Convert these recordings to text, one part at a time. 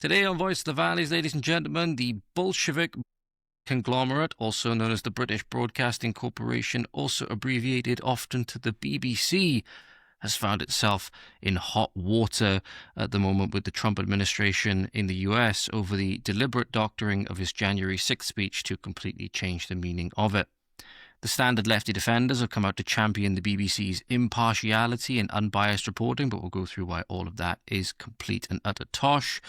Today on Voice of the Valleys, ladies and gentlemen, the Bolshevik Conglomerate, also known as the British Broadcasting Corporation, also abbreviated often to the BBC, has found itself in hot water at the moment with the Trump administration in the US over the deliberate doctoring of his January 6th speech to completely change the meaning of it. The standard Lefty Defenders have come out to champion the BBC's impartiality and unbiased reporting, but we'll go through why all of that is complete and utter tosh.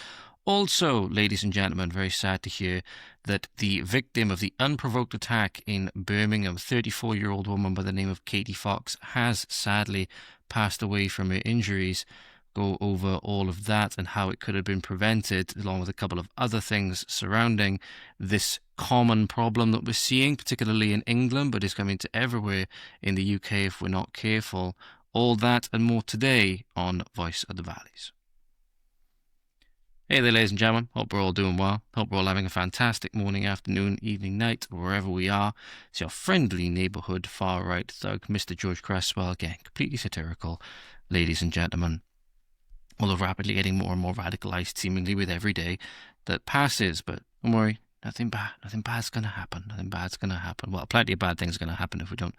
Also, ladies and gentlemen, very sad to hear that the victim of the unprovoked attack in Birmingham, 34-year-old woman by the name of Katie Fox, has sadly passed away from her injuries. Go over all of that and how it could have been prevented, along with a couple of other things surrounding this common problem that we're seeing, particularly in England, but is coming to everywhere in the UK if we're not careful. All that and more today on Voice of the Valleys. Hey there, ladies and gentlemen. Hope we're all doing well. Hope we're all having a fantastic morning, afternoon, evening, night, wherever we are. It's your friendly neighbourhood far-right thug, Mr. George Cresswell, again, completely satirical, ladies and gentlemen. Although rapidly getting more and more radicalised, seemingly with every day that passes. But don't worry, nothing bad's going to happen. Nothing bad's going to happen. Well, plenty of bad things are going to happen if we don't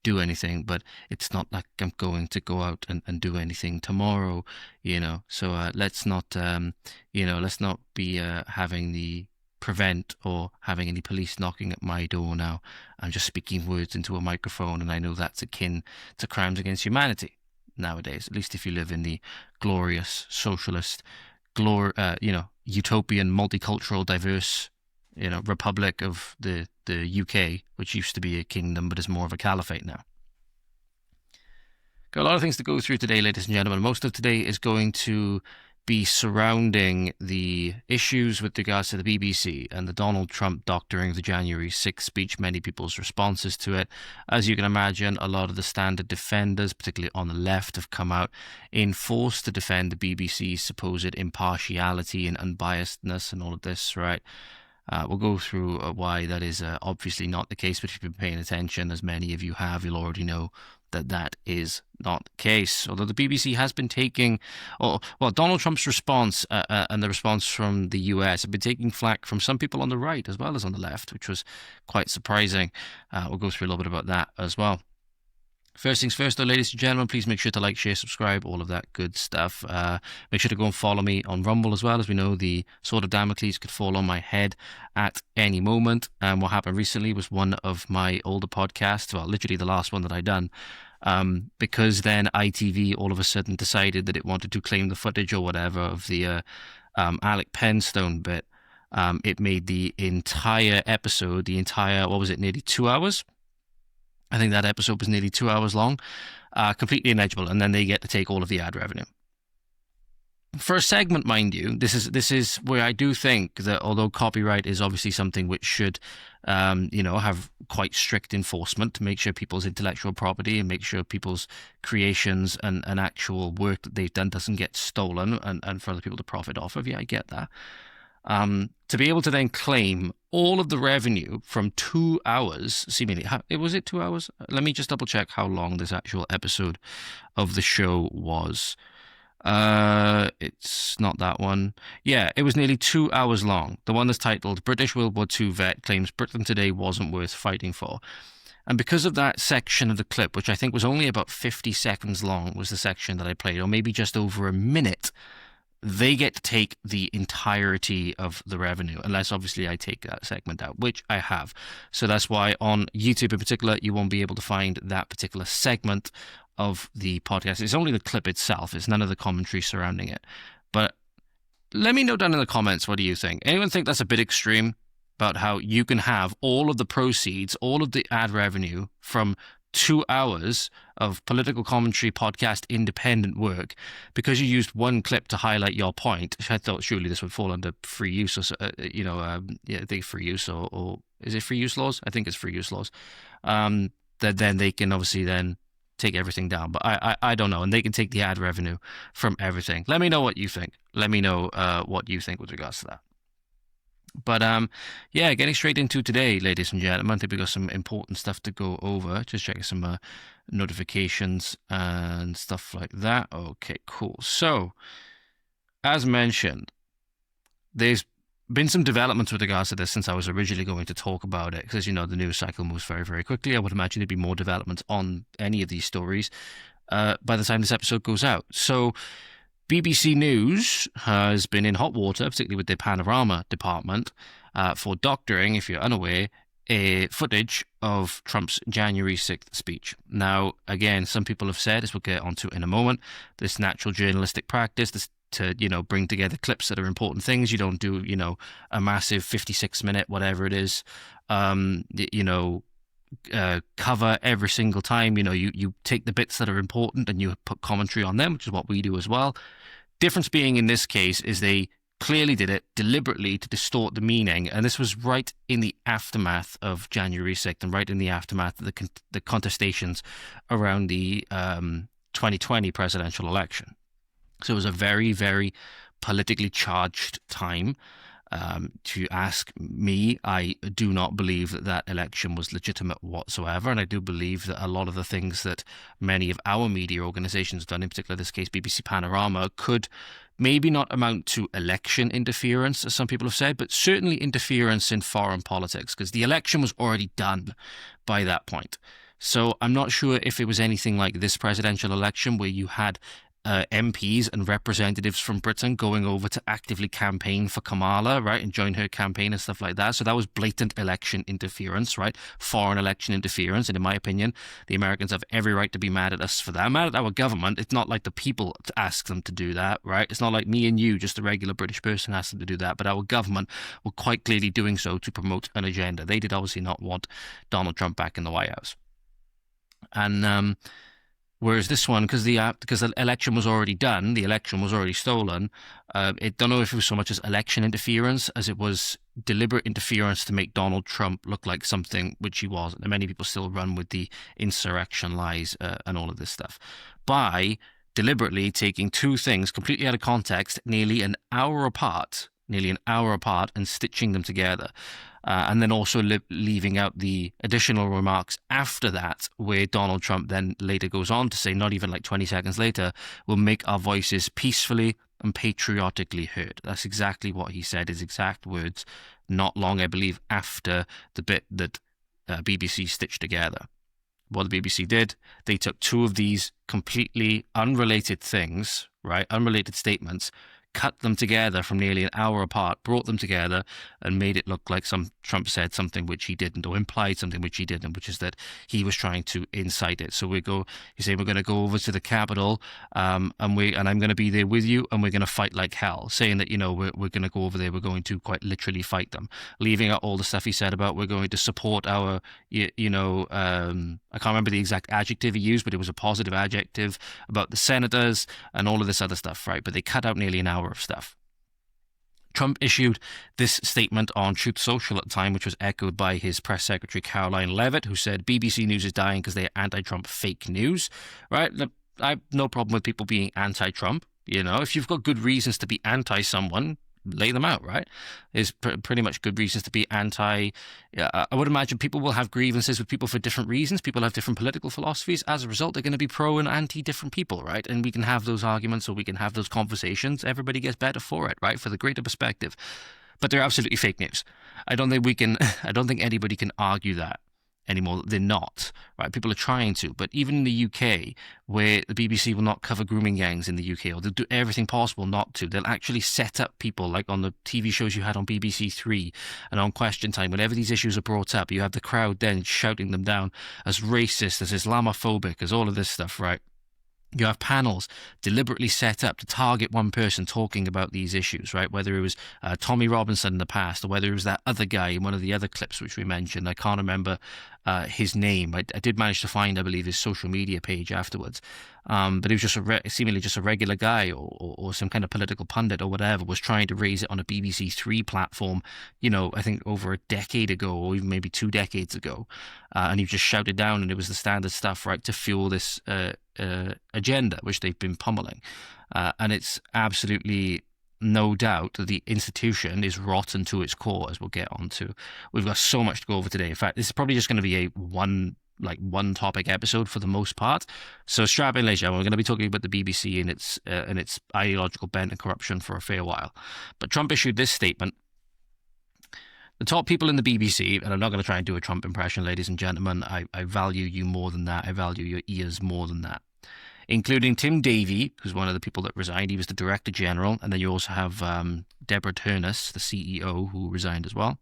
do anything, but it's not like I'm going to go out and do anything tomorrow, you know. So let's not, let's not be having the prevent or having any police knocking at my door now. I'm just speaking words into a microphone, and I know that's akin to crimes against humanity nowadays, at least if you live in the glorious socialist, utopian, multicultural, diverse, republic of the UK, which used to be a kingdom but is more of a caliphate now. Got a lot of things to go through today, ladies and gentlemen. Most of today is going to be surrounding the issues with regards to the BBC and the Donald Trump doctoring of the January 6th speech, many people's responses to it. As you can imagine, a lot of the standard defenders, particularly on the left, have come out in force to defend the BBC's supposed impartiality and unbiasedness and all of this, right? We'll go through why that is obviously not the case, but if you've been paying attention, as many of you have, you'll already know that that is not the case. Although the BBC has been taking, Donald Trump's response and the response from the US have been taking flack from some people on the right as well as on the left, which was quite surprising. We'll go through a little bit about that as well. First things first, though, ladies and gentlemen, please make sure to like, share, subscribe, all of that good stuff. Make sure to go and follow me on Rumble as well. As we know, the sword of Damocles could fall on my head at any moment. And what happened recently was one of my older podcasts, well, literally the last one that I'd done, because then ITV all of a sudden decided that it wanted to claim the footage or whatever of the Alec Penstone bit. It made the entire episode, nearly 2 hours? I think that episode was nearly 2 hours long, completely illegible, and then they get to take all of the ad revenue. For a segment, mind you, this is where I do think that although copyright is obviously something which should, have quite strict enforcement to make sure people's intellectual property and make sure people's creations and actual work that they've done doesn't get stolen and for other people to profit off of. Yeah, I get that. To be able to then claim all of the revenue from 2 hours, seemingly, was it 2 hours? Let me just double check how long this actual episode of the show was. It's not that one. Yeah, it was nearly 2 hours long. The one that's titled British World War II Vet Claims Britain Today Wasn't Worth Fighting For. And because of that section of the clip, which I think was only about 50 seconds long, was the section that I played, or maybe just over a minute, they get to take the entirety of the revenue, unless obviously I take that segment out, which I have. So that's why on YouTube in particular, you won't be able to find that particular segment of the podcast. It's only the clip itself. It's none of the commentary surrounding it. But let me know down in the comments, what do you think? Anyone think that's a bit extreme about how you can have all of the proceeds, all of the ad revenue from 2 hours of political commentary, podcast, independent work, because you used one clip to highlight your point? I thought surely this would fall under free use, or I think free use, or is it free use laws? I think it's free use laws. That then they can obviously then take everything down, but I don't know, and they can take the ad revenue from everything. Let me know what you think. Let me know what you think with regards to that. But getting straight into today, ladies and gentlemen, I think we've got some important stuff to go over. Just checking some notifications and stuff like that. Okay, cool. So, as mentioned, there's been some developments with regards to this since I was originally going to talk about it, because as you know, the news cycle moves very, very quickly. I would imagine there'd be more developments on any of these stories by the time this episode goes out. So BBC News has been in hot water, particularly with their panorama department, for doctoring, if you're unaware, footage of Trump's January 6th speech. Now, again, some people have said, as we'll get onto in a moment, this natural journalistic practice, this to, bring together clips that are important things. You don't do, a massive 56-minute, whatever it is, cover every single time. You take the bits that are important and you put commentary on them, which is what we do as well. Difference being in this case is they clearly did it deliberately to distort the meaning, and this was right in the aftermath of January 6th and right in the aftermath of the contestations around the 2020 presidential election. So it was a very, very politically charged time. To ask me, I do not believe that that election was legitimate whatsoever, and I do believe that a lot of the things that many of our media organizations have done, in particular this case BBC Panorama, could maybe not amount to election interference, as some people have said, but certainly interference in foreign politics, because the election was already done by that point. So I'm not sure if it was anything like this presidential election where you had MPs and representatives from Britain going over to actively campaign for Kamala, right, and join her campaign and stuff like that. So that was blatant election interference, right, foreign election interference. And in my opinion, the Americans have every right to be mad at us for that. Mad at our government. It's not like the people ask them to do that, right? It's not like me and you, just a regular British person, asked them to do that. But our government were quite clearly doing so to promote an agenda. They did obviously not want Donald Trump back in the White House. And whereas this one, because the election was already done, the election was already stolen, I don't know if it was so much as election interference as it was deliberate interference to make Donald Trump look like something which he wasn't. And many people still run with the insurrection lies and all of this stuff. By deliberately taking two things completely out of context, nearly an hour apart, and stitching them together. And then also leaving out the additional remarks after that, where Donald Trump then later goes on to say, not even like 20 seconds later, we'll make our voices peacefully and patriotically heard. That's exactly what he said, his exact words, not long, I believe, after the bit that BBC stitched together. What the BBC did, they took two of these completely unrelated things, right, unrelated statements, cut them together from nearly an hour apart, brought them together, and made it look like Trump said something which he didn't, or implied something which he didn't, which is that he was trying to incite it. So he's saying we're going to go over to the Capitol, and I'm going to be there with you, and we're going to fight like hell. Saying that we're going to go over there, we're going to quite literally fight them. Leaving out all the stuff he said about we're going to support our, I can't remember the exact adjective he used, but it was a positive adjective about the senators and all of this other stuff, right? But they cut out nearly an hour of stuff. Trump issued this statement on Truth Social at the time, which was echoed by his press secretary, Caroline Leavitt, who said BBC News is dying because they're anti-Trump fake news, right? I have no problem with people being anti-Trump. If you've got good reasons to be anti-someone, lay them out, right? There's pretty much good reasons to be anti. I would imagine people will have grievances with people for different reasons. People have different political philosophies. As a result, they're going to be pro and anti different people, right? And we can have those arguments, or we can have those conversations. Everybody gets better for it, right? For the greater perspective. But they're absolutely fake news. I don't think anybody can argue that anymore. They're not, right? People are trying to, but even in the UK, where the BBC will not cover grooming gangs in the UK, or they'll do everything possible not to, they'll actually set up people, like on the TV shows you had on BBC Three and on Question Time. Whenever these issues are brought up, you have the crowd then shouting them down as racist, as Islamophobic, as all of this stuff, right? You have panels deliberately set up to target one person talking about these issues, right? Whether it was Tommy Robinson in the past, or whether it was that other guy in one of the other clips which we mentioned. I can't remember his name. I did manage to find, I believe, his social media page afterwards. But he was just seemingly just a regular guy, or some kind of political pundit or whatever, was trying to raise it on a BBC Three platform, I think over a decade ago, or even maybe 2 decades ago. And he just shouted down, and it was the standard stuff, right, to fuel this agenda, which they've been pummeling. And it's absolutely no doubt that the institution is rotten to its core, as we'll get onto. We've got so much to go over today. In fact, this is probably just going to be a one like one topic episode for the most part. So strap in, later. We're going to be talking about the BBC and its ideological bent and corruption for a fair while. But Trump issued this statement. The top people in the BBC, and I'm not going to try and do a Trump impression, ladies and gentlemen. I value you more than that. I value your ears more than that. Including Tim Davie, who's one of the people that resigned. He was the Director General. And then you also have Deborah Turnus, the CEO, who resigned as well.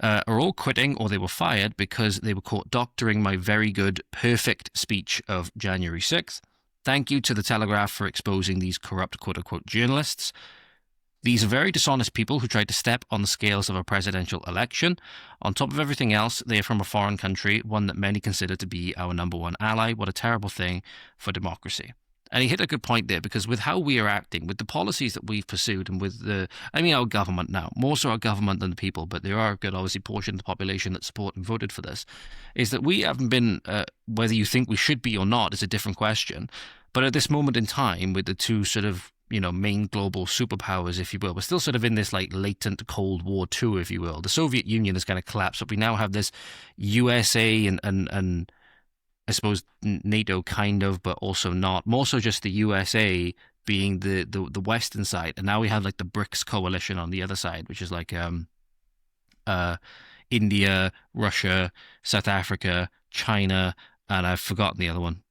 Are all quitting or they were fired because they were caught doctoring my very good, perfect speech of January 6th. Thank you to The Telegraph for exposing these corrupt, quote-unquote, journalists. These are very dishonest people who tried to step on the scales of a presidential election. On top of everything else, they are from a foreign country, one that many consider to be our number one ally. What a terrible thing for democracy. And he hit a good point there, because with how we are acting, with the policies that we've pursued, and with our government now, more so our government than the people, but there are a good, obviously, portion of the population that support and voted for this, is that we haven't been, whether you think we should be or not is a different question, but at this moment in time, with the two sort of, main global superpowers, if you will, we're still sort of in this like latent Cold War II, if you will. The Soviet Union has kind of collapsed, but we now have this USA and I suppose NATO kind of, but also not. More so just the USA being the Western side. And now we have like the BRICS coalition on the other side, which is like India, Russia, South Africa, China, and I've forgotten the other one.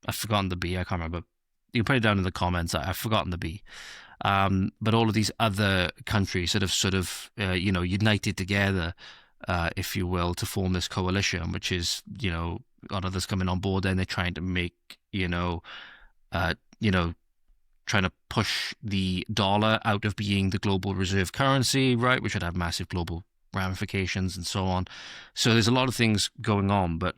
I've forgotten the B. I can't remember. You can put it down in the comments. I've forgotten the B. But all of these other countries sort of united together, if you will, to form this coalition, which is, got others coming on board. Then they're trying to make, trying to push the dollar out of being the global reserve currency, right, which would have massive global ramifications and so on. So there's a lot of things going on, but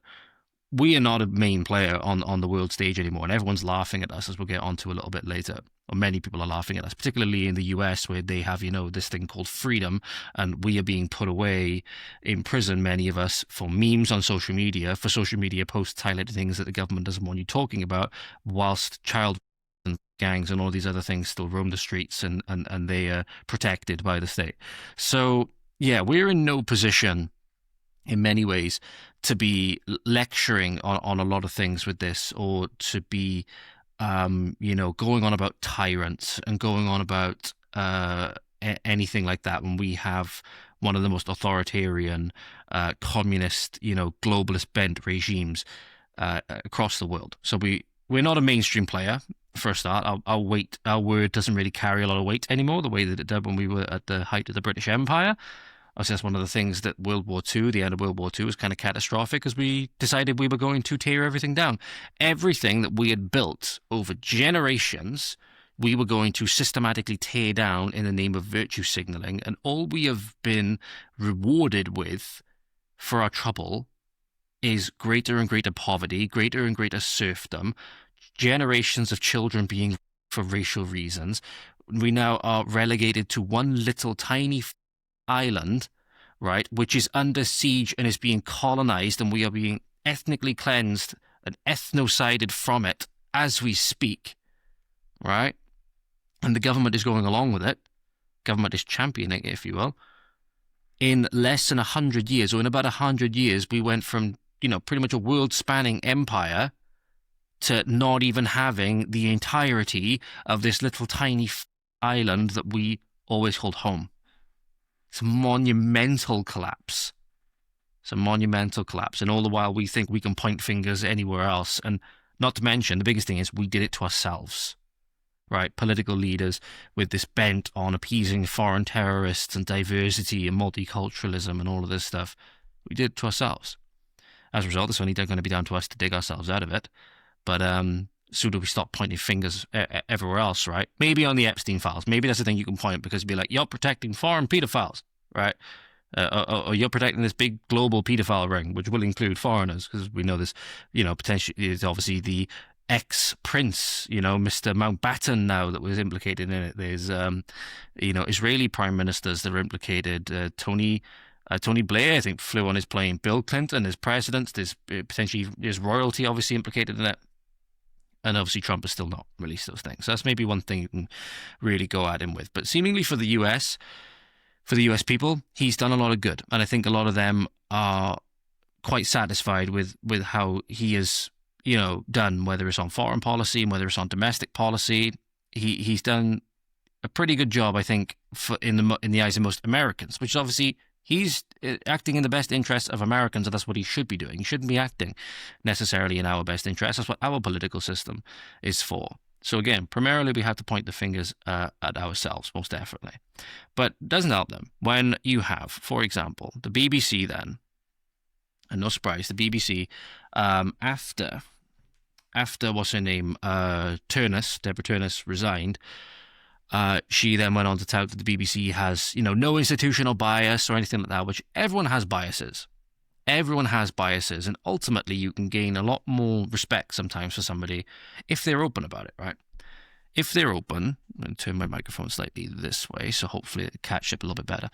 we are not a main player on the world stage anymore, and everyone's laughing at us, as we'll get onto a little bit later. Or many people are laughing at us, particularly in the US, where they have, this thing called freedom, and we are being put away in prison, many of us, for memes on social media, for social media posts highlighting things that the government doesn't want you talking about, whilst child and gangs and all these other things still roam the streets and they are protected by the state. So, yeah, we're in no position in many ways to be lecturing on a lot of things with this, or to be going on about tyrants and going on about anything like that, when we have one of the most authoritarian, communist, globalist bent regimes across the world. So we're not a mainstream player, for a start. Our word doesn't really carry a lot of weight anymore, the way that it did when we were at the height of the British Empire. Obviously, that's one of the things that World War II, the end of World War II, was kind of catastrophic, because we decided we were going to tear everything down. Everything that we had built over generations, we were going to systematically tear down in the name of virtue signaling. And all we have been rewarded with for our trouble is greater and greater poverty, greater and greater serfdom, generations of children being for racial reasons. We now are relegated to one little tiny island, right, which is under siege and is being colonized, and we are being ethnically cleansed and ethnocided from it as we speak, right? And the government is going along with it. Government is championing it, if you will. In less than 100 years, or in about 100 years, we went from, pretty much a world-spanning empire to not even having the entirety of this little tiny island that we always called home. It's a monumental collapse. It's a monumental collapse. And all the while we think we can point fingers anywhere else. And not to mention, the biggest thing is we did it to ourselves, right? Political leaders with this bent on appeasing foreign terrorists and diversity and multiculturalism and all of this stuff. We did it to ourselves. As a result, it's only going to be down to us to dig ourselves out of it. But so do we stop pointing fingers everywhere else, right? Maybe on the Epstein files. Maybe that's the thing you can point, because it'd be like, you're protecting foreign pedophiles, right? Or you're protecting this big global pedophile ring, which will include foreigners, because we know this, potentially is obviously the ex-prince, Mr. Mountbatten now that was implicated in it. There's, Israeli prime ministers that are implicated. Tony Blair, I think, flew on his plane. Bill Clinton is president. There's potentially royalty obviously implicated in it. And obviously Trump has still not released those things. So that's maybe one thing you can really go at him with. But seemingly for the US people, he's done a lot of good. And I think a lot of them are quite satisfied with how he has, done, whether it's on foreign policy and whether it's on domestic policy. He's done a pretty good job, I think, in the eyes of most Americans, which is obviously he's acting in the best interest of Americans, and that's what he should be doing. He shouldn't be acting necessarily in our best interest. That's what our political system is for. So again, primarily we have to point the fingers at ourselves, most definitely. But it doesn't help them when you have, for example, the BBC then, and no surprise, the BBC, after what's her name, Deborah Turness resigned, she then went on to tout that the BBC has, no institutional bias or anything like that, which everyone has biases. Everyone has biases, and ultimately you can gain a lot more respect sometimes for somebody if they're open about it, right? If they're open, I'm going to turn my microphone slightly this way, so hopefully it catch up a little bit better.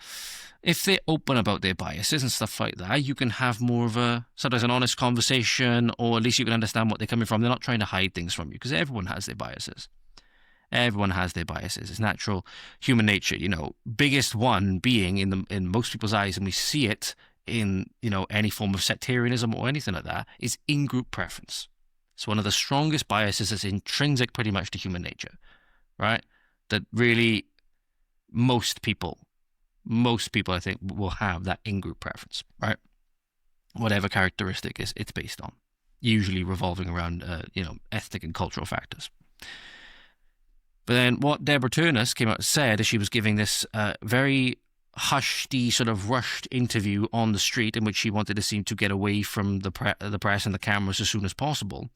If they're open about their biases and stuff like that, you can have more of sometimes an honest conversation, or at least you can understand what they're coming from. They're not trying to hide things from you, because everyone has their biases. Everyone has their biases. It's natural human nature, biggest one being in most people's eyes, and we see it in, any form of sectarianism or anything like that, is in-group preference. It's one of the strongest biases that's intrinsic pretty much to human nature, right? That really most people I think will have that in-group preference, right? Whatever characteristic it's based on, usually revolving around, ethnic and cultural factors. But then what Deborah Turness came out and said as she was giving this very hushed-y, sort of rushed interview on the street, in which she wanted to seem to get away from the press and the cameras as soon as possible,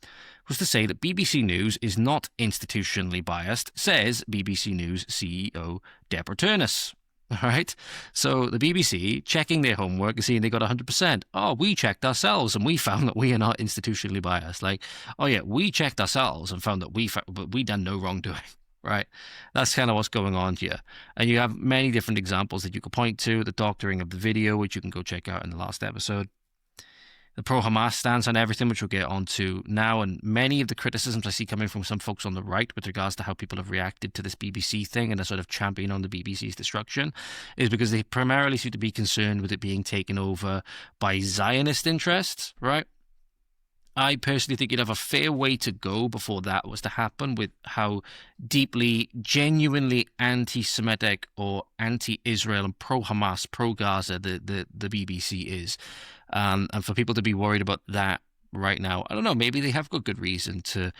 was to say that BBC News is not institutionally biased, says BBC News CEO Deborah Turness. All right? So the BBC, checking their homework and seeing they got 100%. Oh, we checked ourselves and we found that we are not institutionally biased. Like, oh yeah, we checked ourselves and found that we done no wrongdoing. Right? That's kind of what's going on here. And you have many different examples that you could point to. The doctoring of the video, which you can go check out in the last episode. The pro-Hamas stance on everything, which we'll get onto now. And many of the criticisms I see coming from some folks on the right with regards to how people have reacted to this BBC thing and a sort of champion on the BBC's destruction is because they primarily seem to be concerned with it being taken over by Zionist interests, right? I personally think you'd have a fair way to go before that was to happen, with how deeply, genuinely anti-Semitic or anti-Israel and pro-Hamas, pro-Gaza the BBC is. And for people to be worried about that right now, I don't know, maybe they have got good reason to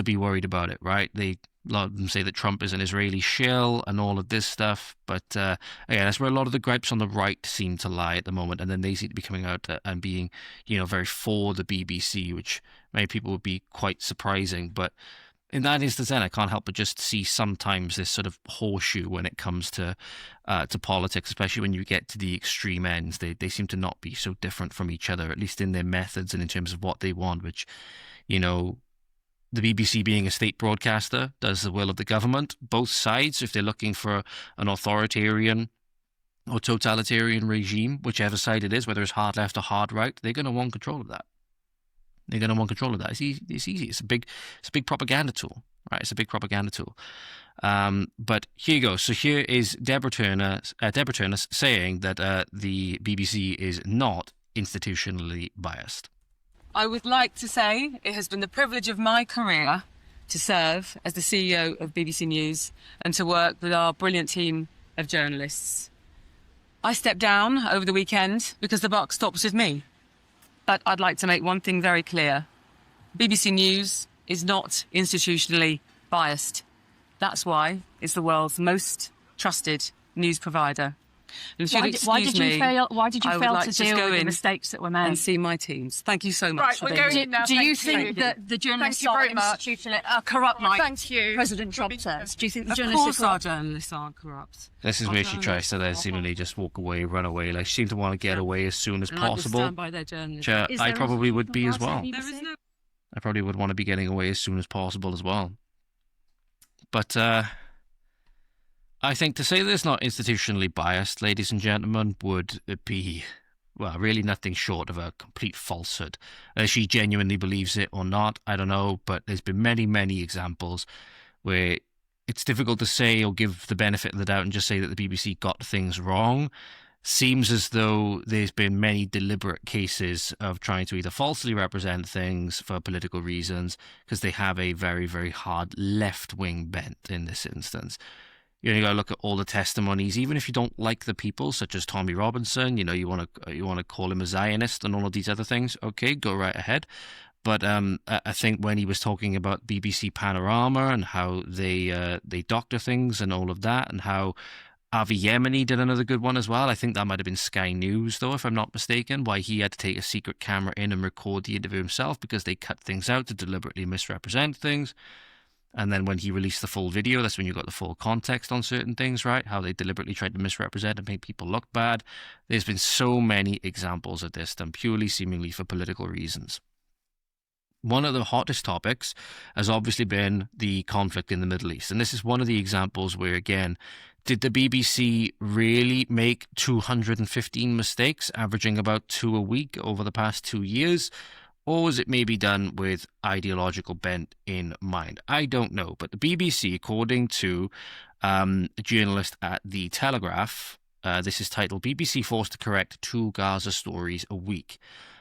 be worried about it, right? A lot of them say that Trump is an Israeli shill and all of this stuff, but yeah, that's where a lot of the gripes on the right seem to lie at the moment, and then they seem to be coming out and being, very for the BBC, which many people would be quite surprising. But in that instance, then I can't help but just see sometimes this sort of horseshoe when it comes to politics, especially when you get to the extreme ends. They seem to not be so different from each other, at least in their methods and in terms of what they want, which, the BBC being a state broadcaster does the will of the government. Both sides, if they're looking for an authoritarian or totalitarian regime, whichever side it is, whether it's hard left or hard right, they're going to want control of that. It's easy. It's a big propaganda tool, right? It's a big propaganda tool. But here you go. So here is Deborah Turness saying that the BBC is not institutionally biased. I would like to say it has been the privilege of my career to serve as the CEO of BBC News and to work with our brilliant team of journalists. I stepped down over the weekend because the buck stops with me. But I'd like to make one thing very clear. BBC News is not institutionally biased. That's why it's the world's most trusted news provider. Why did you fail to deal with the mistakes that were made? And see my teams. Thank you so much. Right, we're going in now. Do you think that the journalists are institutionally corrupt, like President Trump says? Do you think the journalists our journalists aren't corrupt? This is where she tries to then seemingly just walk away, run away. Like, she seems to want to get away as soon as possible. Stand by their journalists. I probably would be as well. I probably would want to be getting away as soon as possible as well. But I think to say that it's not institutionally biased, ladies and gentlemen, would be, well, really nothing short of a complete falsehood. She genuinely believes it or not, I don't know, but there's been many, many examples where it's difficult to say or give the benefit of the doubt and just say that the BBC got things wrong. seems as though there's been many deliberate cases of trying to either falsely represent things for political reasons, because they have a very, very hard left-wing bent in this instance. You got to look at all the testimonies, even if you don't like the people, such as Tommy Robinson. You want to call him a Zionist and all of these other things. Okay, go right ahead. But I think when he was talking about BBC Panorama and how they doctor things and all of that, and how Avi Yemeni did another good one as well. I think that might have been Sky News, though, if I'm not mistaken, why he had to take a secret camera in and record the interview himself because they cut things out to deliberately misrepresent things. And then when he released the full video, that's when you got the full context on certain things, right? How they deliberately tried to misrepresent and make people look bad. There's been so many examples of this done purely seemingly for political reasons. One of the hottest topics has obviously been the conflict in the Middle East. And this is one of the examples where, again, did the BBC really make 215 mistakes, averaging about 2 a week over the past 2 years? Or was it maybe done with ideological bent in mind? I don't know. But the BBC, according to a journalist at The Telegraph, this is titled, BBC Forced to Correct 2 Gaza Stories a Week.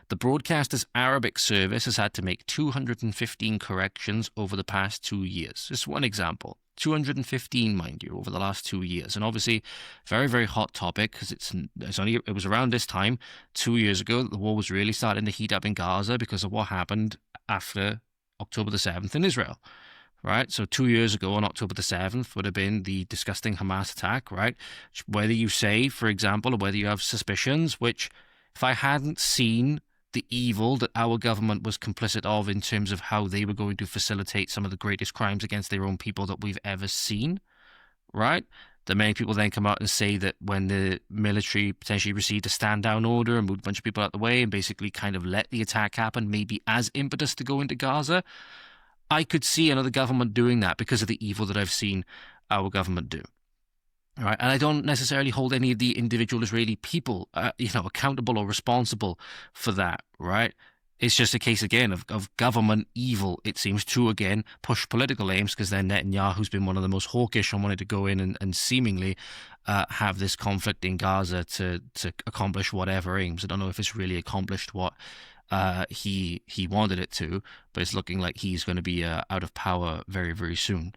The broadcaster's Arabic service has had to make 215 corrections over the past 2 years. Just one example. 215, mind you, over the last 2 years. And obviously, very, very hot topic, because it was around this time, 2 years ago, that the war was really starting to heat up in Gaza because of what happened after October the 7th in Israel. Right? So 2 years ago on October the 7th would have been the disgusting Hamas attack, right? Whether you say, for example, or whether you have suspicions, which if I hadn't seen the evil that our government was complicit of in terms of how they were going to facilitate some of the greatest crimes against their own people that we've ever seen, right? That many people then come out and say that when the military potentially received a stand-down order and moved a bunch of people out the way and basically kind of let the attack happen, maybe as impetus to go into Gaza, I could see another government doing that because of the evil that I've seen our government do. Right, and I don't necessarily hold any of the individual Israeli people, accountable or responsible for that. Right, it's just a case again of government evil. It seems to again push political aims, because then Netanyahu's been one of the most hawkish on wanting to go in and seemingly have this conflict in Gaza to accomplish whatever aims. I don't know if it's really accomplished what he wanted it to, but it's looking like he's going to be out of power very, very soon.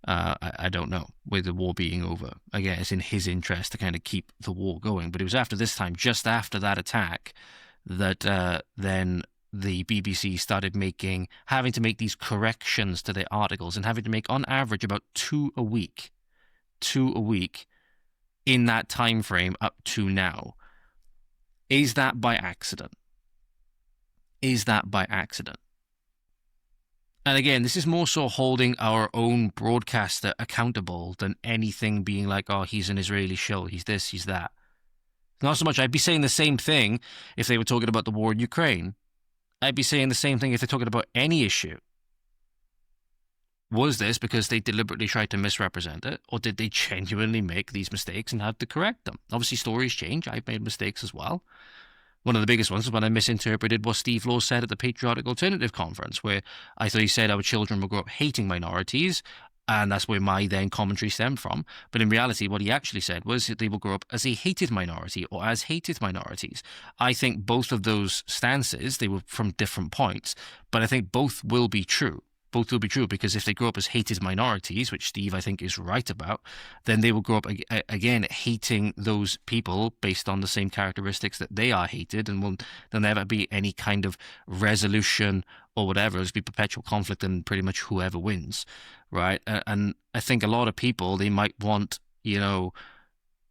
I don't know, with the war being over. Again, it's in his interest to kind of keep the war going. But it was after this time, just after that attack, that then the BBC started having to make these corrections to their articles and having to make, on average, about 2 a week. 2 a week in that time frame up to now. Is that by accident? Is that by accident? And again, this is more so holding our own broadcaster accountable than anything being like, oh, he's an Israeli shill, he's this, he's that. Not so much. I'd be saying the same thing if they were talking about the war in Ukraine. I'd be saying the same thing if they're talking about any issue. Was this because they deliberately tried to misrepresent it, or did they genuinely make these mistakes and have to correct them? Obviously, stories change. I've made mistakes as well. One of the biggest ones was when I misinterpreted what Steve Law said at the Patriotic Alternative Conference, where I thought he said our children will grow up hating minorities, and that's where my then commentary stemmed from. But in reality, what he actually said was that they will grow up as a hated minority or as hated minorities. I think both of those stances, they were from different points, but I think both will be true. Both will be true, because if they grow up as hated minorities, which Steve, I think, is right about, then they will grow up, again, hating those people based on the same characteristics that they are hated, and there'll never be any kind of resolution or whatever. There'll be perpetual conflict and pretty much whoever wins, right? And I think a lot of people, they might want,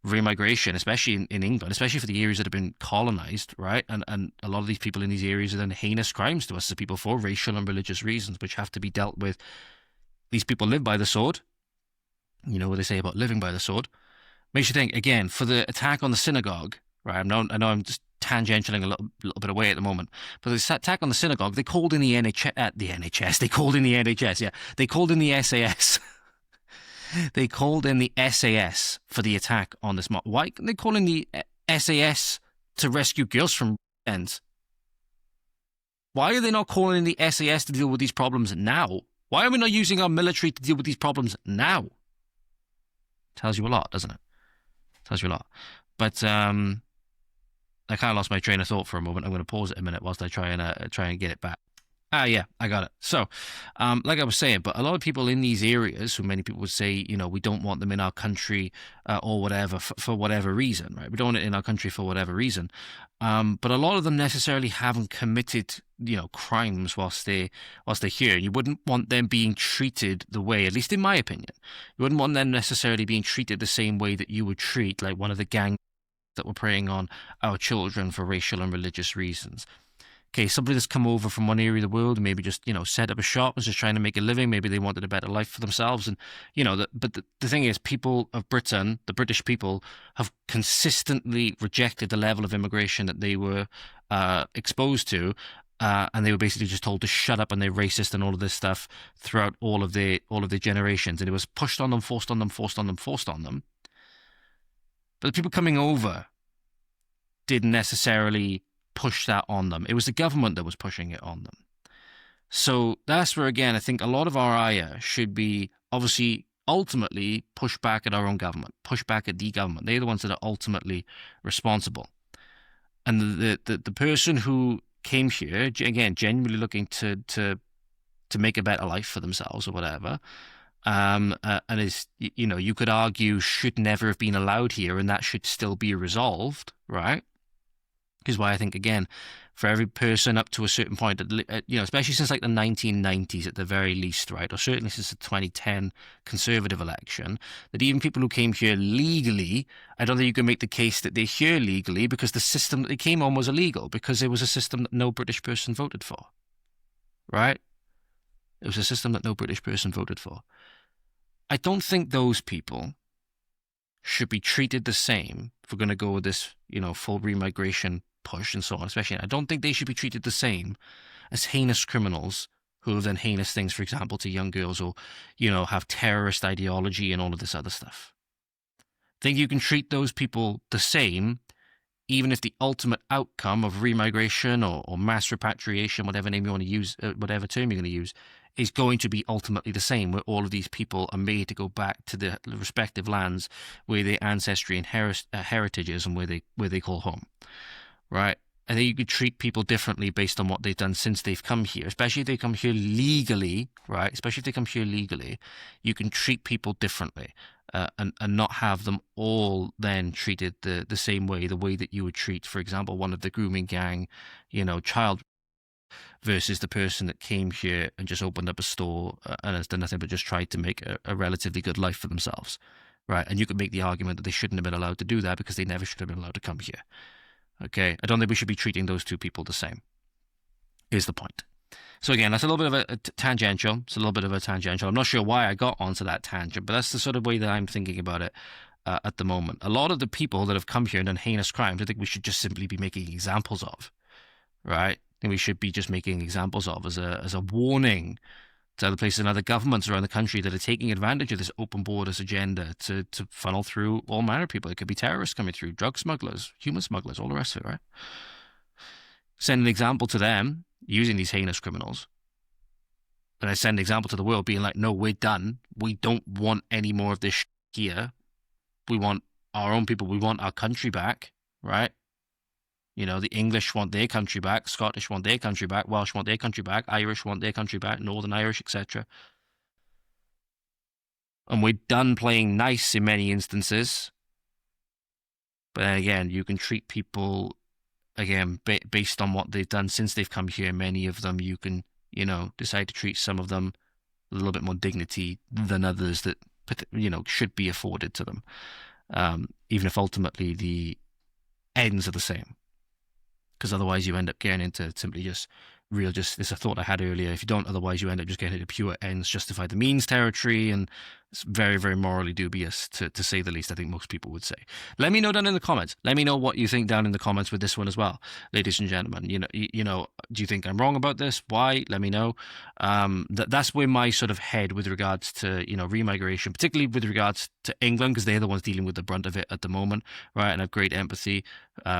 remigration, especially in England, especially for the areas that have been colonized, right? And a lot of these people in these areas are then heinous crimes to us as people for racial and religious reasons, which have to be dealt with. These people live by the sword. You know what they say about living by the sword. Makes you think, again, for the attack on the synagogue, right? I know I'm just tangentialing a little bit away at the moment, but the attack on the synagogue, they called in the NHS. They called in the NHS, yeah. They called in the SAS. They called in the SAS for the attack on this mosque. Why can they call in the SAS to rescue girls from ends? Why are they not calling in the SAS to deal with these problems now? Why are we not using our military to deal with these problems now? Tells you a lot, doesn't it? Tells you a lot. But I kind of lost my train of thought for a moment. I'm going to pause it a minute whilst I try and get it back. Yeah, I got it. So, like I was saying, but a lot of people in these areas, who many people would say, we don't want them in our country or whatever, for whatever reason, right? We don't want it in our country for whatever reason. But a lot of them necessarily haven't committed, crimes whilst they're here. You wouldn't want them being treated the way, at least in my opinion, you wouldn't want them necessarily being treated the same way that you would treat like one of the gangs that were preying on our children for racial and religious reasons. Okay, somebody that's come over from one area of the world and maybe just, set up a shop and just trying to make a living. Maybe they wanted a better life for themselves. And, but the thing is, people of Britain, the British people, have consistently rejected the level of immigration that they were exposed to. And they were basically just told to shut up and they're racist and all of this stuff throughout all of their generations. And it was pushed on them, forced on them, forced on them, forced on them. But the people coming over didn't necessarily push that on them. It was the government that was pushing it on them. So that's where, again, I think a lot of our ire should be obviously ultimately push back at our own government, push back at the government. They're the ones that are ultimately responsible. And the person who came here, again, genuinely looking to make a better life for themselves or whatever, and is, you could argue should never have been allowed here, and that should still be resolved, right? Is why I think, again, for every person up to a certain point, especially since like the 1990s at the very least, right, or certainly since the 2010 Conservative election, that even people who came here legally, I don't think you can make the case that they're here legally because the system that they came on was illegal, because it was a system that no British person voted for, right? It was a system that no British person voted for. I don't think those people should be treated the same if we're going to go with this, full remigration push and so on, especially. I don't think they should be treated the same as heinous criminals who have done heinous things, for example, to young girls, or, have terrorist ideology and all of this other stuff. I think you can treat those people the same, even if the ultimate outcome of remigration or mass repatriation, whatever name you want to use, whatever term you're going to use, is going to be ultimately the same, where all of these people are made to go back to the respective lands where their ancestry and heritage is and where they call home, right? I think you could treat people differently based on what they've done since they've come here, especially if they come here legally, right? Especially if they come here legally, you can treat people differently and not have them all then treated the same way, the way that you would treat, for example, one of the grooming gang, child, versus the person that came here and just opened up a store and has done nothing but just tried to make a relatively good life for themselves, right? And you could make the argument that they shouldn't have been allowed to do that because they never should have been allowed to come here. Okay, I don't think we should be treating those two people the same, is the point. So again, that's a little bit of a tangential. It's a little bit of a tangential. I'm not sure why I got onto that tangent, but that's the sort of way that I'm thinking about it at the moment. A lot of the people that have come here and done heinous crimes, I think we should just simply be making examples of, right? I think we should be just making examples of as a warning to other places and other governments around the country that are taking advantage of this open borders agenda to funnel through all manner of people. It could be terrorists coming through, drug smugglers, human smugglers, all the rest of it, right? Send an example to them using these heinous criminals. And I send an example to the world being like, no, we're done. We don't want any more of this here. We want our own people. We want our country back, right? The English want their country back, Scottish want their country back, Welsh want their country back, Irish want their country back, Northern Irish, etc. And we're done playing nice in many instances. But then again, you can treat people, again, based on what they've done since they've come here. Many of them, you can, decide to treat some of them a little bit more dignity than others that, should be afforded to them. Even if ultimately the ends are the same. Because otherwise you end up getting into simply just this a thought I had earlier. If you don't, otherwise you end up just getting into pure ends justify the means territory, and it's very, very morally dubious to say the least, I think most people would say. Let me know down in the comments. Let me know what you think down in the comments with this one as well, ladies and gentlemen. Do you think I'm wrong about this? Why? Let me know. That's where my sort of head with regards to, remigration, particularly with regards to England, because they're the ones dealing with the brunt of it at the moment, right? And I have great empathy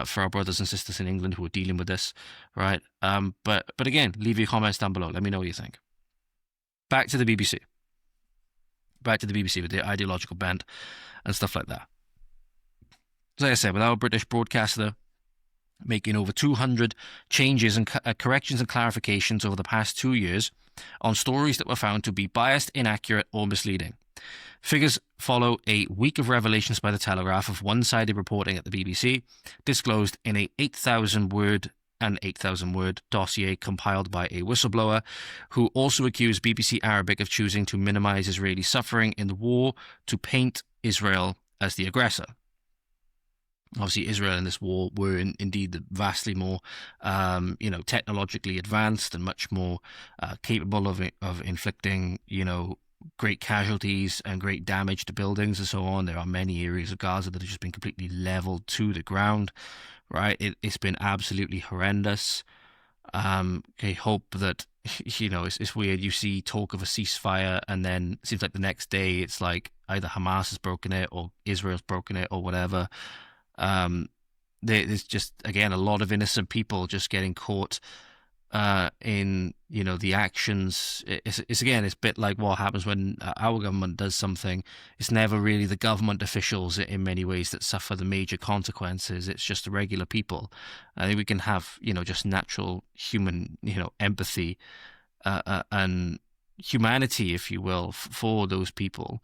for our brothers and sisters in England who are dealing with this, right? But again, leave your comments down below. Let me know what you think. Back to the BBC. Back to the BBC with their ideological bent and stuff like that. as I said, with our British broadcaster making over 200 changes and corrections and clarifications over the past 2 years on stories that were found to be biased, inaccurate, or misleading. Figures follow a week of revelations by the Telegraph of one-sided reporting at the BBC, disclosed in a 8,000-word dossier compiled by a whistleblower who also accused BBC Arabic of choosing to minimize Israeli suffering in the war to paint Israel as the aggressor. Obviously, Israel in this war were indeed vastly more, technologically advanced and much more capable of inflicting, great casualties and great damage to buildings and so on. There are many areas of Gaza that have just been completely leveled to the ground, right? It's been absolutely horrendous. I hope that, it's weird. You see talk of a ceasefire and then it seems like the next day it's like either Hamas has broken it or Israel's broken it or whatever. There's just, again, a lot of innocent people just getting caught in the actions. It's a bit like what happens when our government does something. It's never really the government officials in many ways that suffer the major consequences. It's just the regular people. I think we can have just natural human empathy and humanity, if you will, for those people.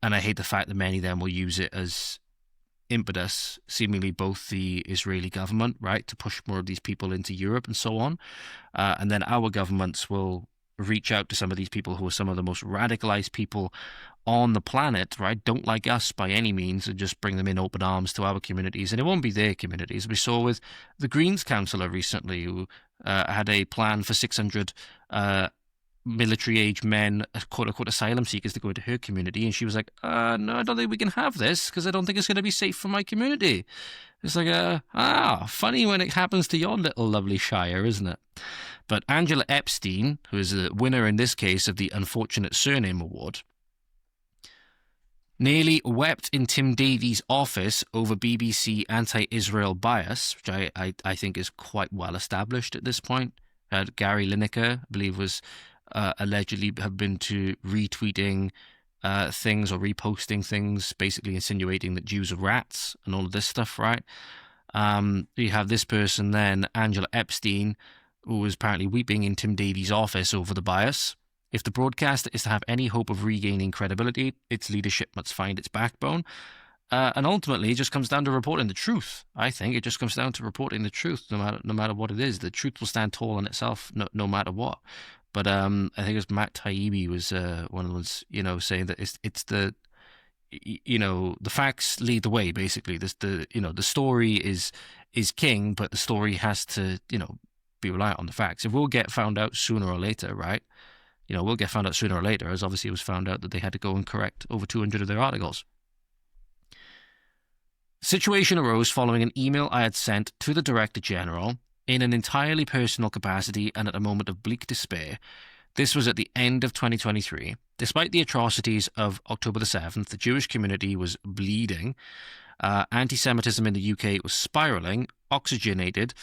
And I hate the fact that many of them will use it as impetus, seemingly both the Israeli government, right, to push more of these people into Europe and so on. And then our governments will reach out to some of these people who are some of the most radicalized people on the planet, right, don't like us by any means, and just bring them in open arms to our communities. And it won't be their communities. We saw with the Greens councillor recently who had a plan for 600 military-age men, quote-unquote asylum seekers, to go into her community, and she was like, no, I don't think we can have this because I don't think it's going to be safe for my community. It's like, funny when it happens to your little lovely shire, isn't it? But Angela Epstein, who is the winner in this case of the Unfortunate Surname Award, nearly wept in Tim Davies' office over BBC anti-Israel bias, which I think is quite well established at this point. Gary Lineker, I believe, was allegedly have been to retweeting things or reposting things, basically insinuating that Jews are rats and all of this stuff, right? You have this person then, Angela Epstein, who was apparently weeping in Tim Davies' office over the bias. If the broadcaster is to have any hope of regaining credibility, its leadership must find its backbone. And ultimately, it just comes down to reporting the truth. I think it just comes down to reporting the truth, no matter what it is. The truth will stand tall on itself, no matter what. But I think it was Matt Taibbi was one of the ones, saying that it's the facts lead the way. Basically, the story is king, but the story has to be reliant on the facts. It will get found out sooner or later, right? We'll get found out sooner or later, as obviously it was found out that they had to go and correct over 200 of their articles. Situation arose following an email I had sent to the Director General in an entirely personal capacity and at a moment of bleak despair. This was at the end of 2023. Despite the atrocities of October the 7th, the Jewish community was bleeding. Anti-Semitism in the UK was spiralling, oxygenated,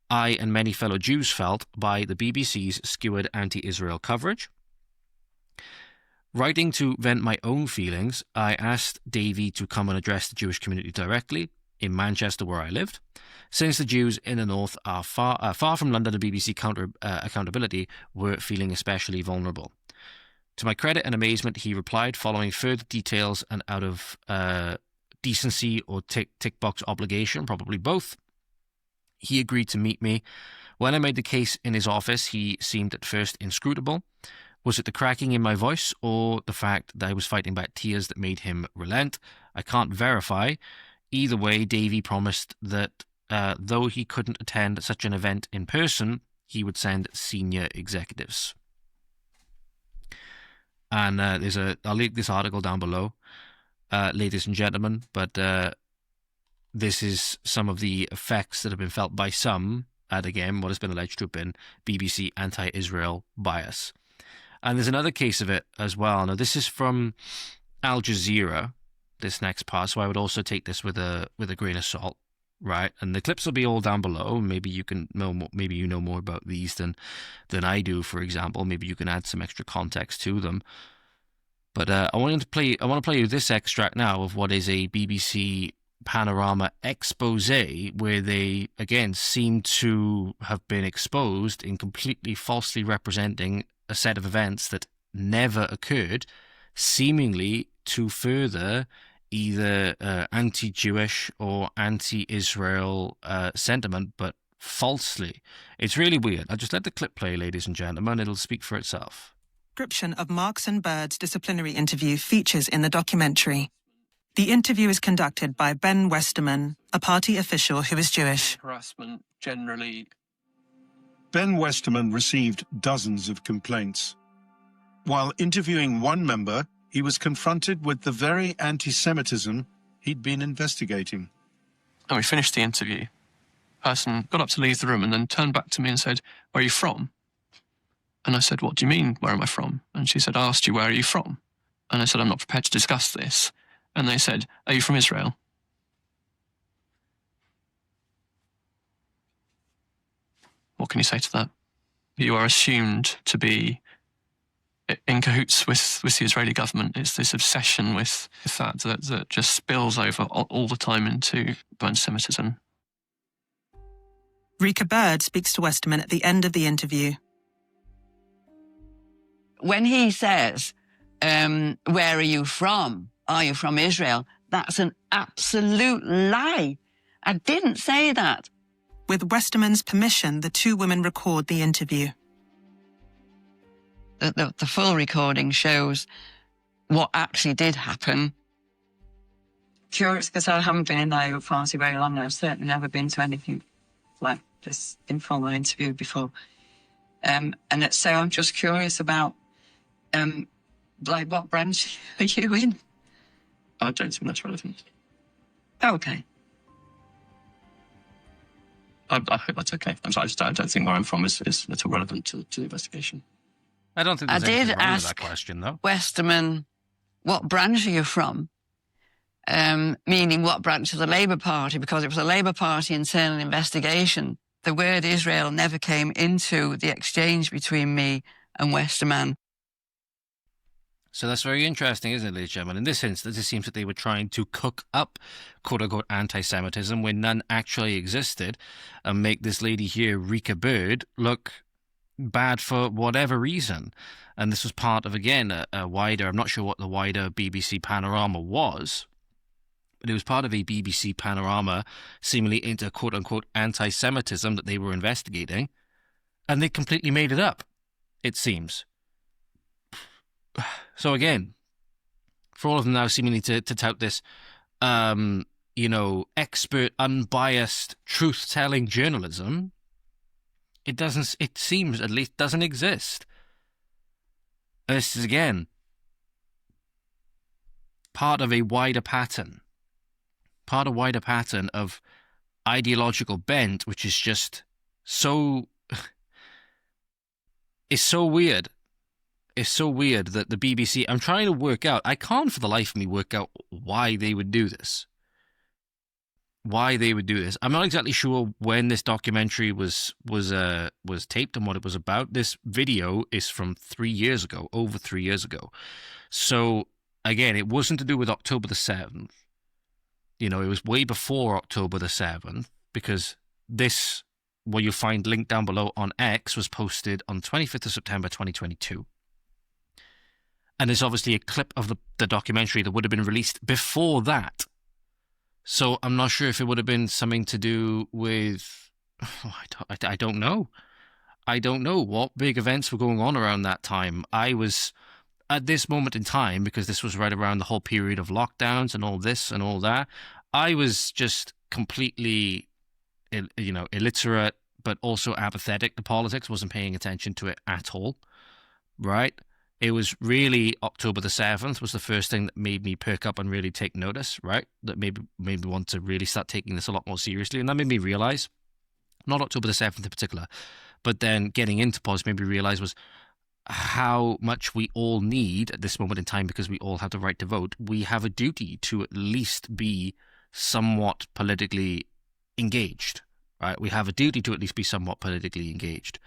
I and many fellow Jews felt, by the BBC's skewered anti-Israel coverage. Writing to vent my own feelings, I asked Davey to come and address the Jewish community directly in Manchester, where I lived. Since the Jews in the north are far from London and BBC accountability, were feeling especially vulnerable. To my credit and amazement, he replied, following further details and out of decency or tick box obligation, probably both. He agreed to meet me. When I made the case in his office, he seemed at first inscrutable. Was it the cracking in my voice or the fact that I was fighting back tears that made him relent? I can't verify. Either way, Davey promised that though he couldn't attend such an event in person, he would send senior executives. And I'll link this article down below, ladies and gentlemen, but this is some of the effects that have been felt by some at, again, what has been alleged to have been BBC anti-Israel bias. And there's another case of it as well. Now, this is from Al Jazeera, this next part, so I would also take this with a grain of salt, right? And the clips will be all down below. Maybe you can know more, maybe you know more about these than I do, for example. Maybe you can add some extra context to them. But I want to play you this extract now of what is a BBC Panorama expose, where they again seem to have been exposed in completely falsely representing a set of events that never occurred, seemingly to further either anti-Jewish or anti-Israel sentiment, but falsely. It's really weird. I'll just let the clip play, ladies and gentlemen. It'll speak for itself. Description of Marks and Bird's disciplinary interview features in the documentary. The interview is conducted by Ben Westerman, a party official who is Jewish. Harassment generally. Ben Westerman received dozens of complaints. While interviewing one member, he was confronted with the very anti-Semitism he'd been investigating. And we finished the interview. Person got up to leave the room and then turned back to me and said, "Where are you from?" And I said, "What do you mean, where am I from?" And she said, "I asked you, where are you from?" And I said, "I'm not prepared to discuss this." And they said, "Are you from Israel?" What can you say to that? You are assumed to be in cahoots with the Israeli government. It's this obsession with that just spills over all the time into anti-Semitism. Rika Bird speaks to Westerman at the end of the interview. When he says, "Where are you from? Are you from Israel?" That's an absolute lie. I didn't say that. With Westerman's permission, the two women record the interview. The full recording shows what actually did happen. Curious, because I haven't been in the Labour Party very long. I've certainly never been to anything like this informal interview before. So I'm just curious about, what branch are you in? I don't think that's relevant. Okay. I hope that's okay. I'm sorry, I don't think where I'm from is at all relevant to the investigation. I don't think there's anything wrong with that question, though. Westerman, what branch are you from? Meaning what branch of the Labour Party, because it was a Labour Party internal investigation. The word Israel never came into the exchange between me and Westerman. So that's very interesting, isn't it, ladies and gentlemen? In this instance, it seems that they were trying to cook up, quote-unquote, anti-Semitism when none actually existed, and make this lady here, Rika Bird, look bad for whatever reason. And this was part of, again, a wider, I'm not sure what the wider BBC panorama was, but it was part of a BBC panorama seemingly into quote-unquote anti-Semitism that they were investigating, and they completely made it up, it seems. So again, for all of them now seemingly to tout this, expert, unbiased, truth-telling journalism, it seems at least doesn't exist. And this is, again, part of a wider pattern of ideological bent, which is just so... It's so weird. It's so weird that the BBC... I'm trying to work out... I can't for the life of me work out why they would do this. I'm not exactly sure when this documentary was taped and what it was about. This video is from 3 years ago, over 3 years ago. So, again, it wasn't to do with October the 7th. It was way before October the 7th, because this, what you'll find linked down below on X, was posted on 25th of September 2022. And there's obviously a clip of the documentary that would have been released before that. So I'm not sure if it would have been something to do with... I don't know. I don't know what big events were going on around that time. I was, at this moment in time, because this was right around the whole period of lockdowns and all this and all that, I was just completely, illiterate, but also apathetic to politics, wasn't paying attention to it at all, right? It was really October the 7th was the first thing that made me perk up and really take notice, right? That made me want to really start taking this a lot more seriously. And that made me realize, not October the 7th in particular, but then getting into politics made me realize was how much we all need at this moment in time, because we all have the right to vote. We have a duty to at least be somewhat politically engaged, right? We have a duty to at least be somewhat politically engaged.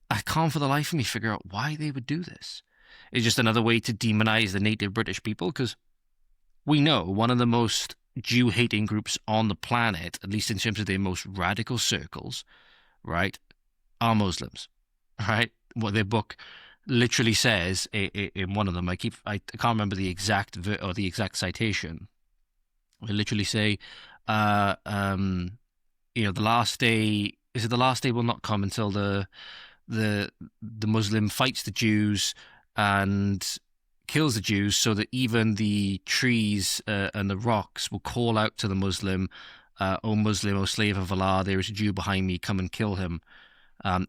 I can't for the life of me figure out why they would do this. is just another way to demonize the native British people, because we know one of the most Jew-hating groups on the planet, at least in terms of their most radical circles, right, are Muslims, right? What their book literally says in one of them, I can't remember the exact citation. They literally say, the last day will not come until the Muslim fights the Jews and kills the Jews, so that even the trees and the rocks will call out to the Muslim, "O Muslim, O slave of Allah, there is a Jew behind me, come and kill him."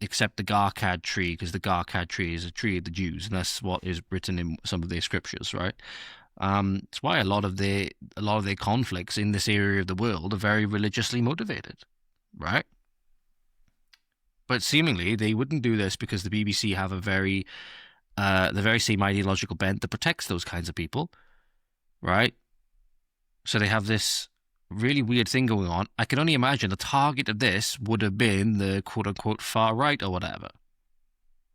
Except the Garkad tree, because the Garkad tree is a tree of the Jews, and that's what is written in some of their scriptures, right? It's why a lot of their conflicts in this area of the world are very religiously motivated, right? But seemingly they wouldn't do this because the BBC have the very same ideological bent that protects those kinds of people, right? So they have this really weird thing going on. I can only imagine the target of this would have been the quote-unquote far right or whatever.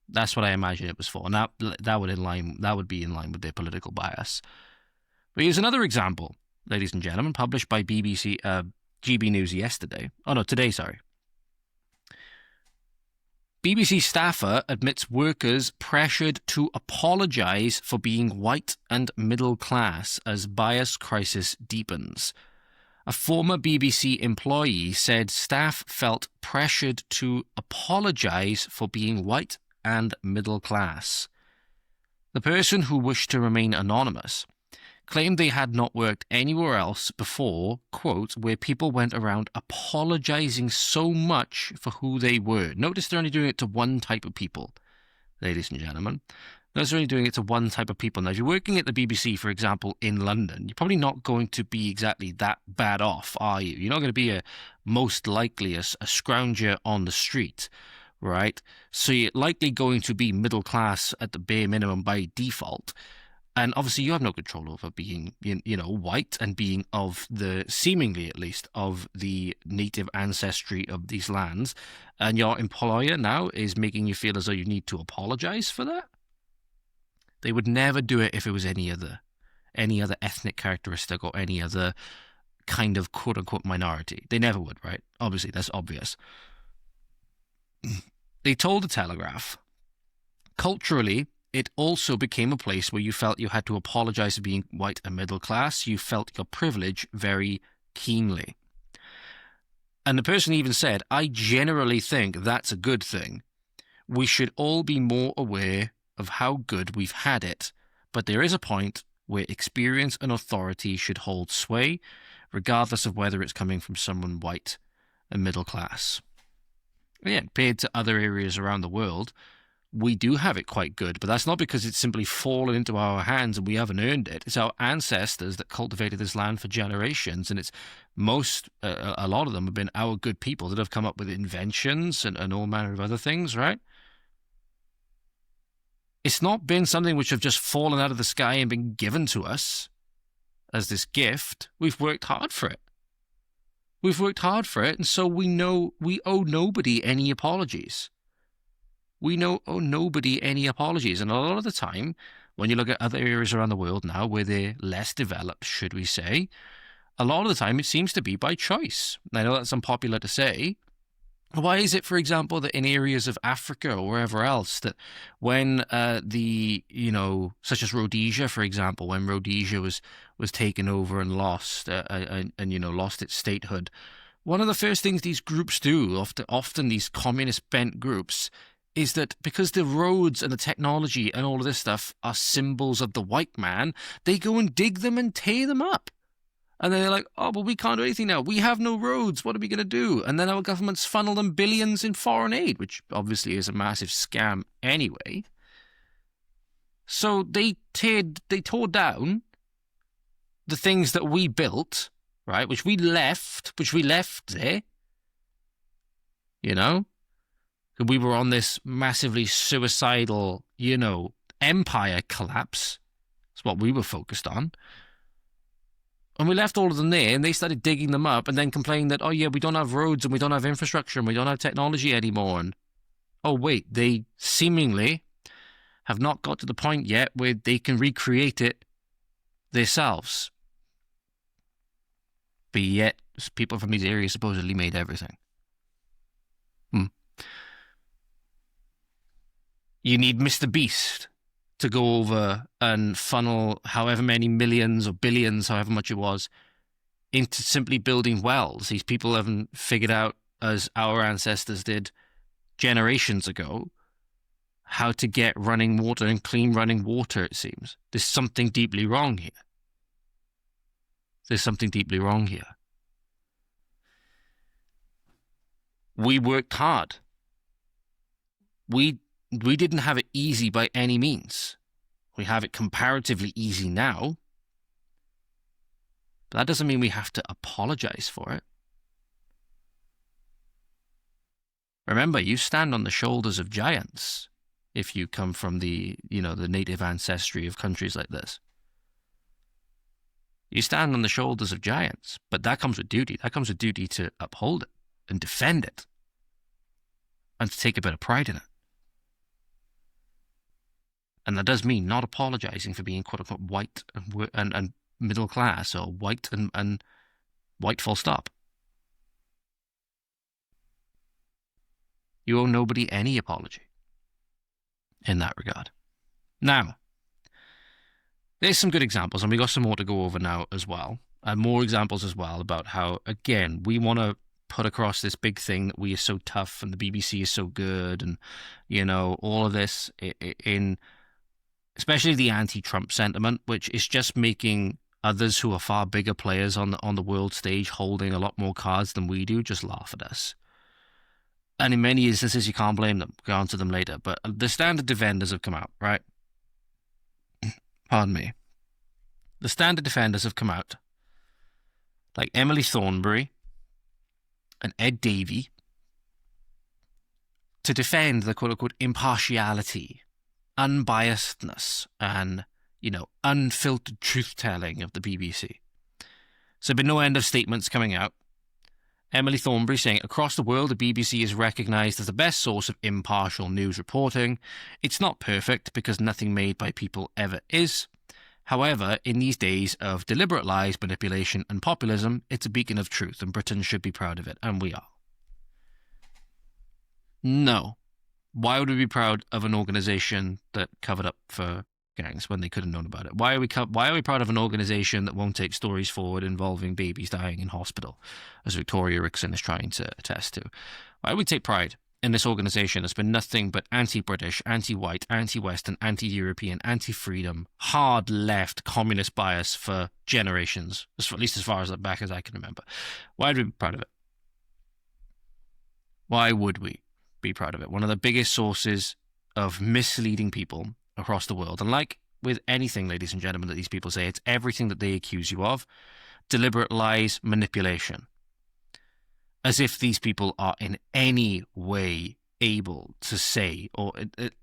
That's what I imagine it was for, and that would be in line with their political bias. But here's another example, ladies and gentlemen, published by GB News today, sorry. BBC staffer admits workers pressured to apologise for being white and middle class as bias crisis deepens. A former BBC employee said staff felt pressured to apologise for being white and middle class. The person, who wished to remain anonymous, claimed they had not worked anywhere else before, quote, where people went around apologising so much for who they were. Notice they're only doing it to one type of people, ladies and gentlemen. Notice they're only doing it to one type of people. Now, if you're working at the BBC, for example, in London, you're probably not going to be exactly that bad off, are you? You're not going to be most likely a scrounger on the street, right? So you're likely going to be middle class at the bare minimum by default. And obviously you have no control over being, white and being of the, seemingly at least, of the native ancestry of these lands. And your employer now is making you feel as though you need to apologise for that. They would never do it if it was any other ethnic characteristic or any other kind of quote-unquote minority. They never would, right? Obviously, that's obvious. They told The Telegraph, culturally, it also became a place where you felt you had to apologise for being white and middle class. You felt your privilege very keenly. And the person even said, I generally think that's a good thing. We should all be more aware of how good we've had it, but there is a point where experience and authority should hold sway, regardless of whether it's coming from someone white and middle class. Yeah, compared to other areas around the world, we do have it quite good, but that's not because it's simply fallen into our hands and we haven't earned it. It's our ancestors that cultivated this land for generations, and it's a lot of them have been our good people that have come up with inventions and all manner of other things, right? It's not been something which have just fallen out of the sky and been given to us as this gift. We've worked hard for it. We've worked hard for it, and so we know we owe nobody any apologies. We owe nobody any apologies. And a lot of the time, when you look at other areas around the world now where they're less developed, should we say, a lot of the time it seems to be by choice. I know that's unpopular to say. Why is it, for example, that in areas of Africa or wherever else, that when such as Rhodesia, for example, when Rhodesia was taken over and lost lost its statehood, one of the first things these groups do, often these communist bent groups, is that because the roads and the technology and all of this stuff are symbols of the white man, they go and dig them and tear them up. And then they're like, oh, but we can't do anything now. We have no roads. What are we going to do? And then our governments funnel them billions in foreign aid, which obviously is a massive scam anyway. So they tore down the things that we built, right, which we left there, We were on this massively suicidal, empire collapse. That's what we were focused on. And we left all of them there, and they started digging them up and then complaining that, oh yeah, we don't have roads and we don't have infrastructure and we don't have technology anymore. And oh wait, they seemingly have not got to the point yet where they can recreate it themselves. But yet, people from these areas supposedly made everything. You need Mr. Beast to go over and funnel however many millions or billions, however much it was, into simply building wells. These people haven't figured out, as our ancestors did generations ago, how to get running water and clean running water, it seems. There's something deeply wrong here. There's something deeply wrong here. We worked hard. We didn't have it easy by any means. We have it comparatively easy now. But that doesn't mean we have to apologize for it. Remember, you stand on the shoulders of giants if you come from the native ancestry of countries like this. You stand on the shoulders of giants, but that comes with duty. That comes with duty to uphold it and defend it and to take a bit of pride in it. And that does mean not apologizing for being quote-unquote white and middle class, or white and white full stop. You owe nobody any apology in that regard. Now, there's some good examples, and we got some more to go over now as well, and more examples as well about how, again, we want to put across this big thing that we are so tough and the BBC is so good, and, all of this in especially the anti-Trump sentiment, which is just making others who are far bigger players on the world stage, holding a lot more cards than we do, just laugh at us. And in many instances, you can't blame them. We'll go on to them later. But the standard defenders have come out, right? Pardon me. The standard defenders have come out, like Emily Thornberry and Ed Davey, to defend the quote-unquote impartiality, unbiasedness, and, unfiltered truth-telling of the BBC. So there have been no end of statements coming out. Emily Thornberry saying, across the world, the BBC is recognised as the best source of impartial news reporting. It's not perfect, because nothing made by people ever is. However, in these days of deliberate lies, manipulation, and populism, it's a beacon of truth, and Britain should be proud of it, and we are. No. Why would we be proud of an organisation that covered up for gangs when they could have known about it? Why are we proud of an organisation that won't take stories forward involving babies dying in hospital, as Victoria Rickson is trying to attest to? Why do we take pride in this organisation that's been nothing but anti-British, anti-white, anti-Western, anti-European, anti-freedom, hard left communist bias for generations, at least as far as back as I can remember? Why would we be proud of it? Why would we be proud of it? One of the biggest sources of misleading people across the world. And like with anything, ladies and gentlemen, that these people say, it's everything that they accuse you of. Deliberate lies, manipulation. As if these people are in any way able to say, or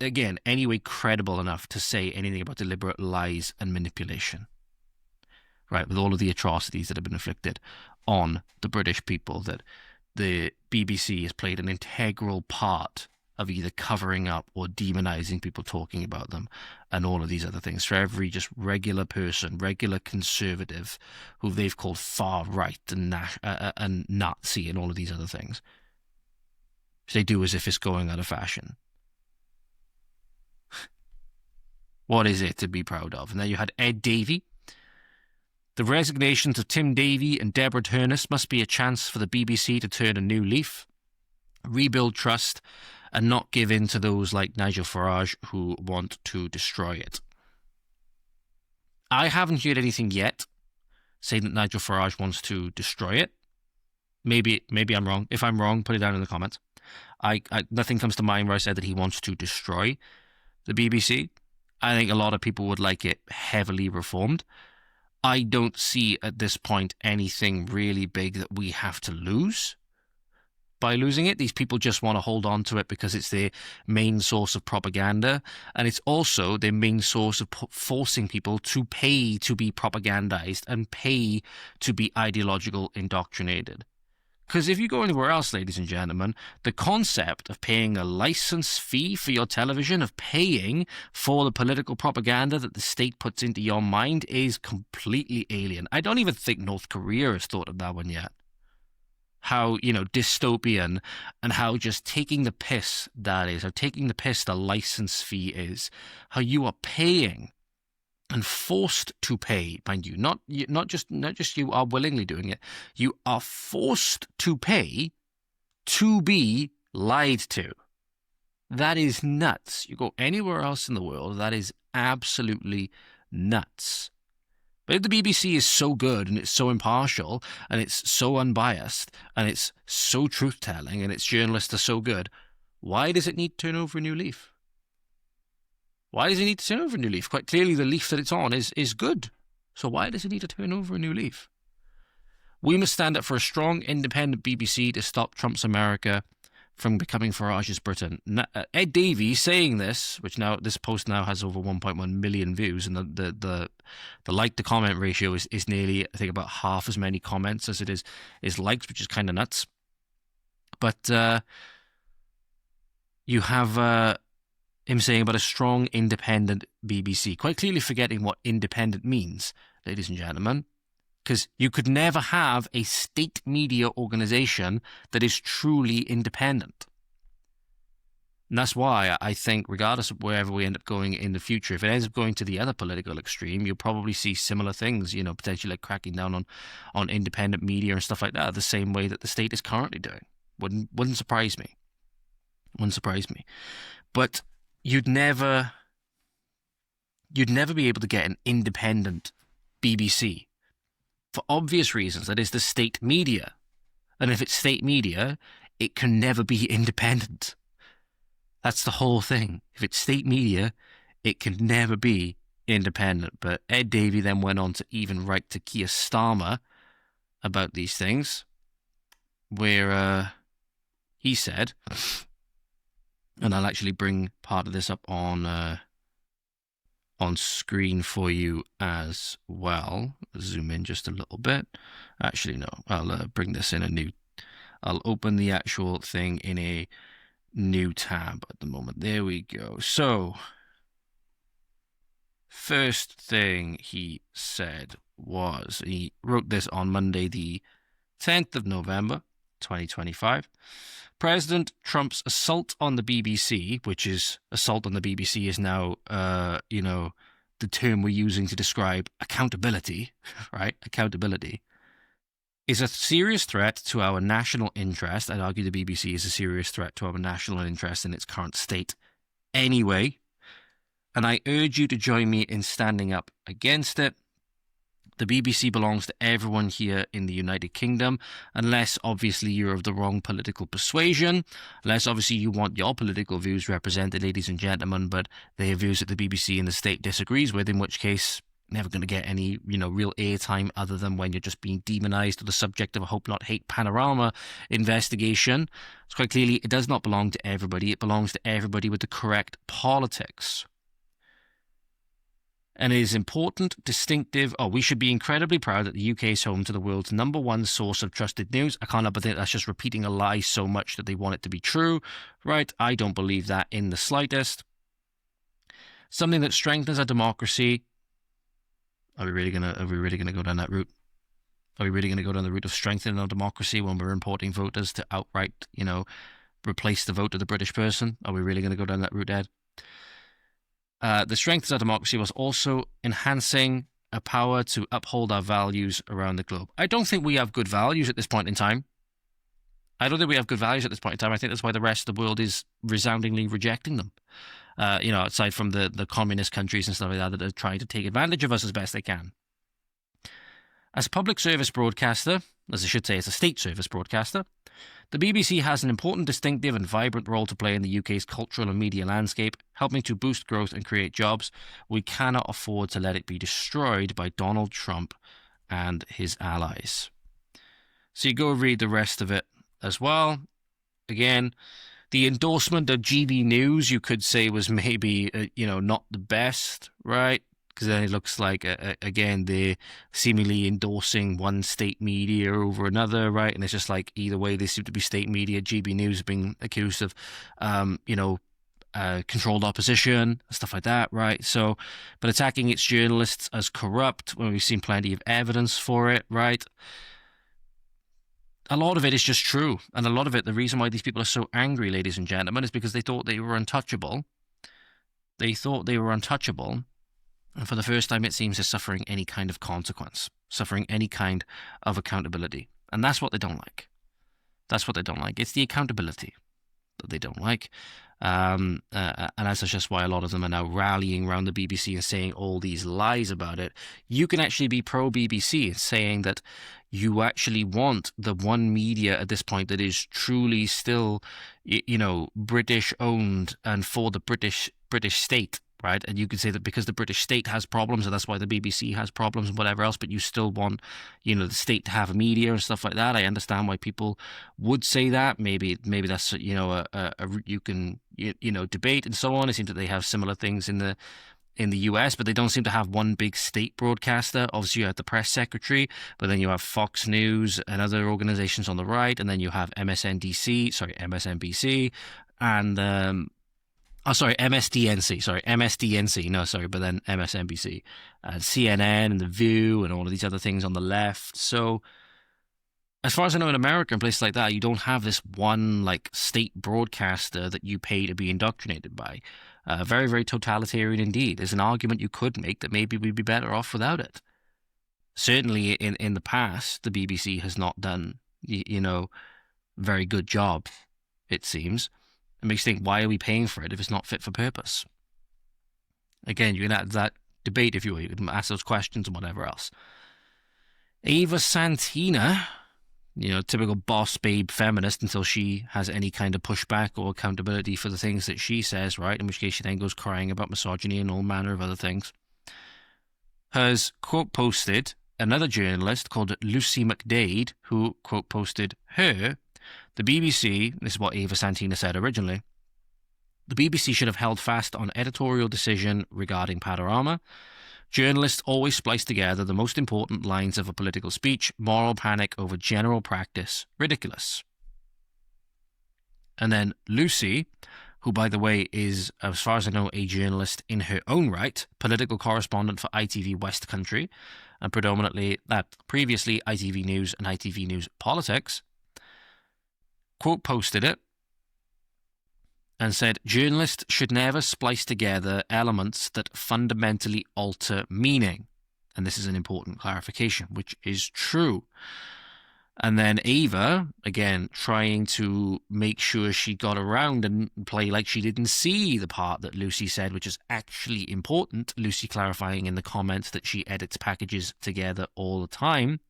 again, any way credible enough to say anything about deliberate lies and manipulation. Right, with all of the atrocities that have been inflicted on the British people, that the BBC has played an integral part of either covering up or demonizing people talking about them, and all of these other things. For every just regular person, regular conservative, who they've called far right and Nazi and all of these other things, they do as if it's going out of fashion. What is it to be proud of? And then you had Ed Davey. The resignations of Tim Davey and Deborah Turnus must be a chance for the BBC to turn a new leaf, rebuild trust, and not give in to those like Nigel Farage who want to destroy it. I haven't heard anything yet saying that Nigel Farage wants to destroy it. Maybe I'm wrong. If I'm wrong, put it down in the comments. Nothing comes to mind where I said that he wants to destroy the BBC. I think a lot of people would like it heavily reformed. I don't see at this point anything really big that we have to lose by losing it. These people just want to hold on to it because it's their main source of propaganda, and it's also their main source of forcing people to pay to be propagandized and pay to be ideological indoctrinated. Because if you go anywhere else, ladies and gentlemen, the concept of paying a license fee for your television, of paying for the political propaganda that the state puts into your mind is completely alien. I don't even think North Korea has thought of that one yet. How, dystopian and how just taking the piss that is, how taking the piss the license fee is, how you are paying and forced to pay, mind you, not just you are willingly doing it. You are forced to pay to be lied to. That is nuts. You go anywhere else in the world, that is absolutely nuts. But if the BBC is so good and it's so impartial and it's so unbiased and it's so truth-telling and its journalists are so good, why does it need to turn over a new leaf? Why does it need to turn over a new leaf? Quite clearly, the leaf that it's on is good. So why does it need to turn over a new leaf? We must stand up for a strong, independent BBC to stop Trump's America from becoming Farage's Britain. Ed Davies saying this, which now this post now has over 1.1 million views, and the like to comment ratio is nearly, I think, about half as many comments as it is likes, which is kind of nuts. But you have him saying about a strong, independent BBC, quite clearly forgetting what independent means, ladies and gentlemen, because you could never have a state media organization that is truly independent. And that's why I think, regardless of wherever we end up going in the future, if it ends up going to the other political extreme, you'll probably see similar things, potentially like cracking down on independent media and stuff like that, the same way that the state is currently doing. Wouldn't surprise me. Wouldn't surprise me. But you'd never be able to get an independent BBC for obvious reasons. That is the state media. And if it's state media, it can never be independent. That's the whole thing. If it's state media, it can never be independent. But Ed Davey then went on to even write to Keir Starmer about these things, where he said, and I'll actually bring part of this up on screen for you as well. Zoom in just a little bit. Actually, no. I'll bring this in I'll open the actual thing in a new tab at the moment. There we go. So, first thing he said was, he wrote this on Monday, the 10th of November, 2025. President Trump's assault on the BBC, which is assault on the BBC is now, the term we're using to describe accountability, right? Accountability is a serious threat to our national interest. I'd argue the BBC is a serious threat to our national interest in its current state anyway. And I urge you to join me in standing up against it. The BBC belongs to everyone here in the United Kingdom, unless obviously you're of the wrong political persuasion, unless obviously you want your political views represented, ladies and gentlemen, but they are views that the BBC and the state disagrees with, in which case never going to get any, real airtime other than when you're just being demonized or the subject of a Hope Not Hate Panorama investigation. So quite clearly, it does not belong to everybody. It belongs to everybody with the correct politics. And it is important, distinctive. We should be incredibly proud that the UK is home to the world's #1 source of trusted news. I can't help but think that's just repeating a lie so much that they want it to be true, right? I don't believe that in the slightest. Something that strengthens our democracy. Are we really gonna go down that route? Are we really gonna go down the route of strengthening our democracy when we're importing voters to outright, replace the vote of the British person? Are we really gonna go down that route, Ed? The strength of our democracy was also enhancing a power to uphold our values around the globe. I don't think we have good values at this point in time. I think that's why the rest of the world is resoundingly rejecting them. Aside from the communist countries and stuff like that are trying to take advantage of us as best they can. As a public service broadcaster, as I should say, as a state service broadcaster, the BBC has an important, distinctive and vibrant role to play in the UK's cultural and media landscape, helping to boost growth and create jobs. We cannot afford to let it be destroyed by Donald Trump and his allies. So you go read the rest of it as well. Again, the endorsement of GB News, you could say, was maybe, not the best, right? because then it looks like, again, they're seemingly endorsing one state media over another, right? And it's just like, either way, they seem to be state media. GB News being accused of, controlled opposition, stuff like that, right? So, but attacking its journalists as corrupt, when we've seen plenty of evidence for it, right? A lot of it is just true. And a lot of it, the reason why these people are so angry, ladies and gentlemen, is because they thought they were untouchable. They thought they were untouchable. And for the first time, it seems they're suffering any kind of consequence, suffering any kind of accountability. And that's what they don't like. That's what they don't like. It's the accountability that they don't like. And that's just why a lot of them are now rallying around the BBC and saying all these lies about it. You can actually be pro-BBC and saying that you actually want the one media at this point that is truly still, British owned and for the British state, right? And you could say that because the British state has problems, and that's why the BBC has problems and whatever else, but you still want, the state to have a media and stuff like that. I understand why people would say that. Maybe that's, you can, debate and so on. It seems that they have similar things in the US, but they don't seem to have one big state broadcaster. Obviously, you have the press secretary, but then you have Fox News and other organizations on the right, and then you have MSNBC, and MSDNC, but then MSNBC, and CNN and The View and all of these other things on the left. So as far as I know, in America and places like that, you don't have this one state broadcaster that you pay to be indoctrinated by. Very, very totalitarian indeed. There's an argument you could make that maybe we'd be better off without it. Certainly in the past, the BBC has not done, very good job, it seems. It makes you think, why are we paying for it if it's not fit for purpose? Again, you can add that debate if you will. You can ask those questions and whatever else. Eva Santina, typical boss babe feminist until she has any kind of pushback or accountability for the things that she says, right? In which case she then goes crying about misogyny and all manner of other things. Has quote posted another journalist called Lucy McDade, who quote posted her. The BBC, this is what Eva Santina said originally, the BBC should have held fast on editorial decision regarding Panorama. Journalists always splice together the most important lines of a political speech. Moral panic over general practice. Ridiculous. And then Lucy, who, by the way, is, as far as I know, a journalist in her own right, political correspondent for ITV West Country, and previously ITV News and ITV News Politics, quote posted it and said, journalists should never splice together elements that fundamentally alter meaning. And this is an important clarification, which is true. And then Ava, again, trying to make sure she got around and play like she didn't see the part that Lucy said, which is actually important. Lucy clarifying in the comments that she edits packages together all the time.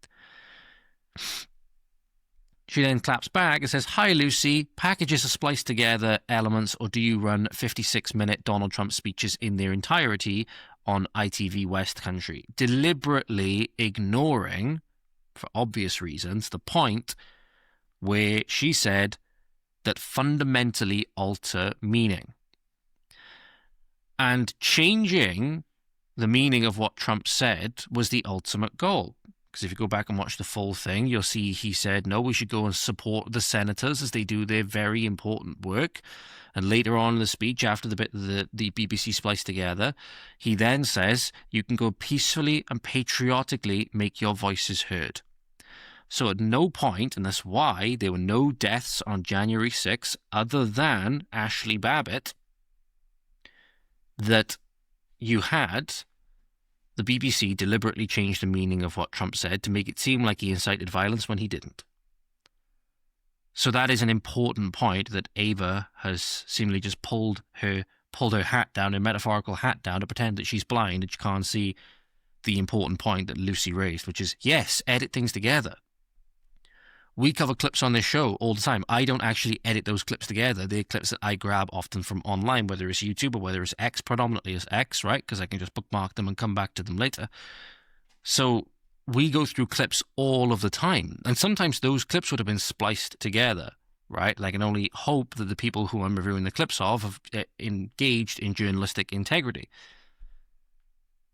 She then claps back and says, hi, Lucy, packages are spliced together elements, or do you run 56-minute Donald Trump speeches in their entirety on ITV West Country? Deliberately ignoring, for obvious reasons, the point where she said that fundamentally alter meaning. And changing the meaning of what Trump said was the ultimate goal. Because if you go back and watch the full thing, you'll see he said, no, we should go and support the senators as they do their very important work. And later on in the speech, after the bit that the BBC spliced together, he then says, you can go peacefully and patriotically make your voices heard. So at no point, and that's why there were no deaths on January 6th other than Ashley Babbitt, that you had the BBC deliberately changed the meaning of what Trump said to make it seem like he incited violence when he didn't. So that is an important point that Ava has seemingly just pulled her hat down, her metaphorical hat down, to pretend that she's blind and she can't see the important point that Lucy raised, which is, yes, edit things together. We cover clips on this show all the time. I don't actually edit those clips together. They're clips that I grab often from online, whether it's YouTube or whether it's X, predominantly it's X, right? Because I can just bookmark them and come back to them later. So we go through clips all of the time. And sometimes those clips would have been spliced together, right? I can only hope that the people who I'm reviewing the clips of have engaged in journalistic integrity.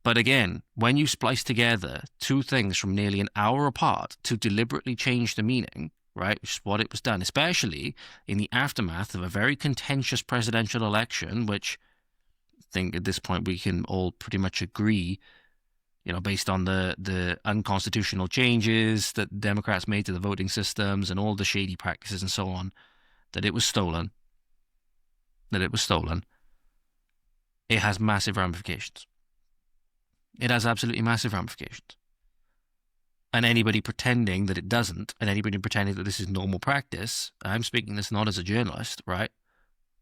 But again, when you splice together two things from nearly an hour apart to deliberately change the meaning, right, which is what it was done, especially in the aftermath of a very contentious presidential election, which I think at this point we can all pretty much agree, you know, based on the unconstitutional changes that Democrats made to the voting systems and all the shady practices and so on, that it was stolen. It has massive ramifications. It has absolutely massive ramifications. And anybody pretending that it doesn't, and anybody pretending that this is normal practice, I'm speaking this not as a journalist, right?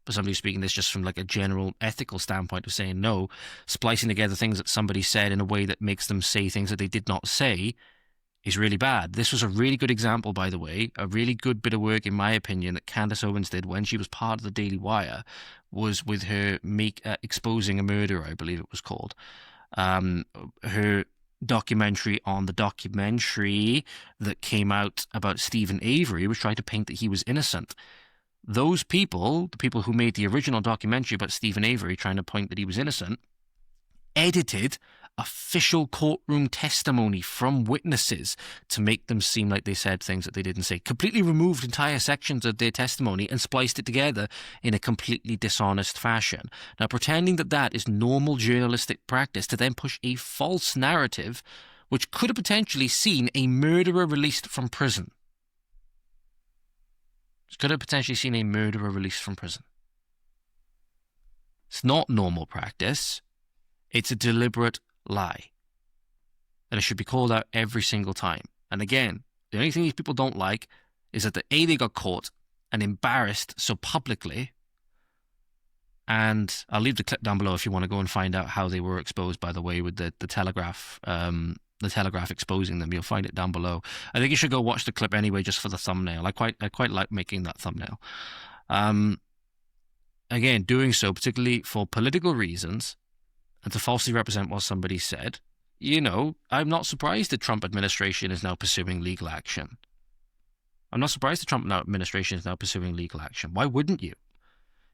But somebody speaking this just from like a general ethical standpoint of saying, no, splicing together things that somebody said in a way that makes them say things that they did not say is really bad. This was a really good example, by the way, a really good bit of work, in my opinion, that Candace Owens did when she was part of the Daily Wire, was with her Exposing a Murderer, I believe it was called. Her documentary on the documentary that came out about Stephen Avery, which tried to paint that he was innocent. Those people, the people who made the original documentary about Stephen Avery trying to point that he was innocent, edited official courtroom testimony from witnesses to make them seem like they said things that they didn't say. Completely removed entire sections of their testimony and spliced it together in a completely dishonest fashion. Now, pretending that that is normal journalistic practice to then push a false narrative which could have potentially seen a murderer released from prison. Could have potentially seen a murderer released from prison. It's not normal practice. It's a deliberate lie. And it should be called out every single time. And again, the only thing these people don't like is that they got caught and embarrassed so publicly. And I'll leave the clip down below if you want to go and find out how they were exposed, by the way, with the Telegraph. The Telegraph exposing them. You'll find it down below. I think you should go watch the clip anyway, just for the thumbnail. I quite like making that thumbnail. Again, doing so particularly for political reasons and to falsely represent what somebody said. You know, I'm not surprised the Trump administration is now pursuing legal action. I'm not surprised the Trump administration is now pursuing legal action. Why wouldn't you?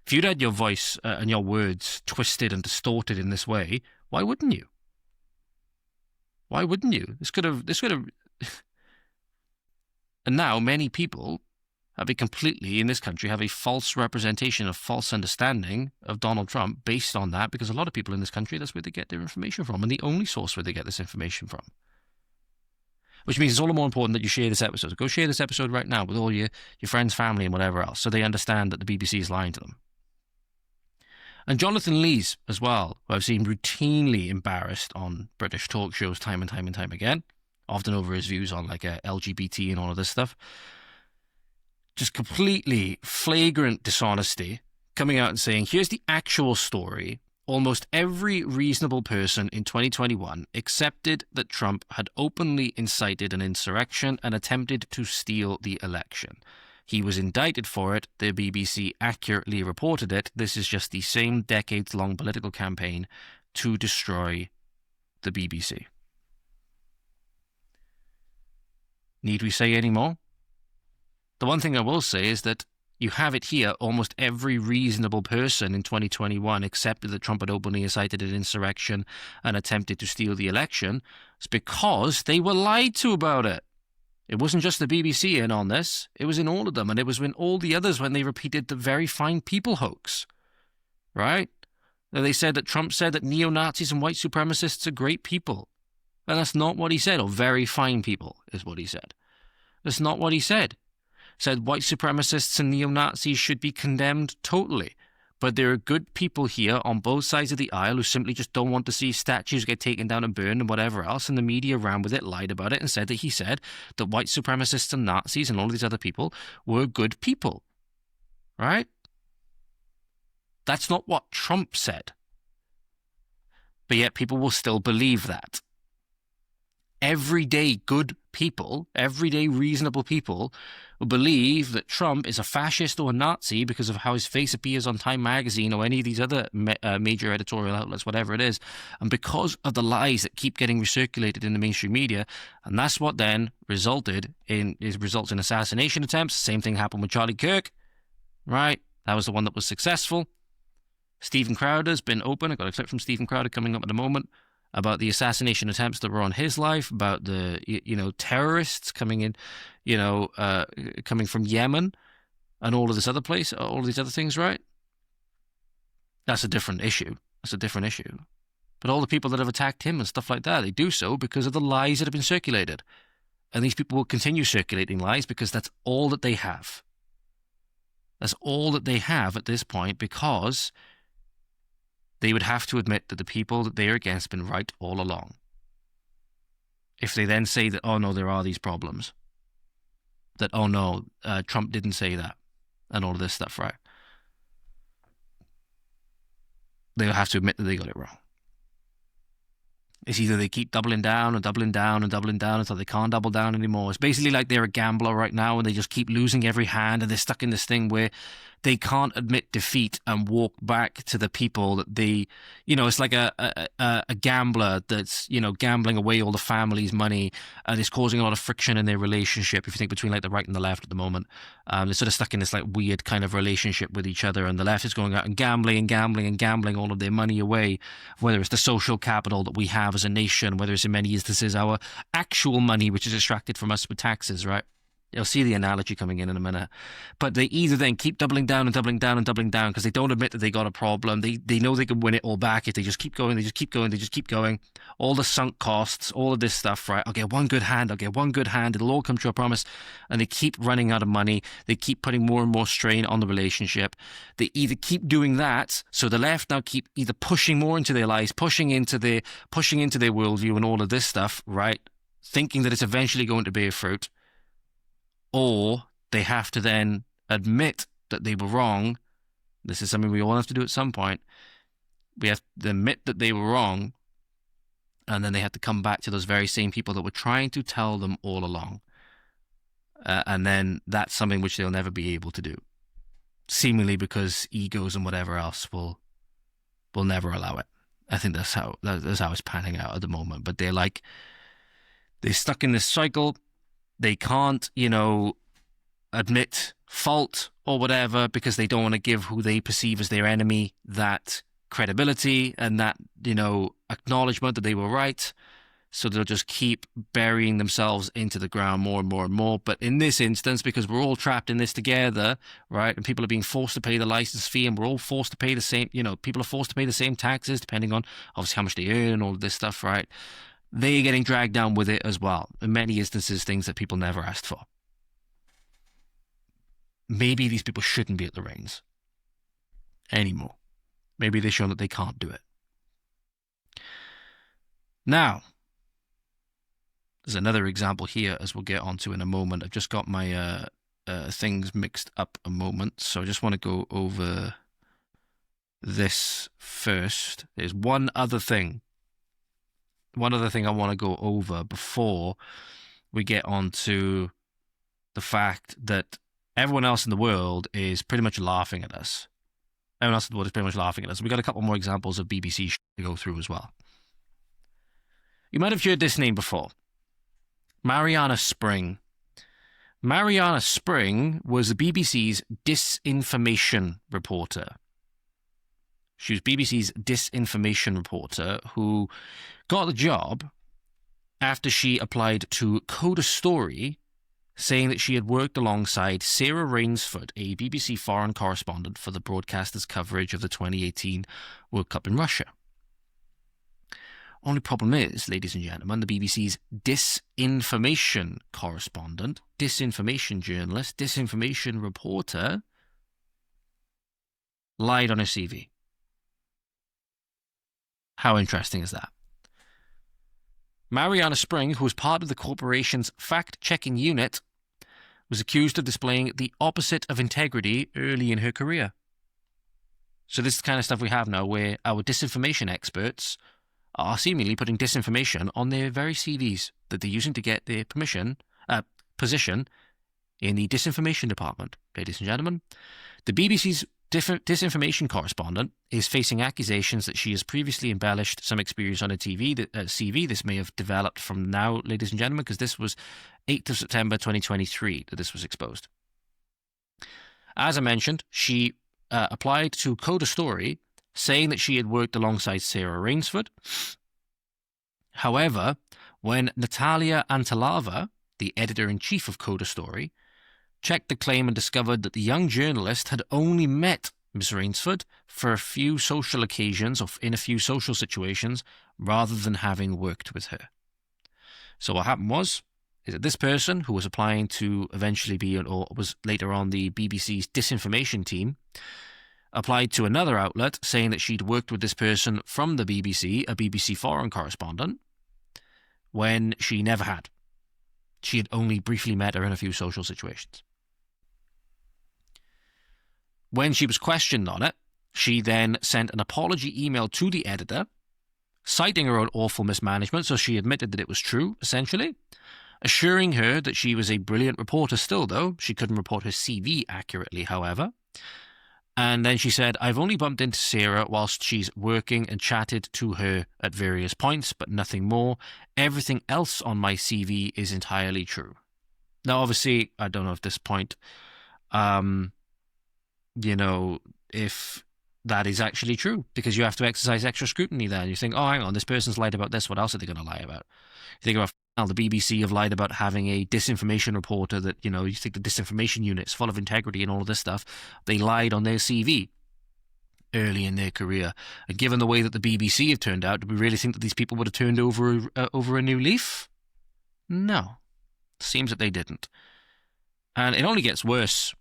If you'd had your voice and your words twisted and distorted in this way, why wouldn't you? Why wouldn't you? This could have. And now many people in this country have a false representation, a false understanding of Donald Trump based on that, because a lot of people in this country, that's where they get their information from, and the only source where they get this information from. Which means it's all the more important that you share this episode. Go share this episode right now with all your friends, family, and whatever else, so they understand that the BBC is lying to them. And Jonathan Lees as well, who I've seen routinely embarrassed on British talk shows time and time and time again, often over his views on like LGBT and all of this stuff. Just completely flagrant dishonesty, coming out and saying, here's the actual story. Almost every reasonable person in 2021 accepted that Trump had openly incited an insurrection and attempted to steal the election. He was indicted for it. The BBC accurately reported it. This is just the same decades-long political campaign to destroy the BBC. Need we say any more? The one thing I will say is that you have it here. Almost every reasonable person in 2021 accepted that Trump had openly incited an insurrection and attempted to steal the election. It's because they were lied to about it. It wasn't just the BBC in on this. It was in all of them. And it was in all the others when they repeated the very fine people hoax. Right? They said that Trump said that neo-Nazis and white supremacists are great people. And that's not what he said. Or very fine people is what he said. That's not what he said. He said white supremacists and neo-Nazis should be condemned totally. But there are good people here on both sides of the aisle who simply just don't want to see statues get taken down and burned and whatever else. And the media ran with it, lied about it, and said that he said that white supremacists and Nazis and all these other people were good people. Right? That's not what Trump said. But yet people will still believe that. Everyday good people, everyday reasonable people, who believe that Trump is a fascist or a Nazi because of how his face appears on Time magazine or any of these other major editorial outlets, whatever it is, and because of the lies that keep getting recirculated in the mainstream media. And that's what then results in assassination attempts. Same thing happened with Charlie Kirk, right? That was the one that was successful. Stephen Crowder's been open. I've got a clip from Stephen Crowder coming up in a moment. about the assassination attempts that were on his life, about the, terrorists coming in, coming from Yemen and all of this other place, all of these other things, right? That's a different issue. That's a different issue. But all the people that have attacked him and stuff like that, they do so because of the lies that have been circulated. And these people will continue circulating lies because that's all that they have. That's all that they have at this point, because they would have to admit that the people that they are against have been right all along. If they then say that, oh no, there are these problems, that, oh no, Trump didn't say that, and all of this stuff, right? They'll have to admit that they got it wrong. It's either they keep doubling down and doubling down and doubling down until they can't double down anymore. It's basically like they're a gambler right now and they just keep losing every hand, and they're stuck in this thing where they can't admit defeat and walk back to the people that they, it's like a gambler that's, gambling away all the family's money, and it's causing a lot of friction in their relationship. If you think between like the right and the left at the moment, they're sort of stuck in this like weird kind of relationship with each other, and the left is going out and gambling all of their money away, whether it's the social capital that we have as a nation, whether it's in many instances our actual money, which is extracted from us with taxes, right? You'll see the analogy coming in a minute. But they either then keep doubling down and doubling down and doubling down because they don't admit that they got a problem. They know they can win it all back if they just keep going, they just keep going. All the sunk costs, all of this stuff, right? I'll get one good hand, it'll all come true, I promise. And they keep running out of money. They keep putting more and more strain on the relationship. They either keep doing that, so the left now keep either pushing more into their lies, pushing into their worldview and all of this stuff, right? Thinking that it's eventually going to bear fruit. Or they have to then admit that they were wrong. This is something we all have to do at some point. We have to admit that they were wrong, and then they have to come back to those very same people that were trying to tell them all along. And then that's something which they'll never be able to do, seemingly because egos and whatever else will never allow it. I think that's how it's panning out at the moment. But they're stuck in this cycle. They can't, admit fault or whatever because they don't want to give who they perceive as their enemy that credibility and that, acknowledgement that they were right. So they'll just keep burying themselves into the ground more and more and more. But in this instance, because we're all trapped in this together, right, and people are being forced to pay the license fee, and we're all forced to pay the same, people are forced to pay the same taxes depending on obviously how much they earn and all of this stuff, right? They're getting dragged down with it as well. In many instances, things that people never asked for. Maybe these people shouldn't be at the reins anymore. Maybe they've shown that they can't do it. Now, there's another example here, as we'll get onto in a moment. I've just got my things mixed up a moment, so I just want to go over this first. There's one other thing I want to go over before we get on to the fact that everyone else in the world is pretty much laughing at us. Everyone else in the world is pretty much laughing at us. We've got a couple more examples of BBC to go through as well. You might have heard this name before. Mariana Spring. Mariana Spring was the BBC's disinformation reporter. She was BBC's disinformation reporter who got the job after she applied to code a story saying that she had worked alongside Sarah Rainsford, a BBC foreign correspondent for the broadcaster's coverage of the 2018 World Cup in Russia. Only problem is, ladies and gentlemen, the BBC's disinformation correspondent, disinformation journalist, disinformation reporter lied on her CV. How interesting is that? Mariana Spring, who was part of the corporation's fact-checking unit, was accused of displaying the opposite of integrity early in her career. So this is the kind of stuff we have now where our disinformation experts are seemingly putting disinformation on their very CVs that they're using to get their position in the disinformation department. Ladies and gentlemen, the BBC's disinformation correspondent is facing accusations that she has previously embellished some experience on a CV. This may have developed from now, ladies and gentlemen, because this was 8th of September 2023 that this was exposed. As I mentioned, she applied to code a story saying that she had worked alongside Sarah Rainsford However, when Natalia Antalava, the editor-in-chief of Coda Story, checked the claim and discovered that the young journalist had only met Miss Rainsford for a few social occasions or in a few social situations rather than having worked with her. So what happened was is that this person, who was applying to eventually be, or was later on the BBC's disinformation team, applied to another outlet saying that she'd worked with this person from the BBC, a BBC foreign correspondent, when she never had. She had only briefly met her in a few social situations. When she was questioned on it, she then sent an apology email to the editor, citing her own awful mismanagement, so she admitted that it was true, essentially, assuring her that she was a brilliant reporter still, though. She couldn't report her CV accurately, however. And then she said, I've only bumped into Sarah whilst she's working and chatted to her at various points, but nothing more. Everything else on my CV is entirely true. Now, obviously, I don't know at this point, if that is actually true, because you have to exercise extra scrutiny there. You think, oh, hang on, this person's lied about this. What else are they going to lie about? You think about the BBC have lied about having a disinformation reporter that, you think the disinformation unit's full of integrity and all of this stuff. They lied on their CV early in their career. And given the way that the BBC have turned out, do we really think that these people would have turned over a new leaf? No. Seems that they didn't. And it only gets worse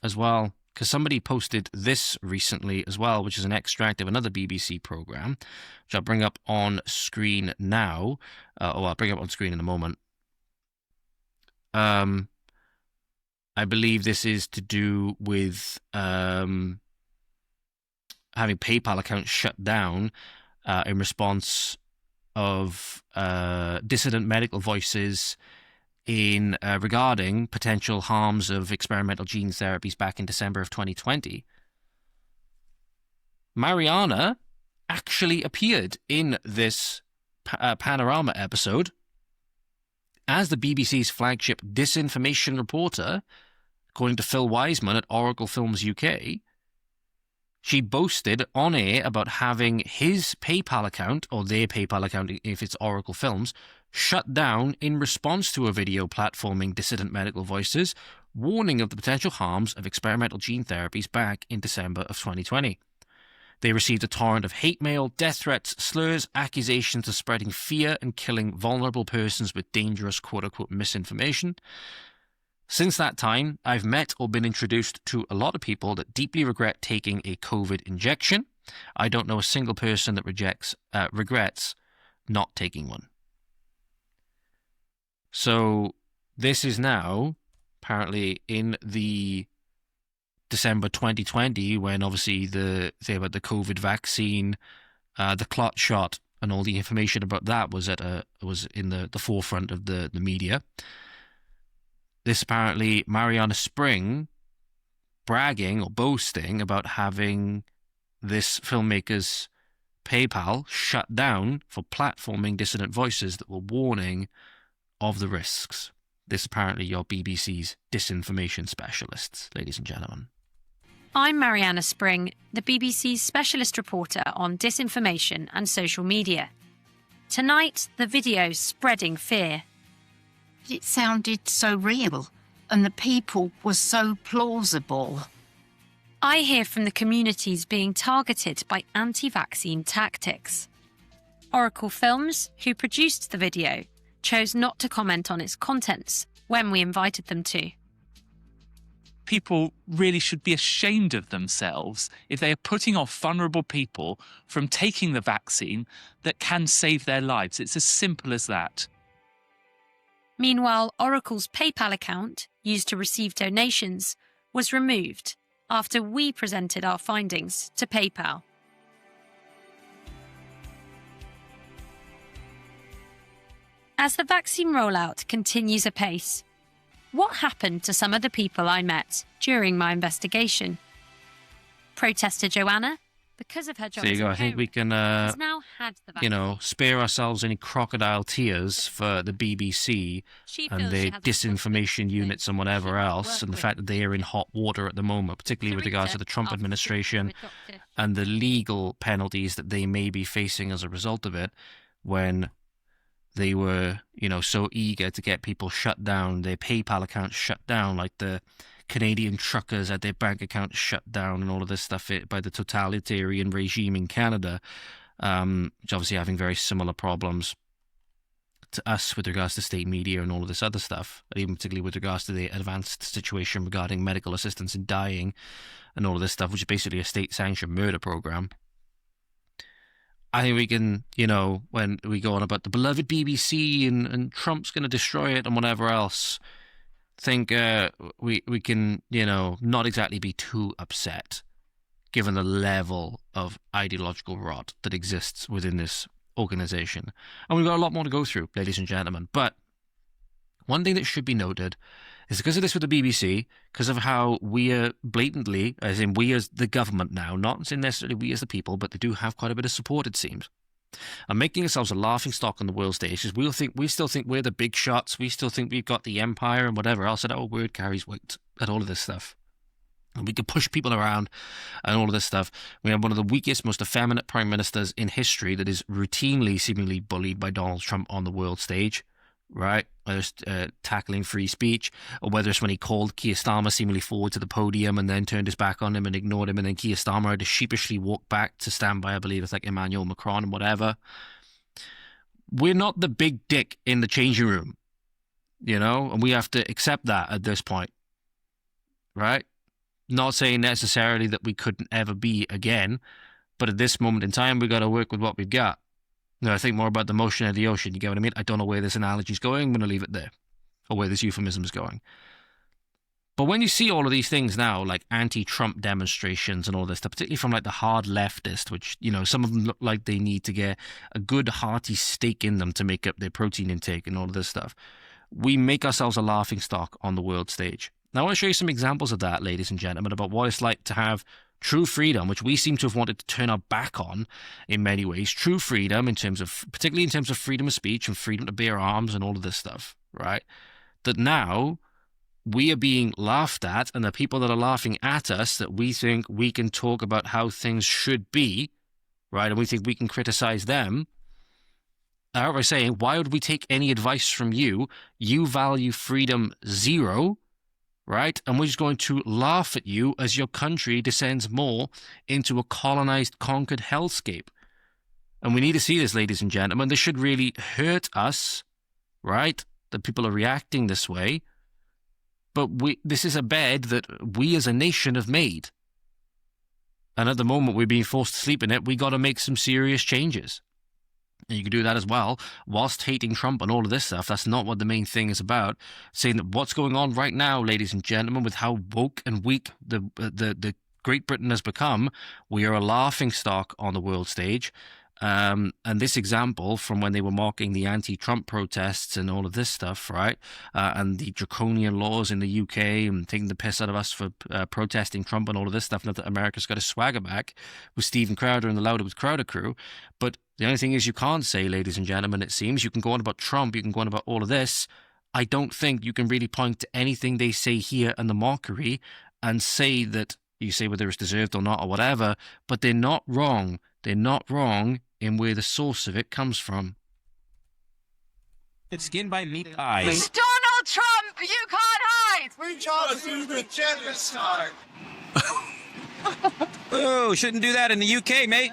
as well, because somebody posted this recently as well, which is an extract of another BBC programme, which I'll bring up on screen now. I'll bring up on screen in a moment. I believe this is to do with having PayPal accounts shut down in response of dissident medical voices in regarding potential harms of experimental gene therapies back in December of 2020. Mariana actually appeared in this Panorama episode as the BBC's flagship disinformation reporter, according to Phil Wiseman at Oracle Films UK. She boasted on air about having his PayPal account, or their PayPal account if it's Oracle Films, shut down in response to a video platforming dissident medical voices, warning of the potential harms of experimental gene therapies back in December of 2020. They received a torrent of hate mail, death threats, slurs, accusations of spreading fear and killing vulnerable persons with dangerous quote-unquote misinformation. Since that time, I've met or been introduced to a lot of people that deeply regret taking a COVID injection. I don't know a single person that regrets not taking one. So this is now apparently in the December 2020, when obviously the thing about the COVID vaccine, the clot shot, and all the information about that was in the forefront of the media. This apparently Mariana Spring bragging or boasting about having this filmmaker's PayPal shut down for platforming dissident voices that were warning of the risks. This apparently your BBC's disinformation specialists, ladies and gentlemen. I'm Mariana Spring, the BBC's specialist reporter on disinformation and social media. Tonight, the video's spreading fear. It sounded so real, and the people were so plausible. I hear from the communities being targeted by anti-vaccine tactics. Oracle Films, who produced the video, chose not to comment on its contents when we invited them to. People really should be ashamed of themselves if they are putting off vulnerable people from taking the vaccine that can save their lives. It's as simple as that. Meanwhile, Oracle's PayPal account, used to receive donations, was removed after we presented our findings to PayPal. As the vaccine rollout continues apace, what happened to some of the people I met during my investigation? Protester Joanna, because of her job there you go. I think we can, has now had the vaccine. spare ourselves any crocodile tears for the BBC and their disinformation units and whatever else, and the fact that they are in hot water at the moment, particularly with regards to the Trump administration and the legal penalties that they may be facing as a result of it, when they were, so eager to get people shut down, their PayPal accounts shut down, like the Canadian truckers had their bank accounts shut down and all of this stuff by the totalitarian regime in Canada, which obviously having very similar problems to us with regards to state media and all of this other stuff, and even particularly with regards to the advanced situation regarding medical assistance in dying and all of this stuff, which is basically a state-sanctioned murder program. I think we can, when we go on about the beloved BBC and Trump's going to destroy it and whatever else, think we can, not exactly be too upset given the level of ideological rot that exists within this organization. And we've got a lot more to go through, ladies and gentlemen. But one thing that should be noted is because of this with the BBC, because of how we are blatantly, as in we as the government now, not necessarily we as the people, but they do have quite a bit of support, it seems, and making ourselves a laughingstock on the world stage, because we still think we're the big shots, we still think we've got the empire and whatever else, and our word carries weight and all of this stuff. And we can push people around and all of this stuff. We have one of the weakest, most effeminate prime ministers in history that is routinely, seemingly bullied by Donald Trump on the world stage, right? Whether it's tackling free speech, or whether it's when he called Keir Starmer seemingly forward to the podium and then turned his back on him and ignored him, and then Keir Starmer had to sheepishly walk back to stand by, I believe it's like Emmanuel Macron and whatever. We're not the big dick in the changing room, and we have to accept that at this point, right? Not saying necessarily that we couldn't ever be again, but at this moment in time, we've got to work with what we've got. No, I think more about the motion of the ocean. You get what I mean? I don't know where this analogy is going. I'm going to leave it there, or where this euphemism is going. But when you see all of these things now, like anti-Trump demonstrations and all this stuff, particularly from like the hard leftist, which, some of them look like they need to get a good hearty steak in them to make up their protein intake and all of this stuff, we make ourselves a laughingstock on the world stage. Now, I want to show you some examples of that, ladies and gentlemen, about what it's like to have true freedom, which we seem to have wanted to turn our back on in many ways. True freedom particularly in terms of freedom of speech and freedom to bear arms and all of this stuff, right? That now we are being laughed at, and the people that are laughing at us, that we think we can talk about how things should be, right? And we think we can criticize them. Are by saying, why would we take any advice from you? You value freedom zero, right? And we're just going to laugh at you as your country descends more into a colonized, conquered hellscape. And we need to see this, ladies and gentlemen. This should really hurt us, right? That people are reacting this way. But this is a bed that we as a nation have made. And at the moment we're being forced to sleep in it, we got to make some serious changes. And you can do that as well, whilst hating Trump and all of this stuff. That's not what the main thing is about. Saying that what's going on right now, ladies and gentlemen, with how woke and weak the Great Britain has become, we are a laughingstock on the world stage. And this example from when they were mocking the anti-Trump protests and all of this stuff, right? And the draconian laws in the UK and taking the piss out of us for protesting Trump and all of this stuff. Not that America's got a swagger back with Stephen Crowder and the Louder with Crowder crew. But the only thing is you can't say, ladies and gentlemen, it seems, you can go on about Trump, you can go on about all of this. I don't think you can really point to anything they say here and the mockery and say that, you say whether it's deserved or not or whatever, but they're not wrong. They're not wrong in where the source of it comes from. It's skinned by meat eyes. Donald Trump, you can't hide! We just do the genocide. Oh, shouldn't do that in the UK, mate.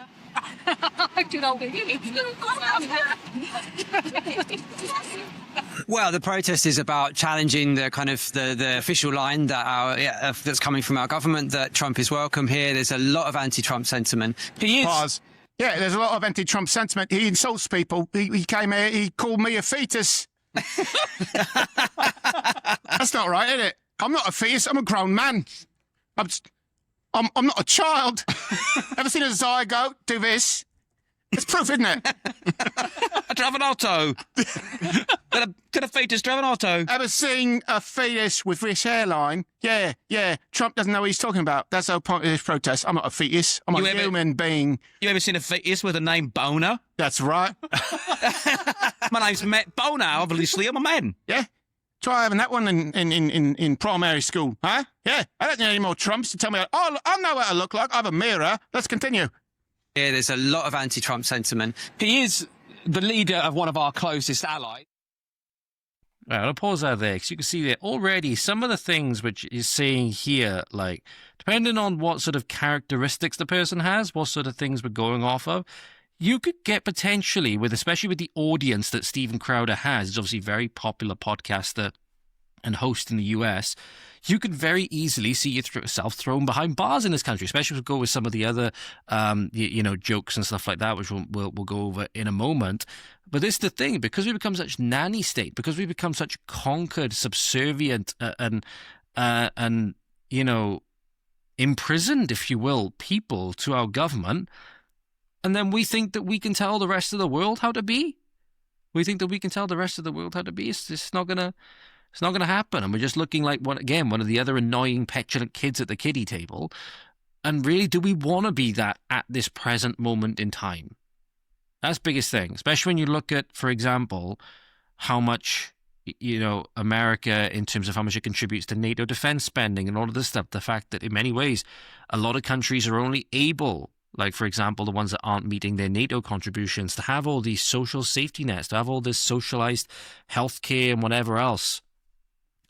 Well, the protest is about challenging the kind of the official line that that's coming from our government, that Trump is welcome here. There's a lot of anti-Trump sentiment. He is. Pause. Yeah, there's a lot of anti-Trump sentiment. He insults people. He came here, he called me a fetus. That's not right, is it? I'm not a fetus, I'm a grown man. I'm not a child. Ever seen a zygote do this? It's proof, isn't it? I drive an auto. Could a fetus drive an auto? Ever seen a fetus with this hairline? Yeah. Trump doesn't know what he's talking about. That's the whole point of this protest. I'm not a fetus. I'm a human being. You ever seen a fetus with a name Boner? That's right. My name's Matt Boner, obviously. I'm a man. Yeah? Try having that one in primary school, huh? Yeah, I don't need any more Trumps to tell me, oh, I know what I look like. I have a mirror. Let's continue. Yeah, there's a lot of anti-Trump sentiment. He is the leader of one of our closest allies. Right, I'll pause there because you can see that already some of the things which is saying here, like, depending on what sort of characteristics the person has, what sort of things we're going off of, you could get potentially, especially with the audience that Steven Crowder has, he's obviously a very popular podcaster and host in the US, you could very easily see yourself thrown behind bars in this country, especially if we go with some of the other, jokes and stuff like that, which we'll go over in a moment. But this is the thing, because we become such nanny state, because we become such conquered, subservient, and imprisoned, if you will, people to our government, and then we think that we can tell the rest of the world how to be. We think that we can tell the rest of the world how to be. It's not gonna happen. And we're just looking like one of the other annoying, petulant kids at the kiddie table. And really, do we want to be that at this present moment in time? That's the biggest thing, especially when you look at, for example, how much, America, in terms of how much it contributes to NATO defense spending and all of this stuff. The fact that in many ways, a lot of countries are only able, like, for example, the ones that aren't meeting their NATO contributions, to have all these social safety nets, to have all this socialized healthcare and whatever else.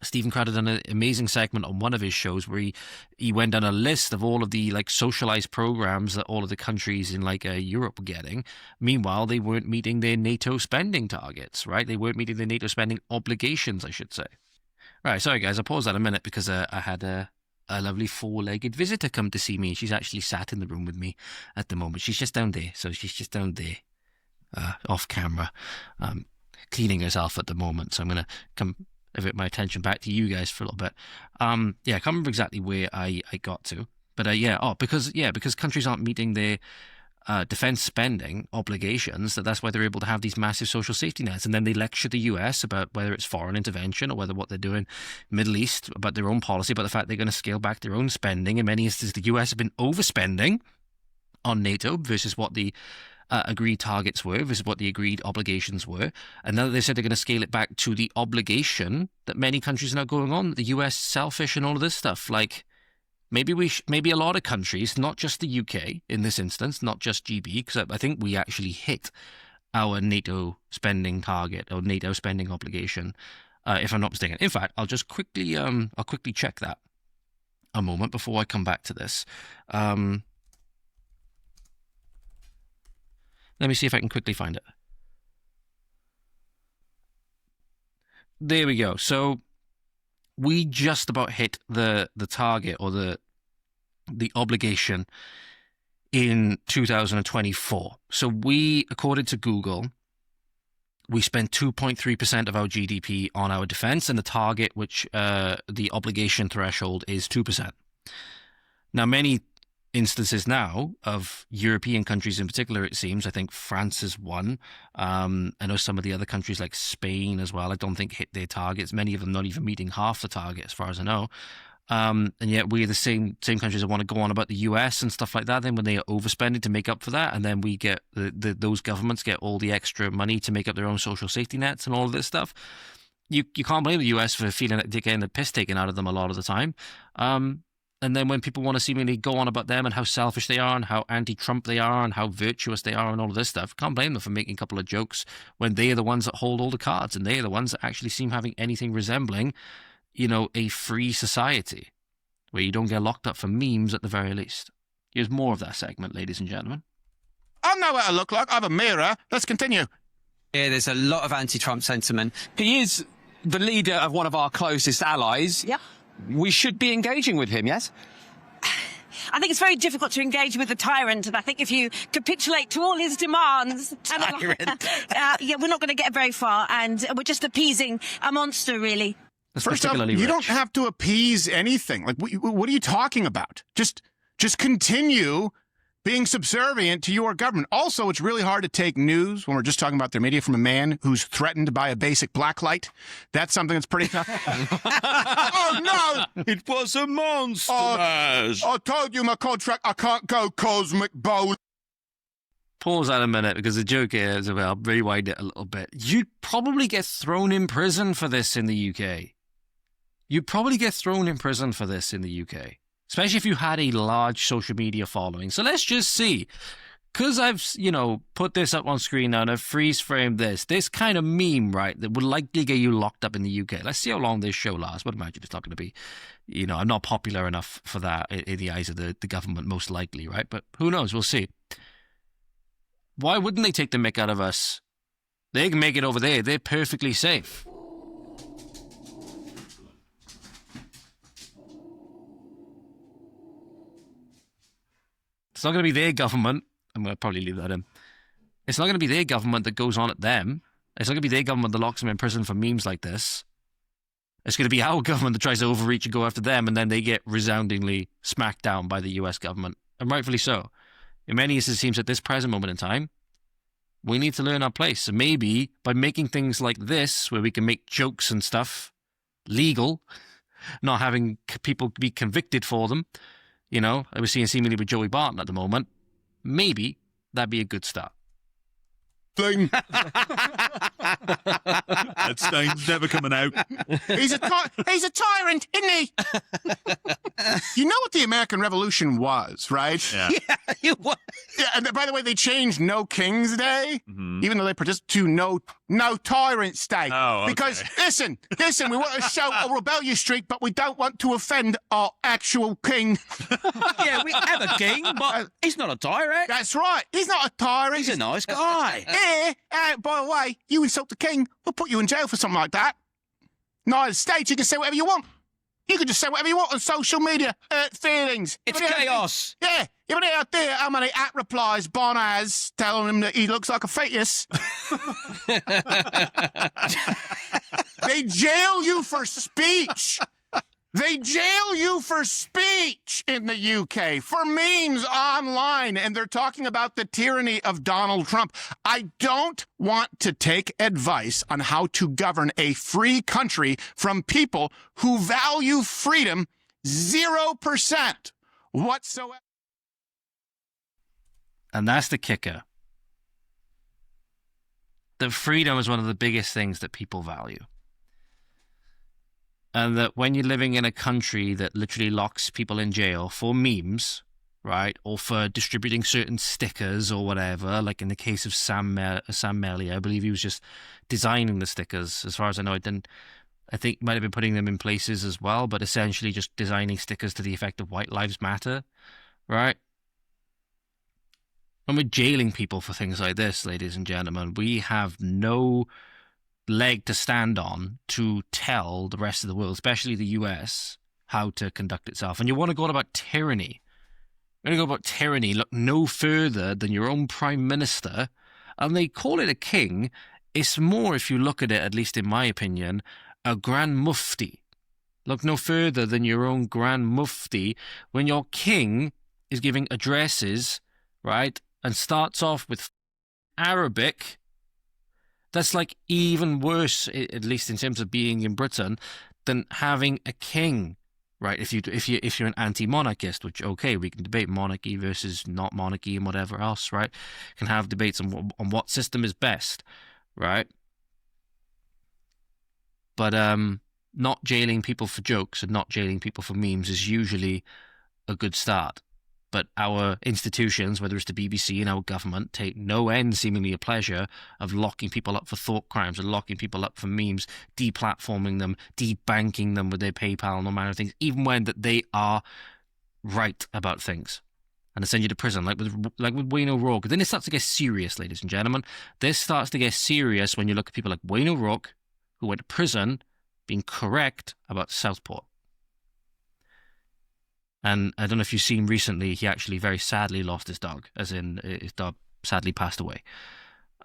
Steven Crowder done an amazing segment on one of his shows where he went down a list of all of the socialized programs that all of the countries in Europe were getting. Meanwhile, they weren't meeting their NATO spending targets, right? They weren't meeting their NATO spending obligations, I should say. Right, sorry guys, I paused that a minute because I had a lovely four-legged visitor come to see me. She's actually sat in the room with me at the moment. She's just down there, off camera, cleaning herself at the moment. So I'm going to divert my attention back to you guys for a little bit. I can't remember exactly where I got to, but because countries aren't meeting their defense spending obligations, that's why they're able to have these massive social safety nets. And then they lecture the US about whether it's foreign intervention or whether what they're doing Middle East, about their own policy, about the fact they're going to scale back their own spending. In many instances, the US have been overspending on NATO versus what the agreed targets were, versus what the agreed obligations were. And now that they said they're going to scale it back to the obligation that many countries are now going on, the US selfish and all of this stuff. Maybe a lot of countries, not just the UK in this instance, not just GB, because I think we actually hit our NATO spending target or NATO spending obligation, if I'm not mistaken. In fact, I'll just quickly check that a moment before I come back to this. Let me see if I can quickly find it. There we go. So we just about hit the target or the obligation in 2024. So we, according to Google, we spent 2.3% of our GDP on our defense, and the target, which the obligation threshold is 2%. Now, many instances now of European countries in particular, it seems, I think France is one. I know some of the other countries like Spain as well, I don't think hit their targets. Many of them not even meeting half the target as far as I know. And yet we're the same countries that want to go on about the US and stuff like that. Then when they are overspending to make up for that, and then we get those governments get all the extra money to make up their own social safety nets and all of this stuff. You can't blame the US for feeling like they're getting the piss taken out of them a lot of the time. And then when people want to seemingly go on about them and how selfish they are and how anti-Trump they are and how virtuous they are and all of this stuff, can't blame them for making a couple of jokes when they are the ones that hold all the cards and they are the ones that actually seem having anything resembling, a free society where you don't get locked up for memes at the very least. Here's more of that segment, ladies and gentlemen. I know what I look like. I have a mirror. Let's continue. Yeah, there's a lot of anti-Trump sentiment. He is the leader of one of our closest allies. Yep. We should be engaging with him, yes? I think it's very difficult to engage with the tyrant, and I think if you capitulate to all his demands, we're not going to get very far, and we're just appeasing a monster, really. First off, you don't have to appease anything. What are you talking about? Just continue being subservient to your government. Also, it's really hard to take news when we're just talking about their media from a man who's threatened by a basic blacklight. That's something that's pretty tough. Oh, no! It was a monster mash. I told you my contract, I can't go cosmic bowl. Pause that a minute, because the joke here is, I'll rewind it a little bit. You'd probably get thrown in prison for this in the UK. You'd probably get thrown in prison for this in the UK. Especially if you had a large social media following. So let's just see. because I've, put this up on screen now and I've freeze framed this kind of meme, right, that would likely get you locked up in the UK. Let's see how long this show lasts. But imagine it's not going to be, I'm not popular enough for that in the eyes of the government, most likely, right? But who knows? We'll see. Why wouldn't they take the mick out of us? They can make it over there. They're perfectly safe. It's not going to be their government. I'm going to probably leave that in. It's not going to be their government that goes on at them. It's not going to be their government that locks them in prison for memes like this. It's going to be our government that tries to overreach and go after them, and then they get resoundingly smacked down by the US government, and rightfully so. In many instances, it seems at this present moment in time, we need to learn our place. So maybe by making things like this, where we can make jokes and stuff legal, not having people be convicted for them, I was seeing seemingly with Joey Barton at the moment, maybe that'd be a good start. That stain's never coming out. He's a tyrant, isn't he? You know what the American Revolution was, right? Yeah. Yeah, and by the way, they changed No King's Day, even though they participate to No Tyrant's Day. Oh, okay. Because, listen, we want to show a rebellious streak, but we don't want to offend our actual king. Yeah, we have a king, but he's not a tyrant. That's right. He's not a tyrant. He's a nice guy. By the way, you insult the king, we'll put you in jail for something like that. United States, you can say whatever you want. You can just say whatever you want on social media. Hurt feelings. It's chaos. Yeah. You have any idea how many replies Bon has telling him that he looks like a fetus? They jail you for speech. They jail you for speech in the UK, for memes online, and they're talking about the tyranny of Donald Trump. I don't want to take advice on how to govern a free country from people who value freedom 0% whatsoever. And that's the kicker. That freedom is one of the biggest things that people value. And that when you're living in a country that literally locks people in jail for memes, right, or for distributing certain stickers or whatever, like in the case of Sam Melly, I believe he was just designing the stickers. As far as I know, I think he might have been putting them in places as well, but essentially just designing stickers to the effect of White Lives Matter, right? When we're jailing people for things like this, ladies and gentlemen, we have no leg to stand on to tell the rest of the world, especially the US, how to conduct itself. And you want to go on about tyranny. You're going to go about tyranny, look no further than your own prime minister, and they call it a king. It's more, if you look at it, at least in my opinion, a grand mufti. Look no further than your own grand mufti when your king is giving addresses, right, and starts off with Arabic. That's like even worse, at least in terms of being in Britain, than having a king, right? If you're an anti-monarchist, which okay, we can debate monarchy versus not monarchy and whatever else, right? Can have debates on what system is best, right? But not jailing people for jokes and not jailing people for memes is usually a good start. But our institutions, whether it's the BBC and our government, take no end, seemingly, a pleasure of locking people up for thought crimes and locking people up for memes, deplatforming them, debanking them with their PayPal and all manner of things, even when that they are right about things. And they send you to prison, like with Wayne O'Rourke. Then it starts to get serious, ladies and gentlemen. This starts to get serious when you look at people like Wayne O'Rourke, who went to prison being correct about Southport. And I don't know if you've seen recently, he actually very sadly lost his dog, as in his dog sadly passed away.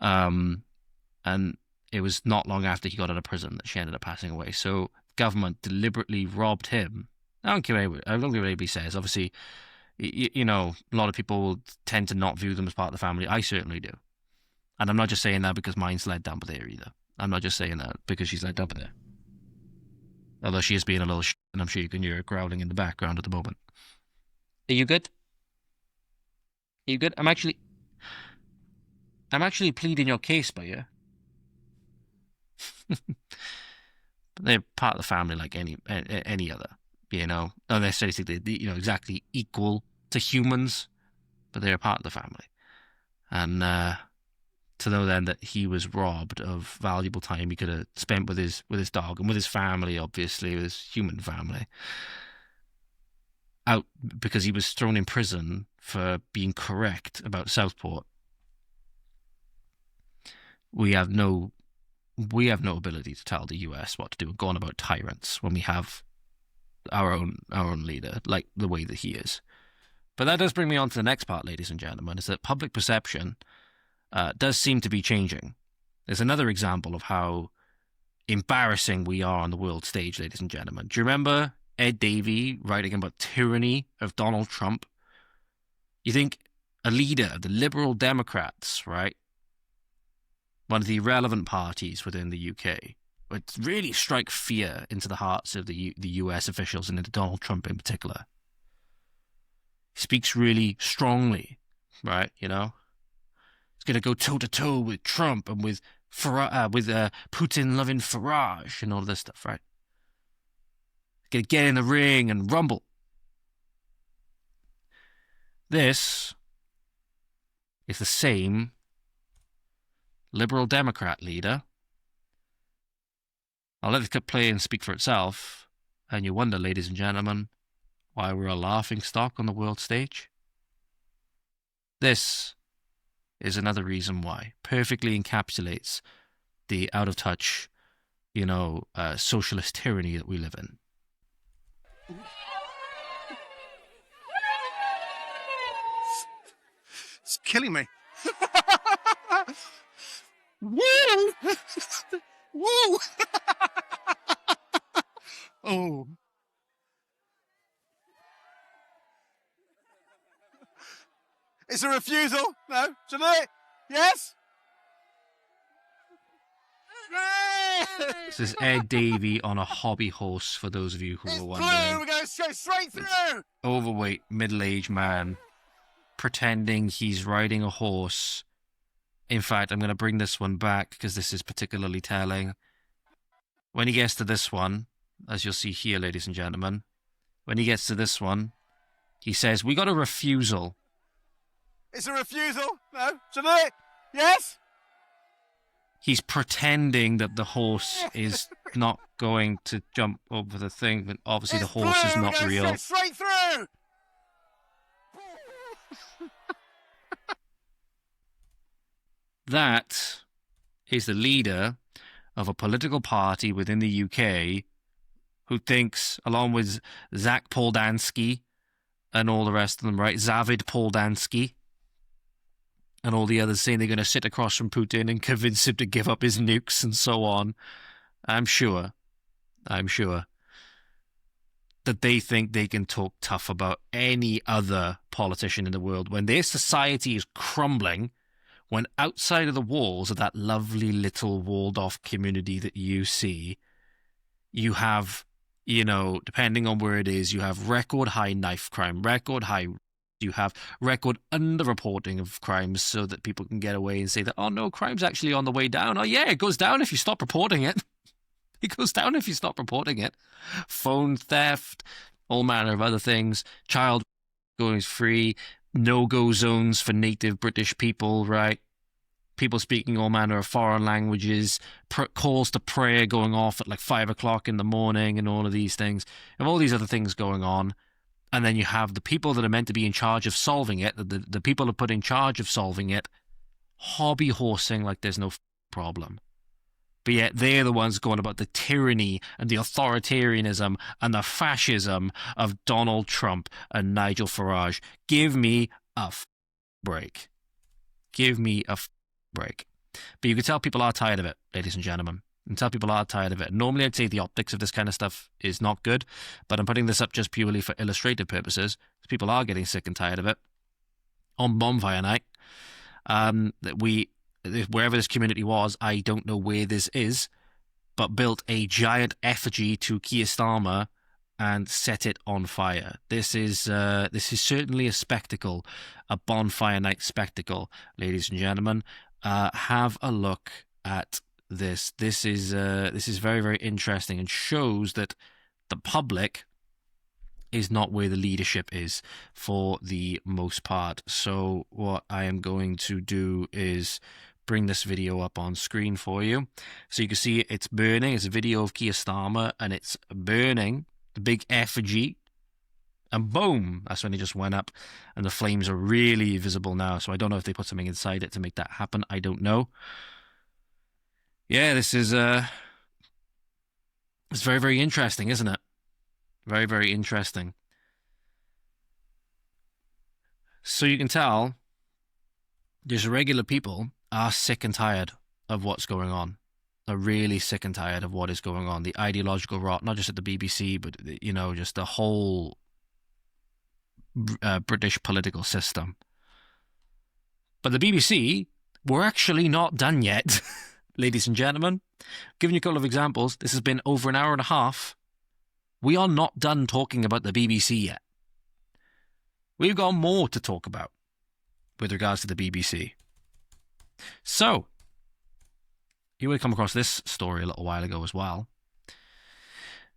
And it was not long after he got out of prison that she ended up passing away. So government deliberately robbed him. I don't care what anybody says. Obviously, a lot of people tend to not view them as part of the family. I certainly do. And I'm not just saying that because mine's led down there either. I'm not just saying that because she's led down there. Although she is being a little and I'm sure you can hear her growling in the background at the moment. Are you good? Are you good? I'm actually pleading your case by you. But they're part of the family like any other, not necessarily exactly equal to humans, but they're a part of the family. And to know then that he was robbed of valuable time he could have spent with his dog and with his family, obviously, with his human family, out because he was thrown in prison for being correct about Southport. We have no ability to tell the US what to do and go on about tyrants when we have our own leader, like the way that he is. But that does bring me on to the next part, ladies and gentlemen, is that public perception does seem to be changing. There's another example of how embarrassing we are on the world stage, ladies and gentlemen. Do you remember Ed Davey writing about tyranny of Donald Trump? You think a leader of the Liberal Democrats, right, one of the irrelevant parties within the UK, would really strike fear into the hearts of the US officials and into Donald Trump in particular? He speaks really strongly, right, you know? He's going to go toe-to-toe with Trump and with Putin-loving Farage and all this stuff, right? He's going to get in the ring and rumble. This is the same Liberal Democrat leader. I'll let the clip play and speak for itself, and you wonder, ladies and gentlemen, why we're a laughing stock on the world stage. This is another reason why. Perfectly encapsulates the out-of-touch, socialist tyranny that we live in. It's killing me. Woo! Woo! Oh. It's a refusal. No. Should I? Yes? This is Ed Davey on a hobby horse, for those of you who are wondering. Blue. We're going straight through. Overweight, middle-aged man pretending he's riding a horse. In fact, I'm going to bring this one back because this is particularly telling. When he gets to this one, as you'll see here, ladies and gentlemen, when he gets to this one, he says, "We got a refusal." It's a refusal. No. Should I? Yes? He's pretending that the horse is not going to jump over the thing, but obviously the horse is not real. Straight through. That is the leader of a political party within the UK who thinks, along with Zach Poldansky and all the rest of them, right? Zavid Poldansky and all the others, saying they're going to sit across from Putin and convince him to give up his nukes and so on. I'm sure that they think they can talk tough about any other politician in the world when their society is crumbling, when outside of the walls of that lovely little walled-off community that you see, you have, depending on where it is, you have record high knife crime, you have record underreporting of crimes so that people can get away and say that, oh no, crime's actually on the way down. Oh yeah, it goes down if you stop reporting it. It goes down if you stop reporting it. Phone theft, all manner of other things, child going free, no-go zones for native British people, right? People speaking all manner of foreign languages, calls to prayer going off at like 5 o'clock in the morning and all of these things. And all these other things going on. And then you have the people that are meant to be in charge of solving it, the people who are put in charge of solving it, hobby horsing like there's no problem. But yet they're the ones going about the tyranny and the authoritarianism and the fascism of Donald Trump and Nigel Farage. Give me a break. Give me a break. But you can tell people are tired of it, ladies and gentlemen. You can tell people are tired of it. Normally I'd say the optics of this kind of stuff is not good, but I'm putting this up just purely for illustrative purposes. People are getting sick and tired of it. On Bonfire night, wherever this community was, I don't know where this is, but built a giant effigy to Keir Starmer and set it on fire. This is certainly a spectacle, a bonfire night spectacle, ladies and gentlemen. Have a look at this. This is very, very interesting and shows that the public is not where the leadership is for the most part. So what I am going to do is bring this video up on screen for you. So you can see it's burning. It's a video of Keir Starmer, and it's burning the big effigy. And boom, that's when it just went up, and the flames are really visible now. So I don't know if they put something inside it to make that happen. I don't know. Yeah, this is it's very, very interesting, isn't it? Very, very interesting. So you can tell just regular people are sick and tired of what's going on. Are really sick and tired of what is going on. The ideological rot, not just at the BBC, but, you know, just the whole British political system. But the BBC, we're actually not done yet, ladies and gentlemen. Giving you a couple of examples. This has been over an hour and a half. We are not done talking about the BBC yet. We've got more to talk about with regards to the BBC. So, you would have come across this story a little while ago as well.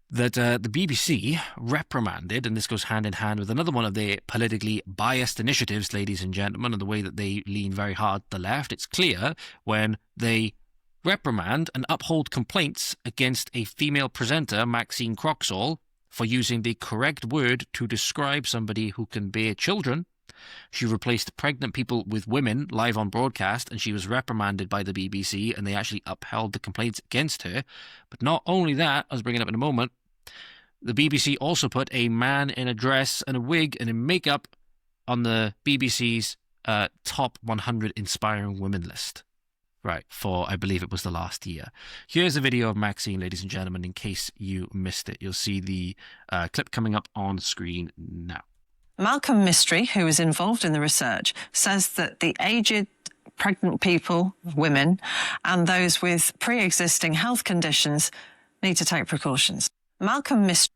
That the BBC reprimanded, and this goes hand in hand with another one of their politically biased initiatives, ladies and gentlemen, and the way that they lean very hard to the left. It's clear when they reprimand and uphold complaints against a female presenter, Maxine Croxall, for using the correct word to describe somebody who can bear children. She replaced pregnant people with women live on broadcast, and she was reprimanded by the BBC, and they actually upheld the complaints against her. But not only that, I was bringing it up in a moment, the BBC also put a man in a dress and a wig and in makeup on the BBC's top 100 inspiring women list. Right, for, I believe it was the last year. Here's a video of Maxine, ladies and gentlemen, in case you missed it. You'll see the clip coming up on screen now. Malcolm Mystery, who was involved in the research, says that the aged, pregnant people, women, and those with pre-existing health conditions need to take precautions. Malcolm Mystery.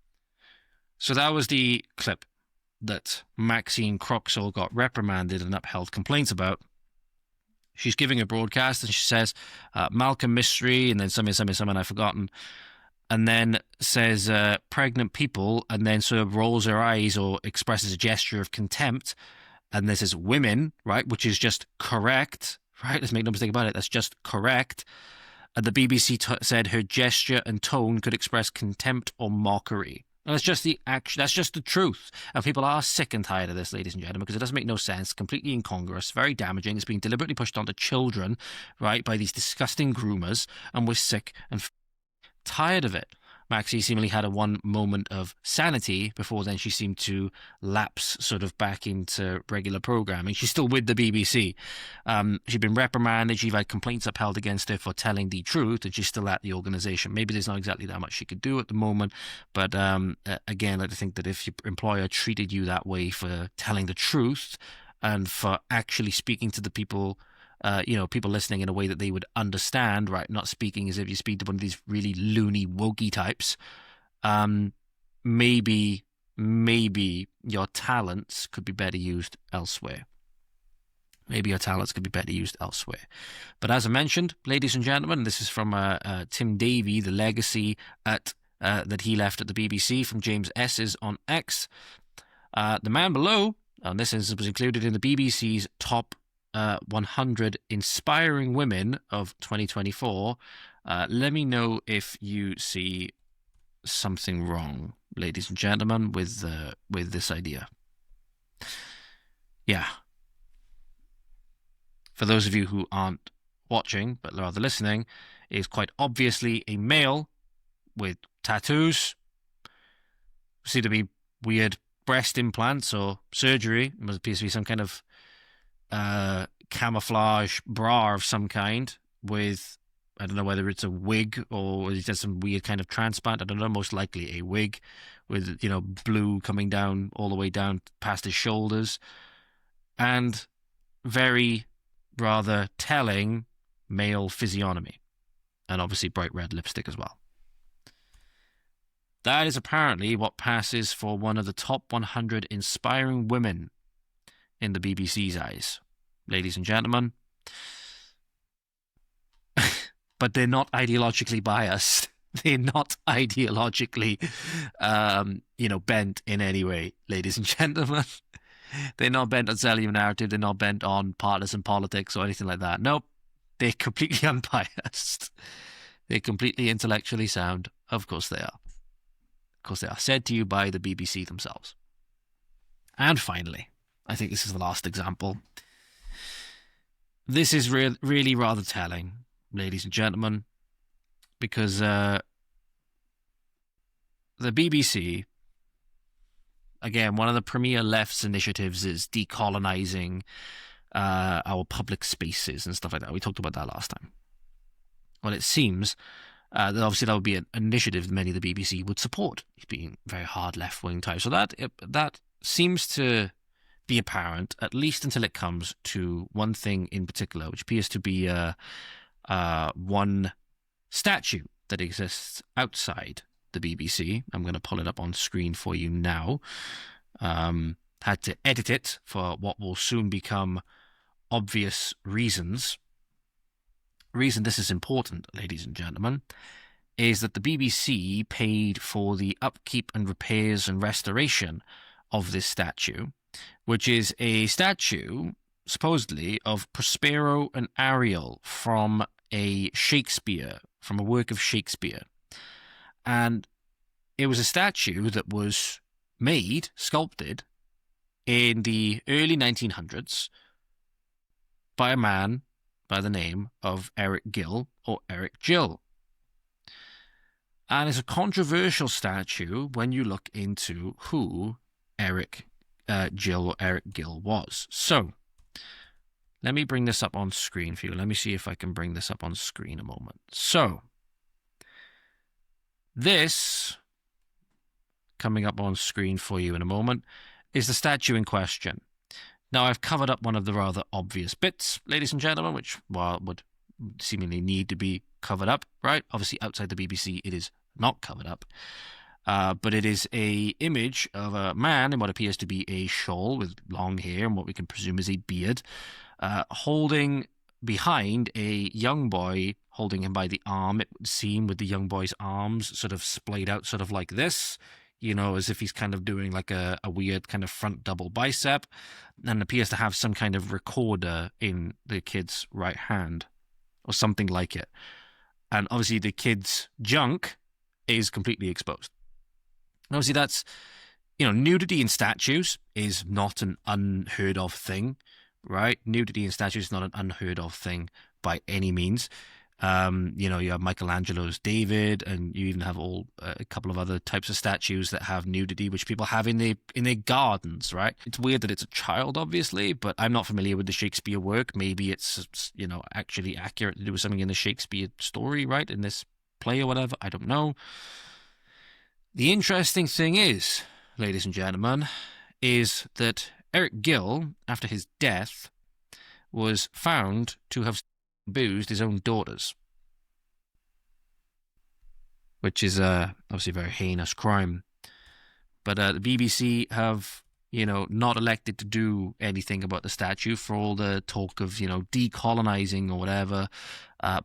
So that was the clip that Maxine Croxall got reprimanded and upheld complaints about. She's giving a broadcast and she says, Malcolm Mystery, and then someone I've forgotten, and then says pregnant people, and then sort of rolls her eyes or expresses a gesture of contempt, and this is women, right, which is just correct, right? Let's make no mistake about it. That's just correct. And the BBC said her gesture and tone could express contempt or mockery. And that's just the action. That's just the truth. And people are sick and tired of this, ladies and gentlemen, because it doesn't make no sense. Completely incongruous. Very damaging. It's being deliberately pushed onto children, right, by these disgusting groomers. And we're sick and tired of it. Maxie seemingly had a one moment of sanity before then she seemed to lapse sort of back into regular programming. She's still with the BBC. She'd been reprimanded. She'd had complaints upheld against her for telling the truth, and she's still at the organisation. Maybe there's not exactly that much she could do at the moment, but again, I think that if your employer treated you that way for telling the truth and for actually speaking to the people, people listening in a way that they would understand, right? Not speaking as if you speak to one of these really loony, wokey types. Maybe your talents could be better used elsewhere. Maybe your talents could be better used elsewhere. But as I mentioned, ladies and gentlemen, this is from Tim Davie, the legacy that he left at the BBC from James S's on X. The man below, and this was included in the BBC's top 100 inspiring women of 2024. Let me know if you see something wrong, ladies and gentlemen, with this idea. Yeah. For those of you who aren't watching, but rather listening, is quite obviously a male with tattoos. Seem to be weird breast implants or surgery. It must appear to be some kind of camouflage bra of some kind with, I don't know whether it's a wig or he does some weird kind of transplant. I don't know, most likely a wig with, blue coming down all the way down past his shoulders, and very rather telling male physiognomy, and obviously bright red lipstick as well. That is apparently what passes for one of the top 100 inspiring women in the BBC's eyes, ladies and gentlemen. But they're not ideologically biased. They're not ideologically, bent in any way, ladies and gentlemen. They're not bent on selling a narrative. They're not bent on partisan politics or anything like that. Nope. They're completely unbiased. They're completely intellectually sound. Of course they are. Of course they are. Said to you by the BBC themselves. And finally, I think this is the last example. This is really rather telling, ladies and gentlemen, because the BBC, again, one of the premier left's initiatives is decolonizing our public spaces and stuff like that. We talked about that last time. Well, it seems that obviously that would be an initiative many of the BBC would support, being very hard left-wing type. So that seems to be apparent, at least until it comes to one thing in particular, which appears to be one statue that exists outside the BBC. I'm going to pull it up on screen for you now. Had to edit it for what will soon become obvious reasons. The reason this is important, ladies and gentlemen, is that the BBC paid for the upkeep and repairs and restoration of this statue, which is a statue, supposedly, of Prospero and Ariel from a work of Shakespeare. And it was a statue that was sculpted in the early 1900s by a man by the name of Eric Gill, or Eric Gill. And it's a controversial statue when you look into who Eric Gill or Eric Gill was. So, let me bring this up on screen for you. Let me see if I can bring this up on screen a moment. So, this, coming up on screen for you in a moment, is the statue in question. Now, I've covered up one of the rather obvious bits, ladies and gentlemen, which, well, would seemingly need to be covered up, right? Obviously, outside the BBC, it is not covered up. But it is a image of a man in what appears to be a shawl with long hair and what we can presume is a beard, holding behind a young boy, holding him by the arm, it would seem, with the young boy's arms sort of splayed out sort of like this, as if he's kind of doing like a weird kind of front double bicep, and appears to have some kind of recorder in the kid's right hand or something like it. And obviously the kid's junk is completely exposed. Obviously that's, nudity in statues is not an unheard of thing, right? Nudity in statues is not an unheard of thing by any means. You have Michelangelo's David, and you even have a couple of other types of statues that have nudity, which people have in their gardens, right? It's weird that it's a child, obviously, but I'm not familiar with the Shakespeare work. Maybe it's, actually accurate to do with something in the Shakespeare story, right? In this play or whatever. I don't know. The interesting thing is, ladies and gentlemen, is that Eric Gill, after his death, was found to have abused his own daughters, which is obviously a very heinous crime. But the BBC have, not elected to do anything about the statue for all the talk of, decolonizing or whatever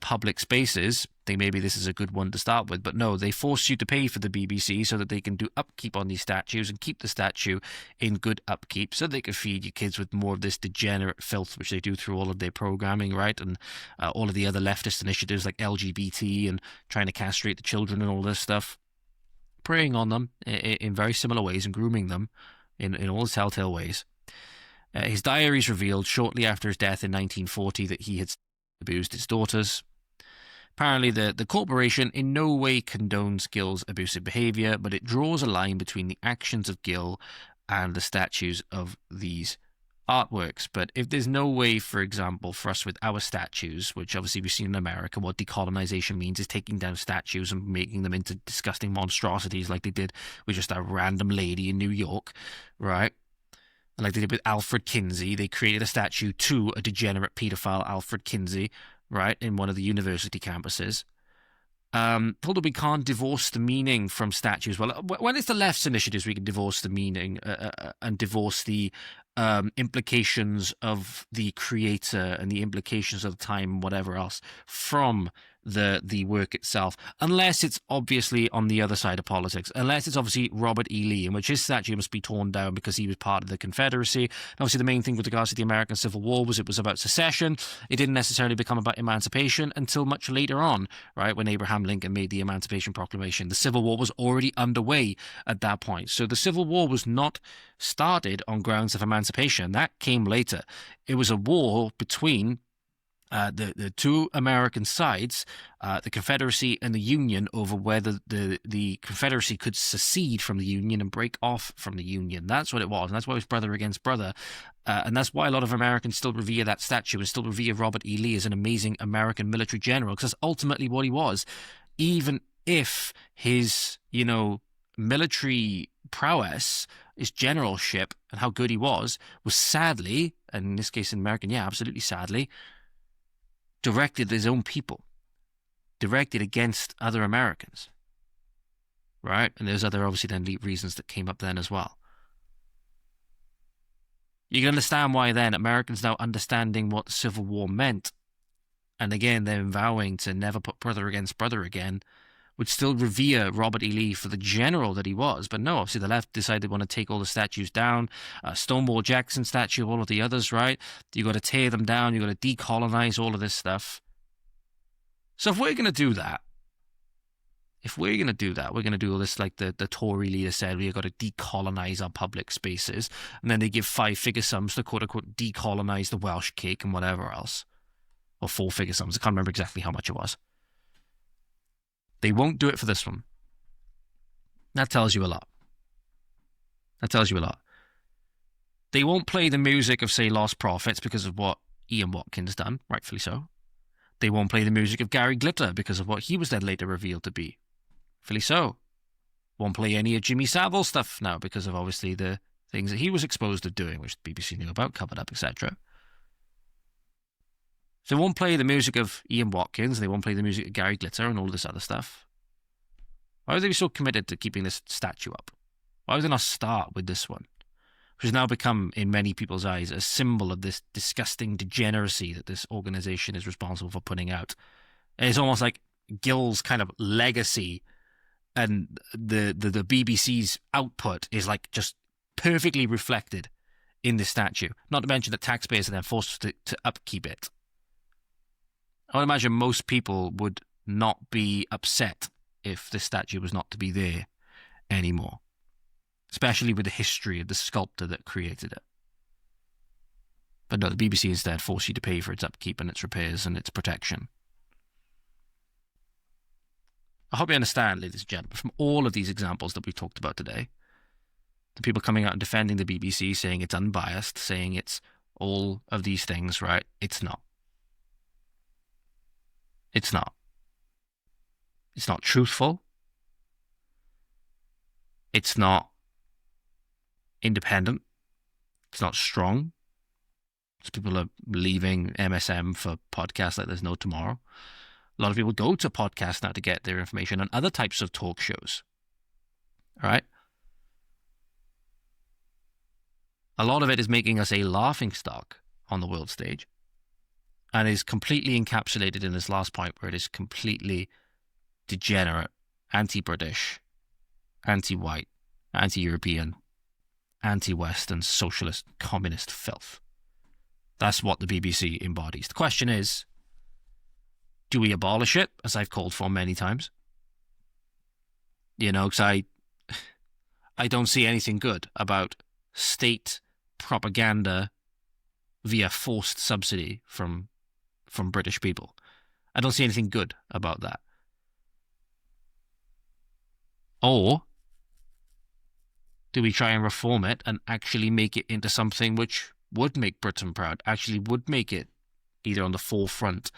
public spaces. Think maybe this is a good one to start with, but no, they force you to pay for the BBC so that they can do upkeep on these statues and keep the statue in good upkeep so they can feed your kids with more of this degenerate filth, which they do through all of their programming, right? And all of the other leftist initiatives like LGBT and trying to castrate the children and all this stuff, preying on them in very similar ways and grooming them in all the telltale ways. His diaries revealed shortly after his death in 1940 that he had abused his daughters. Apparently, the corporation in no way condones Gill's abusive behavior, but it draws a line between the actions of Gill and the statues of these artworks. But if there's no way, for example, for us with our statues, which obviously we've seen in America, what decolonization means is taking down statues and making them into disgusting monstrosities like they did with just a random lady in New York, right? Like they did with Alfred Kinsey. They created a statue to a degenerate paedophile, Alfred Kinsey, right, in one of the university campuses. Told that we can't divorce the meaning from statues. Well, when it's the left's initiatives, we can divorce the meaning and divorce the implications of the creator and the implications of the time, whatever else, from the work itself, unless it's obviously on the other side of politics, unless it's obviously Robert E. Lee, in which his statue must be torn down because he was part of the Confederacy. And obviously the main thing with regards to the American Civil War was it was about secession. It didn't necessarily become about emancipation until much later on, right, when Abraham Lincoln made the Emancipation Proclamation. The Civil War was already underway at that point. So the Civil War was not started on grounds of emancipation. That came later. It was a war between the two American sides, the Confederacy and the Union, over whether the Confederacy could secede from the Union and break off from the Union. That's what it was, and that's why it was brother against brother. And that's why a lot of Americans still revere that statue and still revere Robert E. Lee as an amazing American military general, because that's ultimately what he was. Even if his, military prowess, his generalship, and how good he was sadly, and in this case in American, absolutely sadly, directed at his own people, directed against other Americans, right? And there's other, obviously, then reasons that came up then as well. You can understand why then Americans now understanding what the Civil War meant, and again, they're vowing to never put brother against brother again, would still revere Robert E. Lee for the general that he was. But no, obviously the left decided they want to take all the statues down. Stonewall Jackson statue, all of the others, right? You got to tear them down. You got to decolonize all of this stuff. So if we're going to do that, we're going to do all this like the Tory leader said, we've got to decolonize our public spaces. And then they give 5-figure sums to quote-unquote decolonize the Welsh cake and whatever else. Or 4-figure sums. I can't remember exactly how much it was. They won't do it for this one. That tells you a lot. They won't play the music of, say, Lost Prophets because of what Ian Watkins done, rightfully so. They won't play the music of Gary Glitter because of what he was then later revealed to be, rightfully so. Won't play any of Jimmy Savile's stuff now because of obviously the things that he was exposed to doing, which the BBC knew about, covered up, etc. So they won't play the music of Ian Watkins, they won't play the music of Gary Glitter and all this other stuff. Why would they be so committed to keeping this statue up? Why would they not start with this one? Which has now become, in many people's eyes, a symbol of this disgusting degeneracy that this organisation is responsible for putting out. And it's almost like Gill's kind of legacy and the BBC's output is like just perfectly reflected in this statue. Not to mention that taxpayers are then forced to upkeep it. I would imagine most people would not be upset if this statue was not to be there anymore, especially with the history of the sculptor that created it. But no, the BBC instead force you to pay for its upkeep and its repairs and its protection. I hope you understand, ladies and gentlemen, from all of these examples that we've talked about today, the people coming out and defending the BBC, saying it's unbiased, saying it's all of these things, right? It's not. It's not. It's not truthful. It's not independent. It's not strong. So people are leaving MSM for podcasts like there's no tomorrow. A lot of people go to podcasts now to get their information and other types of talk shows. All right? A lot of it is making us a laughingstock on the world stage, and is completely encapsulated in this last point where it is completely degenerate, anti-British, anti-white, anti-European, anti-Western, socialist, communist filth. That's what the BBC embodies. The question is, do we abolish it, as I've called for many times? Because I don't see anything good about state propaganda via forced subsidy from British people. I don't see anything good about that. Or do we try and reform it and actually make it into something which would make Britain proud, actually would make it either on the forefront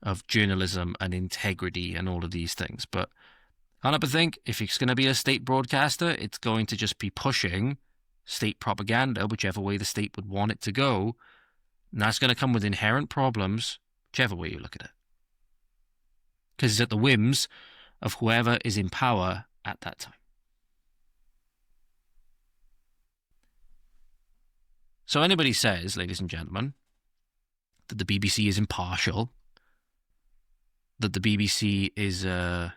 of journalism and integrity and all of these things? But I can't help but think if it's going to be a state broadcaster, it's going to just be pushing state propaganda, whichever way the state would want it to go. And that's going to come with inherent problems, whichever way you look at it. Because it's at the whims of whoever is in power at that time. So anybody says, ladies and gentlemen, that the BBC is impartial, that the BBC is a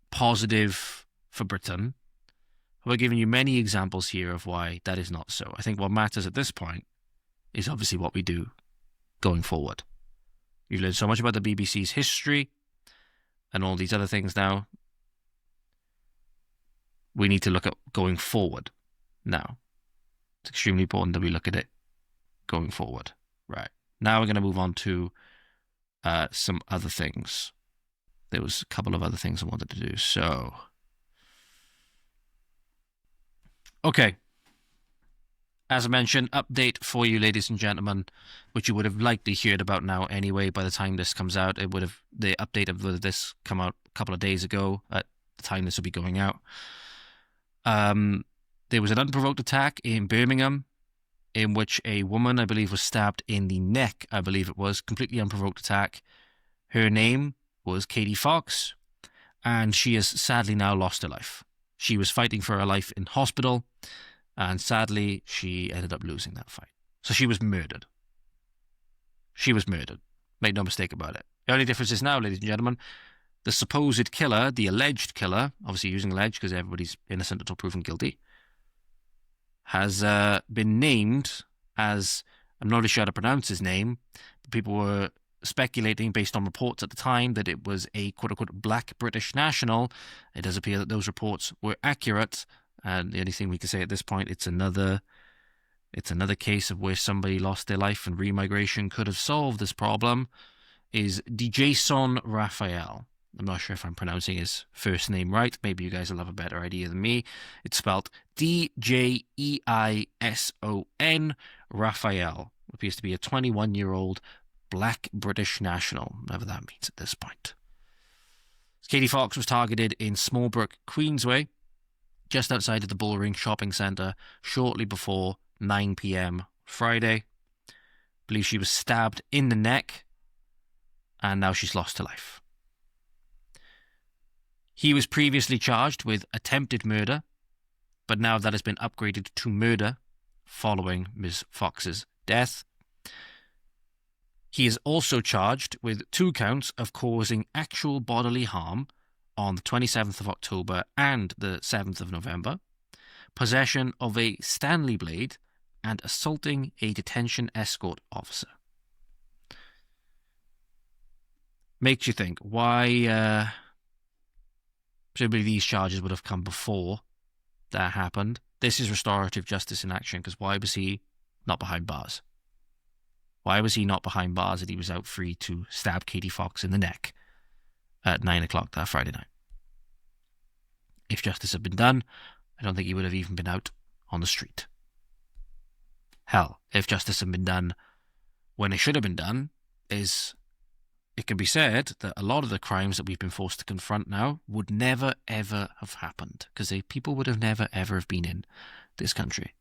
positive for Britain. We're giving you many examples here of why that is not so. I think what matters at this point is obviously what we do going forward. You've learned so much about the BBC's history and all these other things now. We need to look at going forward now. It's extremely important that we look at it going forward. Right. Now we're going to move on to some other things. There was a couple of other things I wanted to do. So, okay. As I mentioned, update for you, ladies and gentlemen, which you would have likely heard about now anyway. By the time this comes out, the update of this come out a couple of days ago. At the time this will be going out, there was an unprovoked attack in Birmingham, in which a woman, I believe, was stabbed in the neck. I believe it was completely unprovoked attack. Her name was Katie Fox, and she has sadly now lost her life. She was fighting for her life in hospital, and sadly, she ended up losing that fight. So she was murdered. She was murdered. Make no mistake about it. The only difference is now, ladies and gentlemen, the supposed killer, the alleged killer, obviously using alleged because everybody's innocent until proven guilty, has been named as, I'm not really sure how to pronounce his name, but people were speculating based on reports at the time that it was a quote-unquote black British national. It does appear that those reports were accurate, and the only thing we can say at this point, it's another case of where somebody lost their life and remigration could have solved this problem, is Djeison Rafael. I'm not sure if I'm pronouncing his first name right. Maybe you guys will have a better idea than me. It's spelled Djeison Rafael. Appears to be a 21-year-old black British national, whatever that means at this point. Katie Fox was targeted in Smallbrook, Queensway, just outside of the Bullring Shopping Centre, shortly before 9 p.m. Friday. I believe she was stabbed in the neck, and now she's lost her life. He was previously charged with attempted murder, but now that has been upgraded to murder following Ms. Fox's death. He is also charged with 2 counts of causing actual bodily harm on the 27th of October and the 7th of November, possession of a Stanley blade, and assaulting a detention escort officer. Makes you think, why... presumably these charges would have come before that happened. This is restorative justice in action, because why was he not behind bars? Why was he not behind bars and he was out free to stab Katie Fox in the neck at 9 o'clock that Friday night? If justice had been done, I don't think he would have even been out on the street. Hell, if justice had been done when it should have been done, it can be said that a lot of the crimes that we've been forced to confront now would never, ever have happened, because people would have never, ever have been in this country.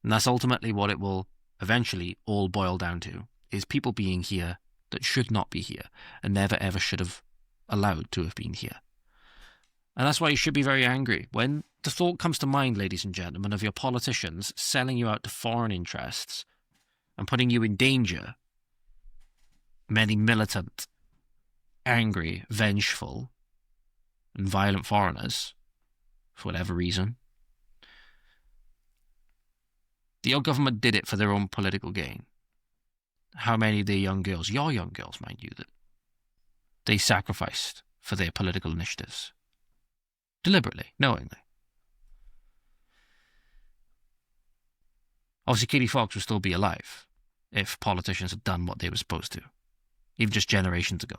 And that's ultimately what it will eventually all boil down to, is people being here that should not be here and never, ever should have allowed to have been here. And that's why you should be very angry when the thought comes to mind, ladies and gentlemen, of your politicians selling you out to foreign interests and putting you in danger. Many militant, angry, vengeful, and violent foreigners, for whatever reason. The old government did it for their own political gain. How many of their young girls, your young girls, mind you, that they sacrificed for their political initiatives? Deliberately, knowingly. Obviously, Katie Fox would still be alive if politicians had done what they were supposed to, even just generations ago.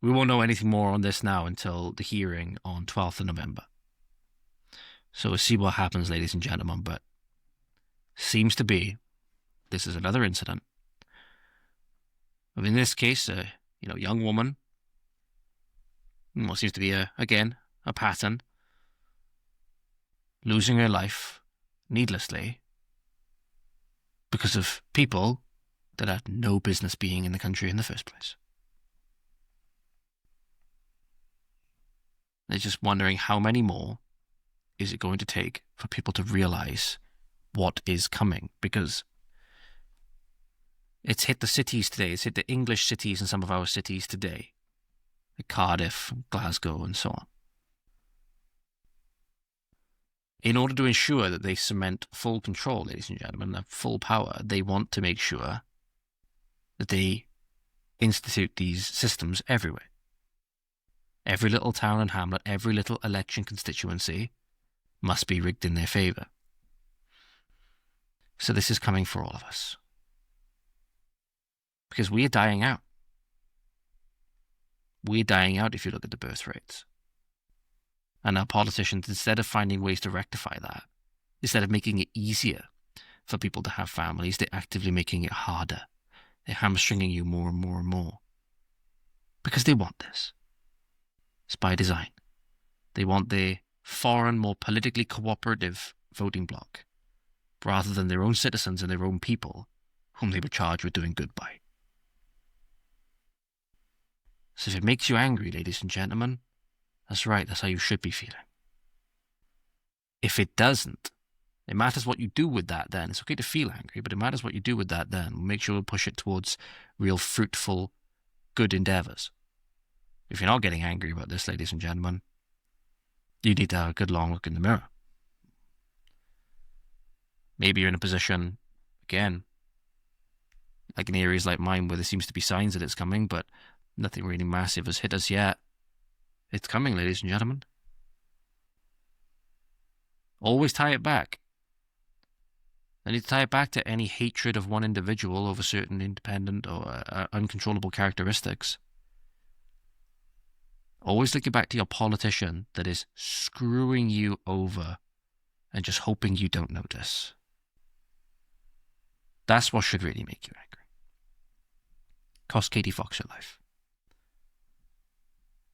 We won't know anything more on this now until the hearing on 12th of November. So we'll see what happens, ladies and gentlemen, but seems to be this is another incident. In this case, a young woman, what seems to be, again, a pattern, losing her life needlessly because of people that had no business being in the country in the first place. They're just wondering how many more is it going to take for people to realize what is coming, because it's hit the cities today. It's hit the English cities and some of our cities today, like Cardiff, Glasgow, and so on. In order to ensure that they cement full control, ladies and gentlemen, full power, they want to make sure that they institute these systems everywhere. Every little town and hamlet, every little election constituency must be rigged in their favour. So this is coming for all of us. Because we are dying out. We're dying out if you look at the birth rates. And our politicians, instead of finding ways to rectify that, instead of making it easier for people to have families, they're actively making it harder. They're hamstringing you more and more and more. Because they want this. It's by design. They want their foreign, more politically cooperative voting bloc, rather than their own citizens and their own people, whom they were charged with doing good by. So if it makes you angry, ladies and gentlemen, that's right, that's how you should be feeling. If it doesn't, it matters what you do with that then. It's okay to feel angry, but it matters what you do with that then. We'll make sure we push it towards real fruitful, good endeavours. If you're not getting angry about this, ladies and gentlemen, you need to have a good long look in the mirror. Maybe you're in a position, again, like in areas like mine where there seems to be signs that it's coming, but nothing really massive has hit us yet. It's coming, ladies and gentlemen. Always tie it back. I need to tie it back to any hatred of one individual over certain independent or uncontrollable characteristics. Always link it back to your politician that is screwing you over and just hoping you don't notice. That's what should really make you angry. Cost Katie Fox your life.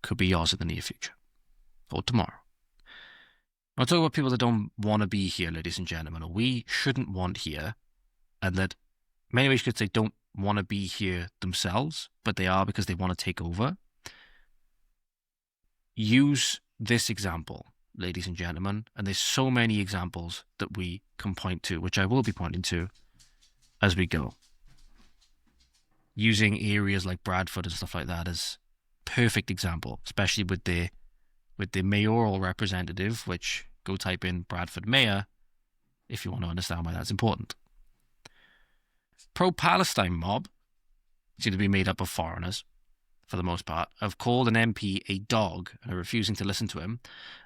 Could be yours in the near future. Or tomorrow. I'll talk about people that don't want to be here, ladies and gentlemen, or we shouldn't want here, and that many ways could say don't want to be here themselves, but they are because they want to take over. Use this example, ladies and gentlemen, and there's so many examples that we can point to, which I will be pointing to as we go. Using areas like Bradford and stuff like that as perfect example, especially with the mayoral representative, which go type in Bradford mayor if you want to understand why that's important. Pro-Palestine mob seem to be made up of foreigners, for the most part, have called an MP a dog and are refusing to listen to him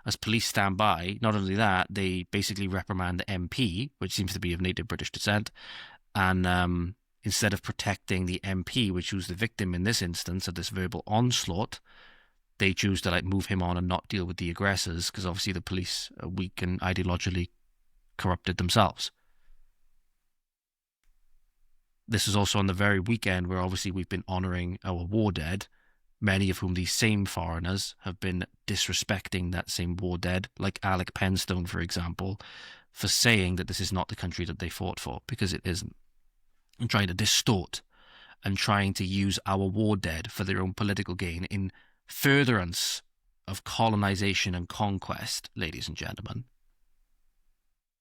as police stand by. Not only that, they basically reprimand the MP, which seems to be of native British descent, and instead of protecting the MP, which was the victim in this instance of this verbal onslaught, they choose to move him on and not deal with the aggressors, because obviously the police are weak and ideologically corrupted themselves. This is also on the very weekend where obviously we've been honouring our war dead, many of whom these same foreigners have been disrespecting that same war dead, like Alec Penstone, for example, for saying that this is not the country that they fought for, because it isn't. And trying to distort and trying to use our war dead for their own political gain in furtherance of colonization and conquest, ladies and gentlemen.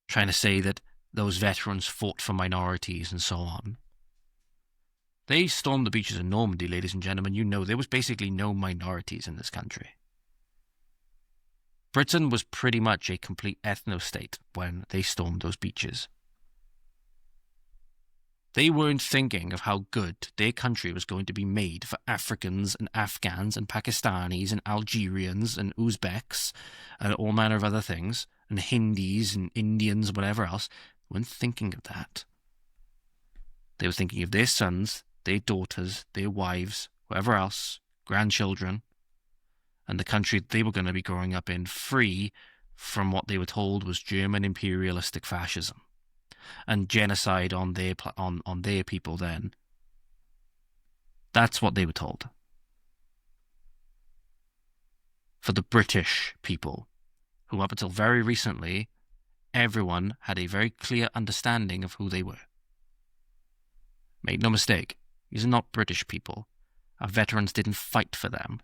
Trying to say that those veterans fought for minorities and so on. They stormed the beaches of Normandy, ladies and gentlemen. You know, there was basically no minorities in this country. Britain was pretty much a complete ethno-state when they stormed those beaches. They weren't thinking of how good their country was going to be made for Africans and Afghans and Pakistanis and Algerians and Uzbeks and all manner of other things, and Hindis and Indians and whatever else. They weren't thinking of that. They were thinking of their sons, their daughters, their wives, whoever else, grandchildren, and the country they were going to be growing up in, free from what they were told was German imperialistic fascism and genocide on their people then. That's what they were told. For the British people, who up until very recently, everyone had a very clear understanding of who they were. Make no mistake, these are not British people. Our veterans didn't fight for them.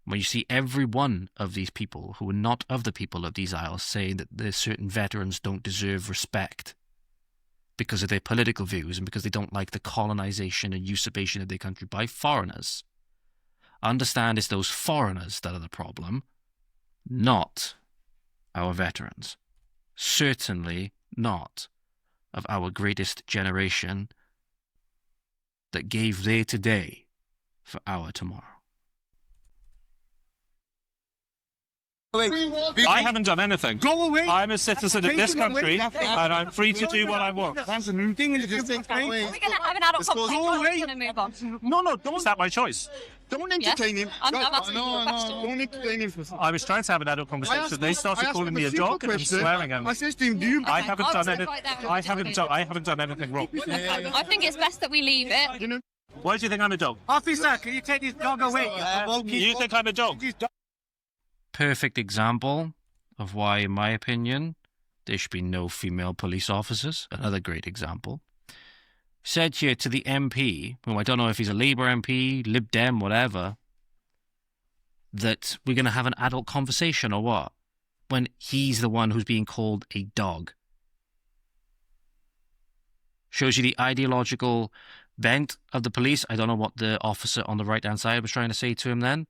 When you see every one of these people who are not of the people of these isles say that there's certain veterans don't deserve respect because of their political views and because they don't like the colonization and usurpation of their country by foreigners. Understand it's those foreigners that are the problem, not our veterans. Certainly not of our greatest generation that gave their today for our tomorrow. I haven't done anything. Go away. I'm a citizen of this country, and I'm free to do what I want. That's a new thing. We're going to have an adult conversation. We're going to move on. No, don't. Is that my choice? Don't entertain him. I'm asking you a question. Don't entertain him. I was trying to have an adult conversation. They started calling me a dog and swearing at me. I said to him, "Do you?" I haven't done anything. I haven't done anything wrong. I think it's best that we leave it. Why do you think I'm a dog? Officer, can you take this dog away? You think I'm a dog? Perfect example of why, in my opinion, there should be no female police officers. Another great example. Said here to the MP, whom I don't know if he's a Labour MP, Lib Dem, whatever, that we're going to have an adult conversation or what, when he's the one who's being called a dog. Shows you the ideological bent of the police. I don't know what the officer on the right-hand side was trying to say to him then.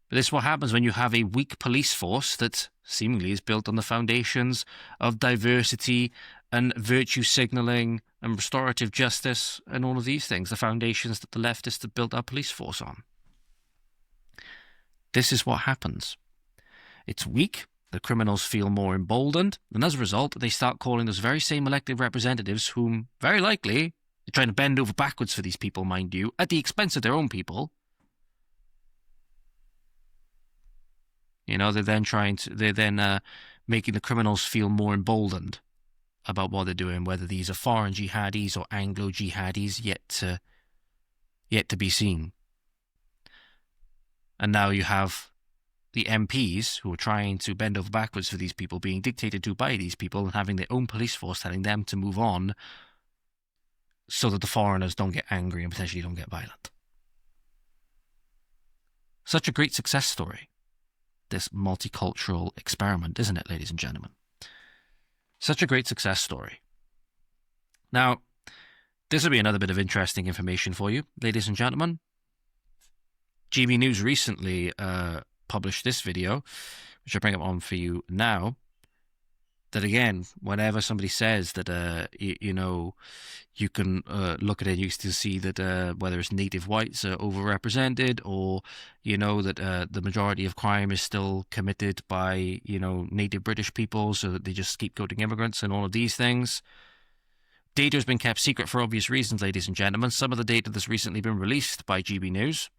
But this is what happens when you have a weak police force that seemingly is built on the foundations of diversity and virtue signalling and restorative justice and all of these things, the foundations that the leftists have built our police force on. This is what happens. It's weak, the criminals feel more emboldened, and as a result, they start calling those very same elected representatives whom, very likely, they're trying to bend over backwards for these people, mind you, at the expense of their own people. You know, they're then making the criminals feel more emboldened about what they're doing, whether these are foreign jihadis or Anglo jihadis, yet to be seen. And now you have the MPs who are trying to bend over backwards for these people being dictated to by these people and having their own police force telling them to move on so that the foreigners don't get angry and potentially don't get violent. Such a great success story, this multicultural experiment, isn't it, ladies and gentlemen? Such a great success story. Now, this will be another bit of interesting information for you, ladies and gentlemen. GB News recently published this video, which I bring up on for you now, that again, whenever somebody says that, you can look at it, you still see that whether it's native whites are overrepresented or, that the majority of crime is still committed by, native British people, so that they just scapegoating immigrants and all of these things. Data has been kept secret for obvious reasons, ladies and gentlemen. Some of the data that's recently been released by GB News.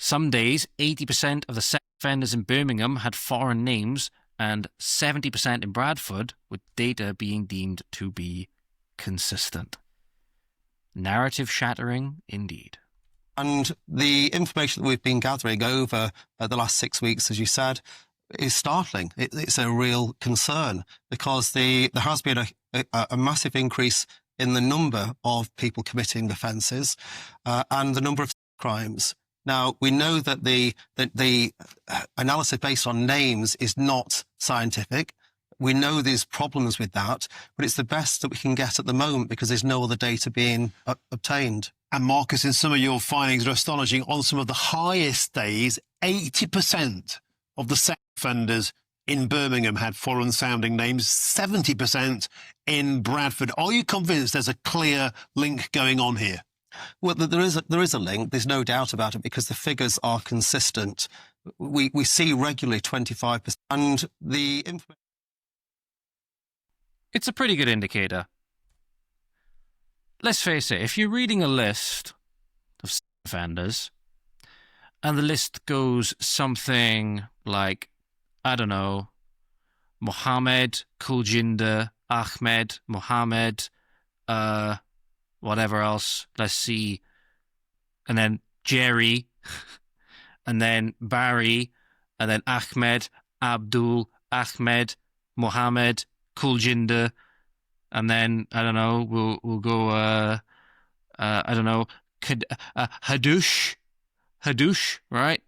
Some days, 80% of the sex offenders in Birmingham had foreign names, and 70% in Bradford, with data being deemed to be consistent. Narrative shattering indeed. And the information that we've been gathering over the last 6 weeks, as you said, is startling. It's a real concern because there has been a massive increase in the number of people committing offences and the number of crimes. Now, we know that the analysis based on names is not scientific. We know there's problems with that, but it's the best that we can get at the moment because there's no other data being obtained. And Marcus, in some of your findings are astonishing. On some of the highest days, 80% of the sex offenders in Birmingham had foreign-sounding names, 70% in Bradford. Are you convinced there's a clear link going on here? Well, there is a link. There's no doubt about it because the figures are consistent. We see regularly 25%. And the information. It's a pretty good indicator. Let's face it, if you're reading a list of sex offenders and the list goes something like, I don't know, Mohammed, Kuljinder, Ahmed, Mohammed, whatever else, let's see, and then Jerry, and then Barry, and then Ahmed, Abdul, Ahmed, Mohammed, Kuljinder, and then, I don't know, we'll go, I don't know, Hadush, right?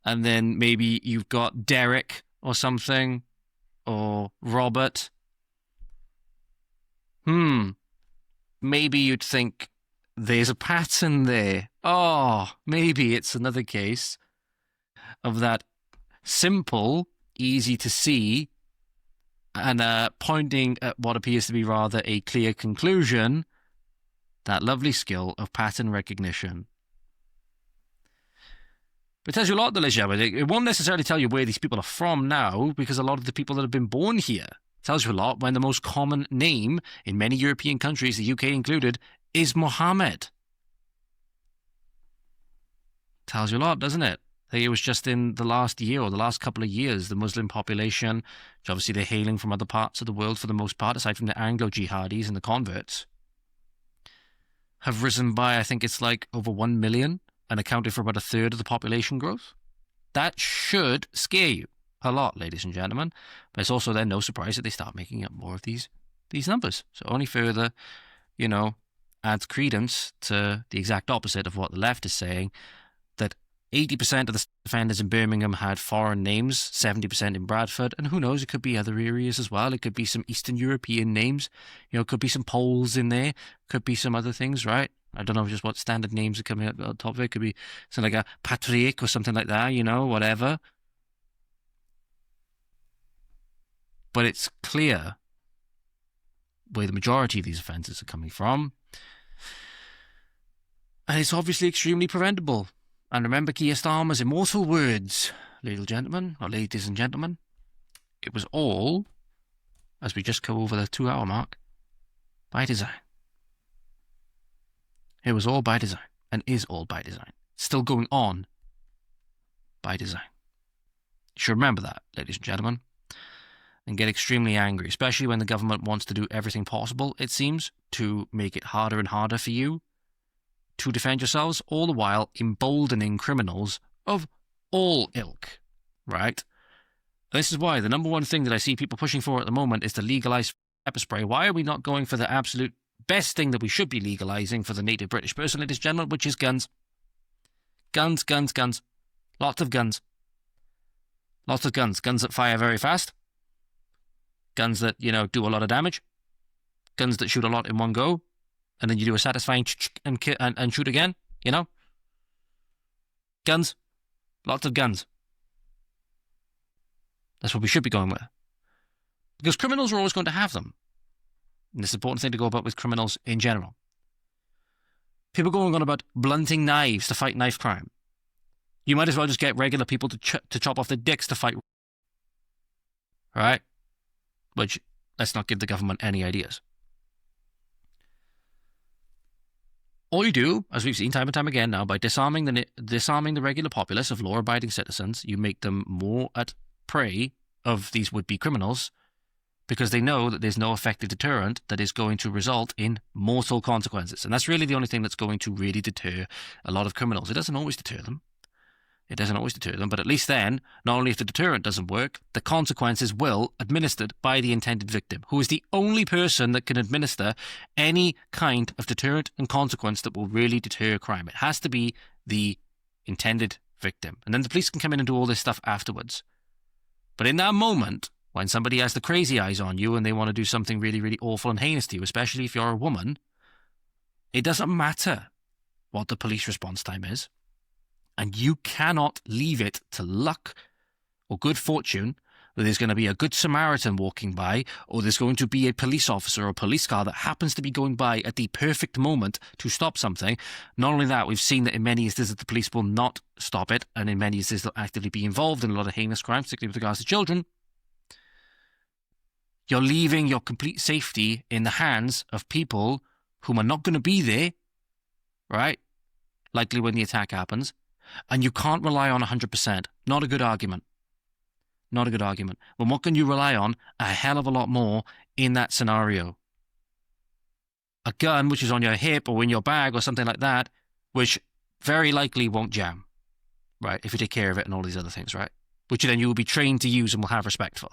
And then maybe you've got Derek or something, or Robert, maybe you'd think there's a pattern there. Oh, maybe it's another case of that simple, easy to see, and pointing at what appears to be rather a clear conclusion, that lovely skill of pattern recognition. But it tells you a lot, the it won't necessarily tell you where these people are from now, because a lot of the people that have been born here. It tells you a lot when the most common name in many European countries, the UK included, is Mohammed. Tells you a lot, doesn't it? I think it was just in the last year or the last couple of years, the Muslim population, which obviously they're hailing from other parts of the world for the most part, aside from the Anglo-jihadis and the converts, have risen by, I think it's like over 1 million and accounted for about a third of the population growth. That should scare you a lot, ladies and gentlemen. But it's also then no surprise that they start making up more of these numbers. So only further, adds credence to the exact opposite of what the left is saying, that 80% of the offenders in Birmingham had foreign names, 70% in Bradford, and who knows, it could be other areas as well. It could be some Eastern European names, it could be some Poles in there, could be some other things, right? I don't know just what standard names are coming up on top of it. It could be something like a Patrick or something like that, whatever. But it's clear where the majority of these offences are coming from. And it's obviously extremely preventable. And remember Keir Starmer's immortal words, ladies and gentlemen, it was all, as we just go over the 2-hour mark, by design. It was all by design, and is all by design. Still going on by design. You should remember that, ladies and gentlemen, and get extremely angry, especially when the government wants to do everything possible, it seems, to make it harder and harder for you to defend yourselves, all the while emboldening criminals of all ilk, right? This is why the number one thing that I see people pushing for at the moment is to legalize pepper spray. Why are we not going for the absolute best thing that we should be legalizing for the native British person, ladies and gentlemen, which is guns? Guns, guns, guns. Lots of guns. Lots of guns. Guns that fire very fast. Guns that, do a lot of damage. Guns that shoot a lot in one go. And then you do a satisfying and shoot again, Guns. Lots of guns. That's what we should be going with. Because criminals are always going to have them. And it's an important thing to go about with criminals in general. People going on about blunting knives to fight knife crime. You might as well just get regular people to chop off their dicks to fight. Right? Which, let's not give the government any ideas. All you do, as we've seen time and time again now, by disarming the regular populace of law-abiding citizens, you make them more at prey of these would-be criminals, because they know that there's no effective deterrent that is going to result in mortal consequences. And that's really the only thing that's going to really deter a lot of criminals. It doesn't always deter them. It doesn't always deter them, but at least then, not only if the deterrent doesn't work, the consequences will administered by the intended victim, who is the only person that can administer any kind of deterrent and consequence that will really deter crime. It has to be the intended victim. And then the police can come in and do all this stuff afterwards. But in that moment, when somebody has the crazy eyes on you and they want to do something really, really awful and heinous to you, especially if you're a woman, it doesn't matter what the police response time is. And you cannot leave it to luck or good fortune that there's going to be a good Samaritan walking by, or there's going to be a police officer or police car that happens to be going by at the perfect moment to stop something. Not only that, we've seen that in many instances the police will not stop it, and in many instances they'll actively be involved in a lot of heinous crimes, particularly with regards to children. You're leaving your complete safety in the hands of people whom are not going to be there, right? Likely when the attack happens. And you can't rely on 100%. Not a good argument. Not a good argument. Well, what can you rely on? A hell of a lot more in that scenario. A gun which is on your hip or in your bag or something like that, which very likely won't jam, right? If you take care of it and all these other things, right? Which then you will be trained to use and will have respect for.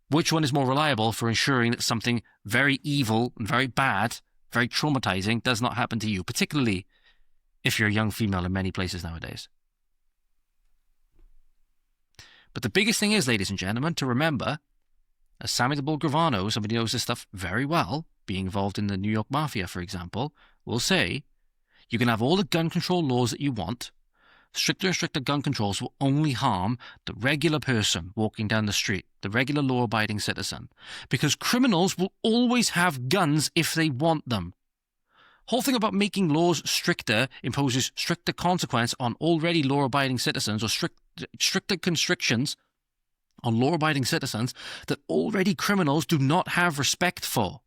Which one is more reliable for ensuring that something very evil and very bad, very traumatizing does not happen to you, particularly if you're a young female in many places nowadays? But the biggest thing is, ladies and gentlemen, to remember, Sammy the Bull Gravano, somebody who knows this stuff very well, being involved in the New York Mafia, for example, will say, you can have all the gun control laws that you want. Stricter and stricter gun controls will only harm the regular person walking down the street, the regular law-abiding citizen, because criminals will always have guns if they want them. Whole thing about making laws stricter imposes stricter consequence on already law-abiding citizens, or stricter constrictions on law-abiding citizens that already criminals do not have respect for.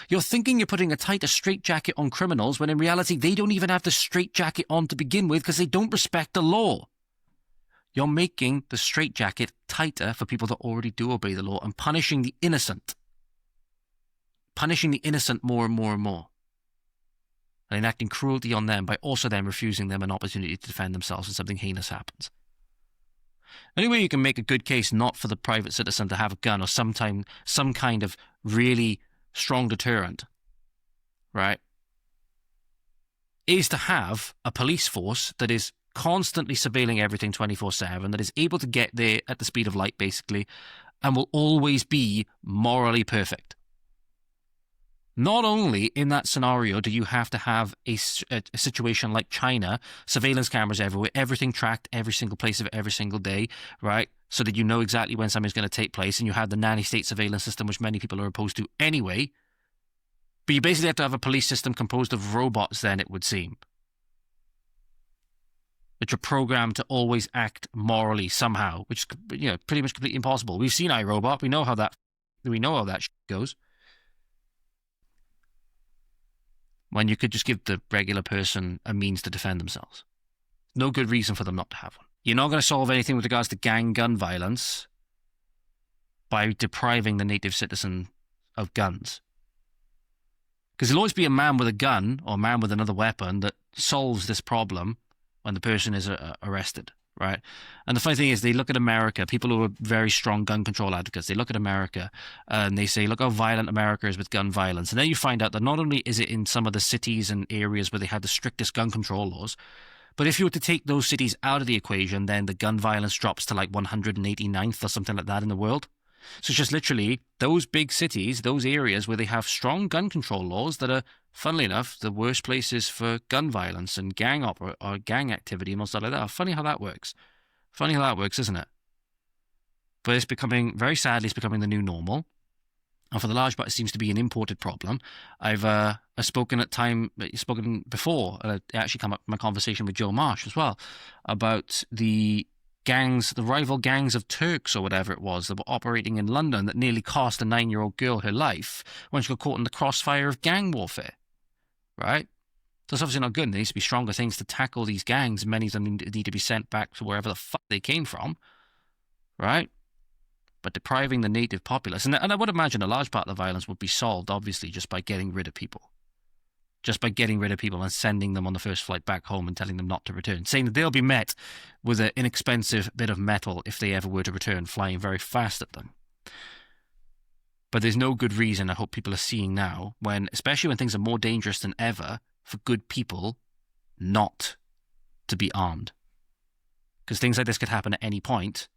You're thinking you're putting a tighter straitjacket on criminals when in reality they don't even have the straitjacket on to begin with because they don't respect the law. You're making the straitjacket tighter for people that already do obey the law and punishing the innocent. Punishing the innocent more and more and more. And enacting cruelty on them by also then refusing them an opportunity to defend themselves when something heinous happens. The only way you can make a good case not for the private citizen to have a gun or some kind of really strong deterrent, right, is to have a police force that is constantly surveilling everything 24/7, that is able to get there at the speed of light, basically, and will always be morally perfect. Not only in that scenario do you have to have a situation like China, surveillance cameras everywhere, everything tracked every single place of every single day, right? So that you know exactly when something's going to take place, and you have the nanny-state surveillance system, which many people are opposed to anyway. But you basically have to have a police system composed of robots then, it would seem. Which are programmed to always act morally somehow, which is pretty much completely impossible. We've seen iRobot, we know how that shit goes. When you could just give the regular person a means to defend themselves. No good reason for them not to have one. You're not going to solve anything with regards to gang gun violence by depriving the native citizen of guns. Because there'll always be a man with a gun or a man with another weapon that solves this problem when the person is arrested, right? And the funny thing is, they look at America, people who are very strong gun control advocates, they look at America and they say, look how violent America is with gun violence. And then you find out that not only is it in some of the cities and areas where they have the strictest gun control laws, but if you were to take those cities out of the equation, then the gun violence drops to like 189th or something like that in the world. So it's just literally those big cities, those areas where they have strong gun control laws that are, funnily enough, the worst places for gun violence and gang or gang activity and all stuff like that. Funny how that works. Funny how that works, isn't it? But it's becoming, very sadly, it's becoming the new normal. And for the large part, it seems to be an imported problem. I've spoken before, it actually come up in my conversation with Joe Marsh as well, about the gangs, the rival gangs of Turks or whatever it was that were operating in London that nearly cost a 9-year-old girl her life when she got caught in the crossfire of gang warfare, right? So it's obviously not good. There needs to be stronger things to tackle these gangs. Many of them need to be sent back to wherever the fuck they came from, right? But depriving the native populace, and I would imagine a large part of the violence would be solved, obviously, just by getting rid of people. Just by getting rid of people and sending them on the first flight back home and telling them not to return. Saying that they'll be met with an inexpensive bit of metal if they ever were to return, flying very fast at them. But there's no good reason, I hope people are seeing now, especially when things are more dangerous than ever, for good people not to be armed. Because things like this could happen at any point,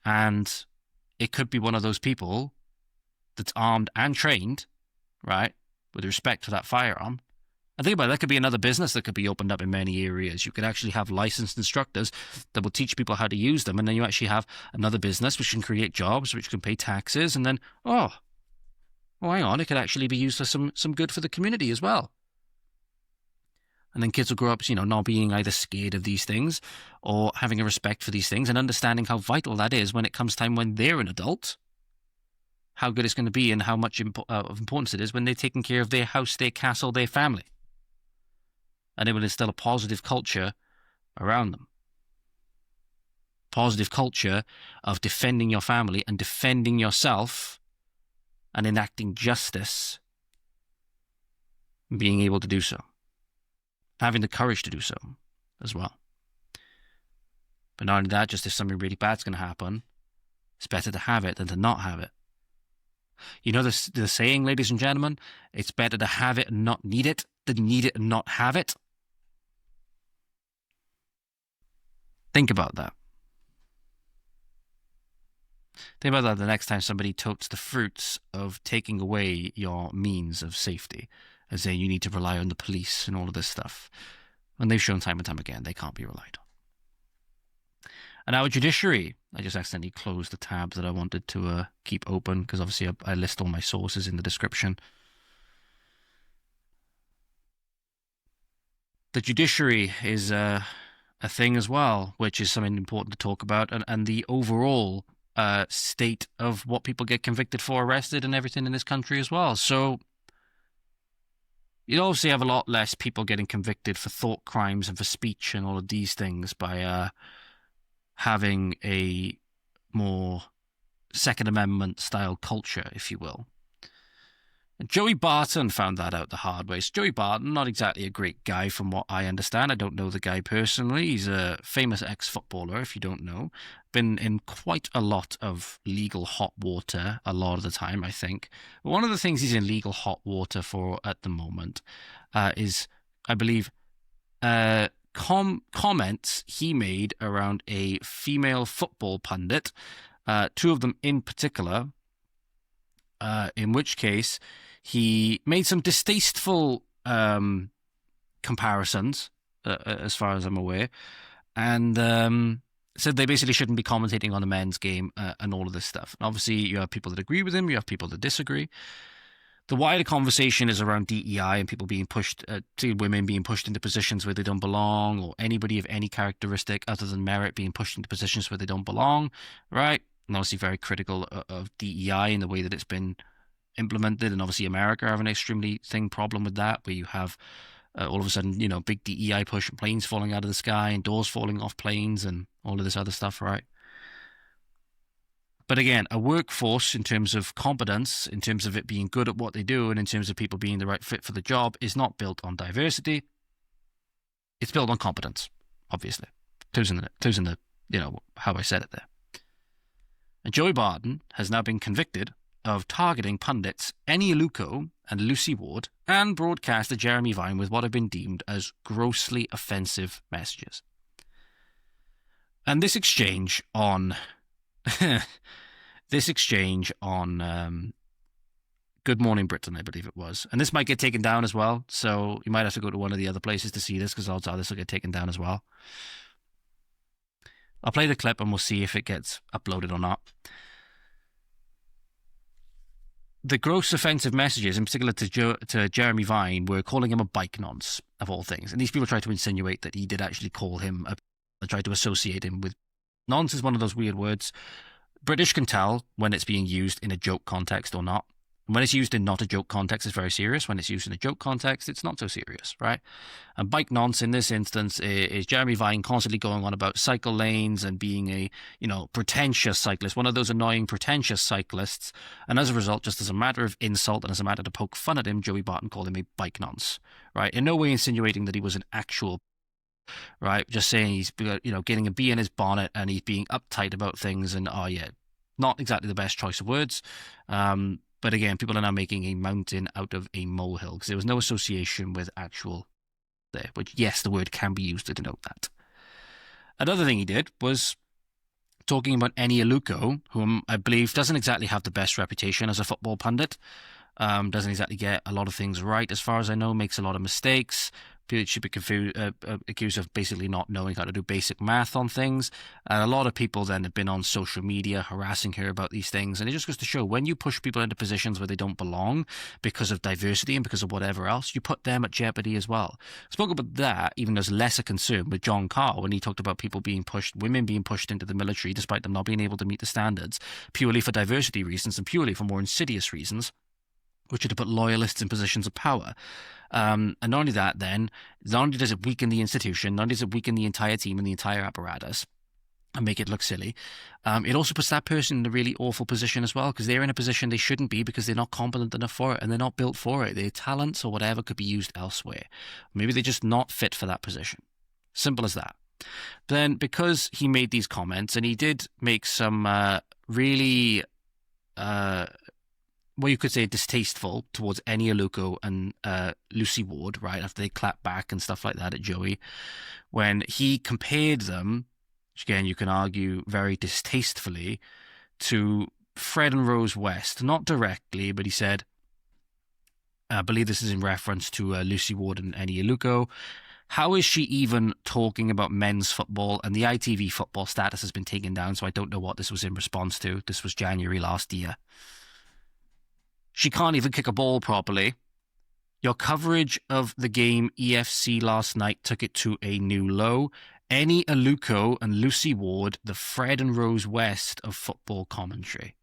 and it could be one of those people that's armed and trained, right, with respect to that firearm. And think about it, that could be another business that could be opened up in many areas. You could actually have licensed instructors that will teach people how to use them, and then you actually have another business which can create jobs, which can pay taxes, and then, hang on, it could actually be used for some good for the community as well. And then kids will grow up, not being either scared of these things or having a respect for these things and understanding how vital that is when it comes time when they're an adult. How good it's going to be and how much of importance it is when they're taking care of their house, their castle, their family. And it will instill a positive culture around them. Positive culture of defending your family and defending yourself and enacting justice and being able to do so. Having the courage to do so as well. But not only that, just if something really bad's going to happen, it's better to have it than to not have it. You know the saying, ladies and gentlemen, it's better to have it and not need it than need it and not have it. Think about that. Think about that the next time somebody totes the fruits of taking away your means of safety, and saying you need to rely on the police and all of this stuff. And they've shown time and time again they can't be relied on. And our judiciary, I just accidentally closed the tab that I wanted to keep open, because obviously I list all my sources in the description. The judiciary is a thing as well, which is something important to talk about, and the overall state of what people get convicted for, arrested, and everything in this country as well. So you'd obviously have a lot less people getting convicted for thought crimes and for speech and all of these things by having a more Second Amendment style culture, if you will. Joey Barton found that out the hard way. So Joey Barton, not exactly a great guy from what I understand. I don't know the guy personally. He's a famous ex-footballer, if you don't know. Been in quite a lot of legal hot water a lot of the time, I think. But one of the things he's in legal hot water for at the moment is, I believe, comments he made around a female football pundit, two of them in particular, in which case he made some distasteful comparisons, as far as I'm aware, and said they basically shouldn't be commentating on the men's game and all of this stuff. And obviously, you have people that agree with him, you have people that disagree. The wider conversation is around DEI and people being pushed, women being pushed into positions where they don't belong, or anybody of any characteristic other than merit being pushed into positions where they don't belong, right? And obviously very critical of DEI in the way that it's been implemented, and obviously America having an extremely problem with that, where you have all of a sudden, big DEI push and planes falling out of the sky and doors falling off planes and all of this other stuff, right? But again, a workforce in terms of competence, in terms of it being good at what they do, and in terms of people being the right fit for the job, is not built on diversity. It's built on competence, obviously. Clues in the how I said it there. And Joey Barton has now been convicted of targeting pundits Eni Aluko and Lucy Ward, and broadcaster Jeremy Vine with what have been deemed as grossly offensive messages. And this exchange on Good Morning Britain, I believe it was, and this might get taken down as well, so you might have to go to one of the other places to see this, because odds are this will get taken down as well. I'll play the clip and we'll see if it gets uploaded or not. The gross offensive messages, in particular to Jeremy Vine, were calling him a bike nonce, of all things. And these people tried to insinuate that he did actually call him, tried to associate him with. Nonce is one of those weird words. British can tell when it's being used in a joke context or not. When it's used in not a joke context, it's very serious. When it's used in a joke context, it's not so serious, right? And bike nonce in this instance is Jeremy Vine constantly going on about cycle lanes and being a, pretentious cyclist, one of those annoying, pretentious cyclists. And as a result, just as a matter of insult and as a matter to poke fun at him, Joey Barton called him a bike nonce, right? In no way insinuating that he was an actual, right? Just saying he's, getting a bee in his bonnet and he's being uptight about things and, not exactly the best choice of words. But again, people are now making a mountain out of a molehill because there was no association with actual there, which, yes, the word can be used to denote that. Another thing he did was talking about Eni Aluko, whom I believe doesn't exactly have the best reputation as a football pundit, doesn't exactly get a lot of things right as far as I know, makes a lot of mistakes. Should be accused of basically not knowing how to do basic math on things. And a lot of people then have been on social media harassing her about these things. And it just goes to show, when you push people into positions where they don't belong because of diversity and because of whatever else, you put them at jeopardy as well. I spoke about that even as lesser concern with John Carr when he talked about people being pushed, women being pushed into the military despite them not being able to meet the standards, purely for diversity reasons and purely for more insidious reasons, which are to put loyalists in positions of power. And not only that, then, not only does it weaken the institution, not only does it weaken the entire team and the entire apparatus and make it look silly, it also puts that person in a really awful position as well, because they're in a position they shouldn't be because they're not competent enough for it and they're not built for it. Their talents or whatever could be used elsewhere. Maybe they're just not fit for that position. Simple as that. Then, because he made these comments, and he did make some really... well, you could say distasteful towards Eni Aluko and Lucy Ward, right, after they clapped back and stuff like that at Joey, when he compared them, which again you can argue very distastefully, to Fred and Rose West, not directly, but he said, I believe this is in reference to Lucy Ward and Eni Aluko. How is she even talking about men's football? And the ITV football status has been taken down, so I don't know what this was in response to. This was January last year. She can't even kick a ball properly. Your coverage of the game EFC last night took it to a new low. Eni Aluko and Lucy Ward, the Fred and Rose West of football commentary.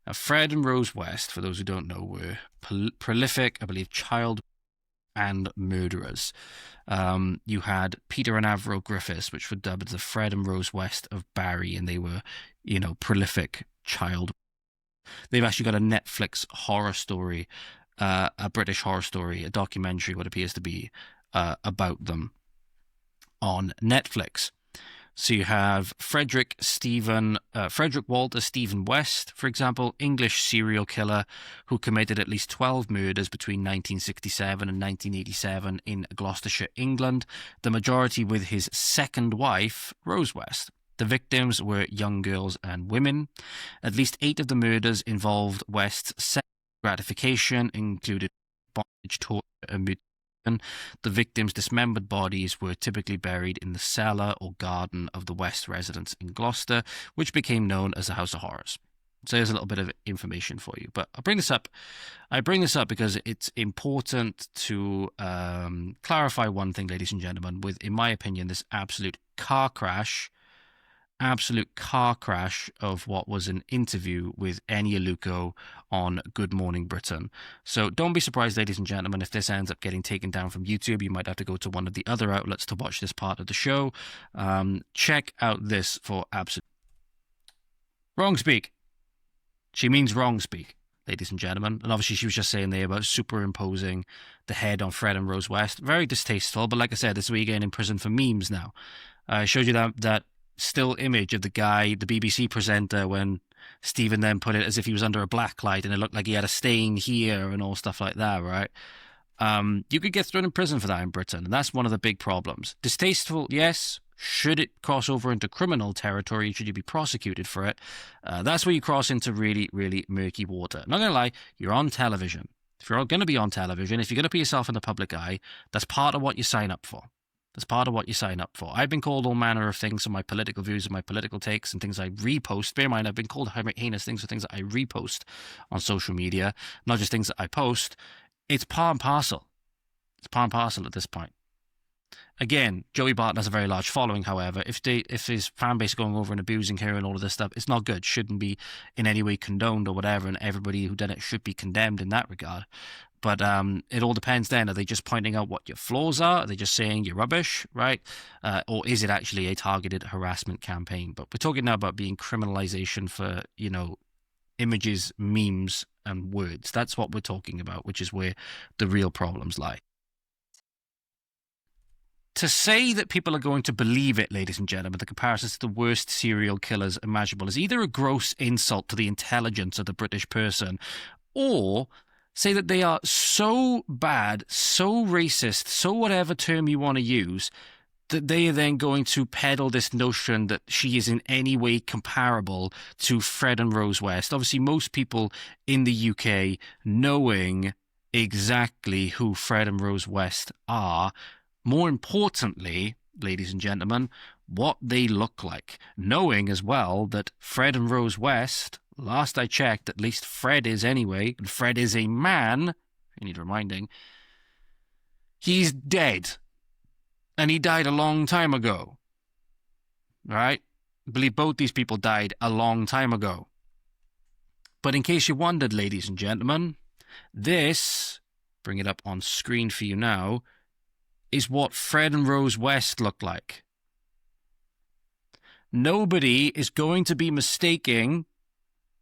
Now, Fred and Rose West, for those who don't know, were prolific, I believe, child and murderers. You had Peter and Avro Griffiths, which were dubbed the Fred and Rose West of Barry, and they were, prolific child. They've actually got a Netflix horror story, a British horror story, a documentary, what appears to be, about them on Netflix. So you have Frederick Walter Stephen West, for example, English serial killer who committed at least 12 murders between 1967 and 1987 in Gloucestershire, England, the majority with his second wife, Rose West. The victims were young girls and women. At least 8 of the murders involved West's sexual gratification, included bondage, torture, and mutilation. The victims' dismembered bodies were typically buried in the cellar or garden of the West residence in Gloucester, which became known as the House of Horrors. So there's a little bit of information for you. But I bring this up because it's important to clarify one thing, ladies and gentlemen, with, in my opinion, this absolute car crash of what was an interview with Eni Aluko on Good Morning Britain. So don't be surprised, ladies and gentlemen, if this ends up getting taken down from YouTube. You might have to go to one of the other outlets to watch this part of the show. Check out this for absolute wrong speak. She means wrong speak, ladies and gentlemen. And obviously she was just saying there about superimposing the head on Fred and Rose West. Very distasteful, but like I said, this is where you're getting in prison for memes now. I showed you that still image of the guy, the BBC presenter, when Stephen then put it as if he was under a black light and it looked like he had a stain here and all stuff like that, right? You could get thrown in prison for that in Britain, and that's one of the big problems. Distasteful, yes. Should it cross over into criminal territory? Should you be prosecuted for it? That's where you cross into really, really murky water. Not going to lie, you're on television. If you're going to be on television, if you're going to put yourself in the public eye, that's part of what you sign up for. That's part of what you sign up for. I've been called all manner of things for my political views and my political takes and things I repost. Bear in mind, I've been called heinous things for things that I repost on social media, not just things that I post. It's part and parcel. It's part and parcel at this point. Again, Joey Barton has a very large following, however. If his fan base is going over and abusing her and all of this stuff, it's not good. Shouldn't be in any way condoned or whatever, and everybody who done it should be condemned in that regard. But it all depends then. Are they just pointing out what your flaws are? Are they just saying you're rubbish, right? Or is it actually a targeted harassment campaign? But we're talking now about being criminalization for, images, memes, and words. That's what we're talking about, which is where the real problems lie. To say that people are going to believe it, ladies and gentlemen, the comparisons to the worst serial killers imaginable is either a gross insult to the intelligence of the British person, or say that they are so bad, so racist, so whatever term you want to use, that they are then going to peddle this notion that she is in any way comparable to Fred and Rose West. Obviously, most people in the UK knowing exactly who Fred and Rose West are. More importantly, ladies and gentlemen, what they look like. Knowing as well that Fred and Rose West, last I checked, at least Fred is anyway, and Fred is a man, you need reminding, he's dead. And he died a long time ago. Right? I believe both these people died a long time ago. But in case you wondered, ladies and gentlemen, this, bring it up on screen for you now, is what Fred and Rose West look like. Nobody is going to be mistaking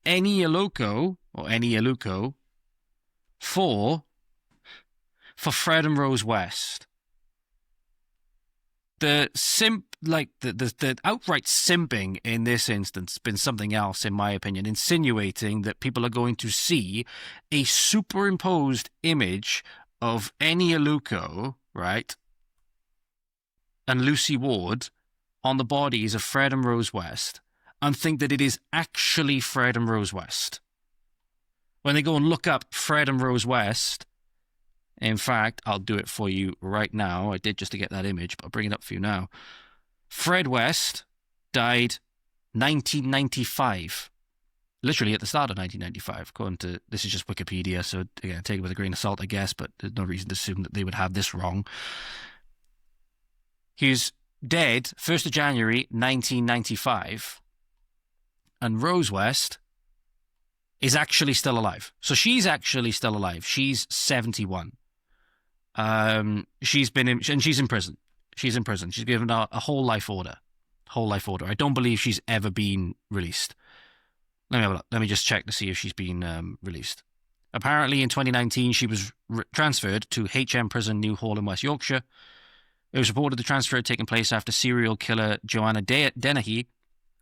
Eni Aluko for Fred and Rose West. The outright simping in this instance has been something else, in my opinion, insinuating that people are going to see a superimposed image of Eni Aluko, right, and Lucy Ward on the bodies of Fred and Rose West, and think that it is actually Fred and Rose West. When they go and look up Fred and Rose West, in fact, I'll do it for you right now. I did just to get that image, but I'll bring it up for you now. Fred West died 1995. Literally at the start of 1995, according to, this is just Wikipedia, so again, take it with a grain of salt, I guess, but there's no reason to assume that they would have this wrong. He was dead 1st of January 1995, and Rose West is actually still alive. So she's actually still alive. She's 71. She's been in, and she's in prison. She's in prison. She's given a whole life order. Whole life order. I don't believe she's ever been released. Let me have a look. Let me just check to see if she's been released. Apparently, in 2019, she was transferred to HM Prison, New Hall in West Yorkshire. It was reported the transfer had taken place after serial killer Joanna Dennehy,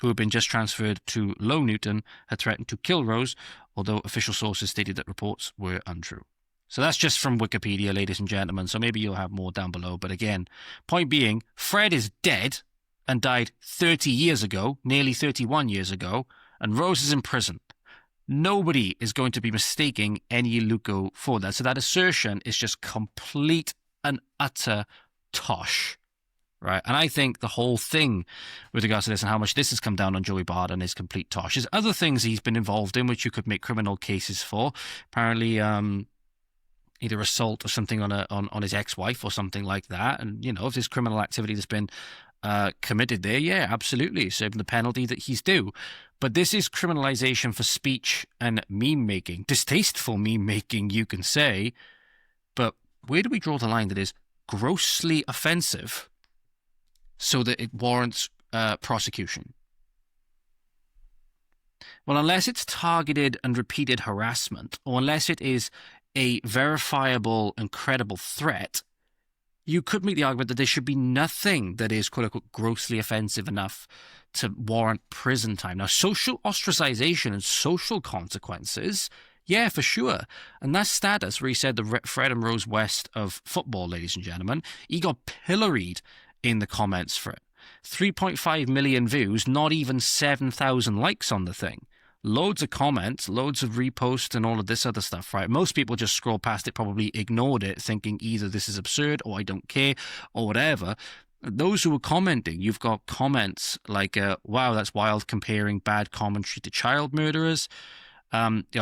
who had been just transferred to Low Newton, had threatened to kill Rose, although official sources stated that reports were untrue. So that's just from Wikipedia, ladies and gentlemen, so maybe you'll have more down below. But again, point being, Fred is dead and died 30 years ago, nearly 31 years ago, and Rose is in prison. Nobody is going to be mistaking any Luco for that. So that assertion is just complete and utter tosh, right? And I think the whole thing with regards to this and how much this has come down on Joey Barton is complete tosh. There's other things he's been involved in which you could make criminal cases for. Apparently, either assault or something on his ex-wife or something like that. And, you know, if there's criminal activity that's been committed there, yeah, absolutely, serving the penalty that he's due. But this is criminalization for speech and meme making. Distasteful meme making, you can say. But where do we draw the line that is grossly offensive so that it warrants prosecution? Well, unless it's targeted and repeated harassment, or unless it is a verifiable and credible threat, you could make the argument that there should be nothing that is, quote-unquote, grossly offensive enough to warrant prison time. Now, social ostracization and social consequences, yeah, for sure. And that status where he said the Fred and Rose West of football, ladies and gentlemen, he got pilloried in the comments for it. 3.5 million views, not even 7,000 likes on the thing. Loads of comments, loads of reposts and all of this other stuff, right? Most people just scroll past it, probably ignored it, thinking either this is absurd or I don't care or whatever. Those who were commenting, you've got comments like, wow, that's wild, comparing bad commentary to child murderers.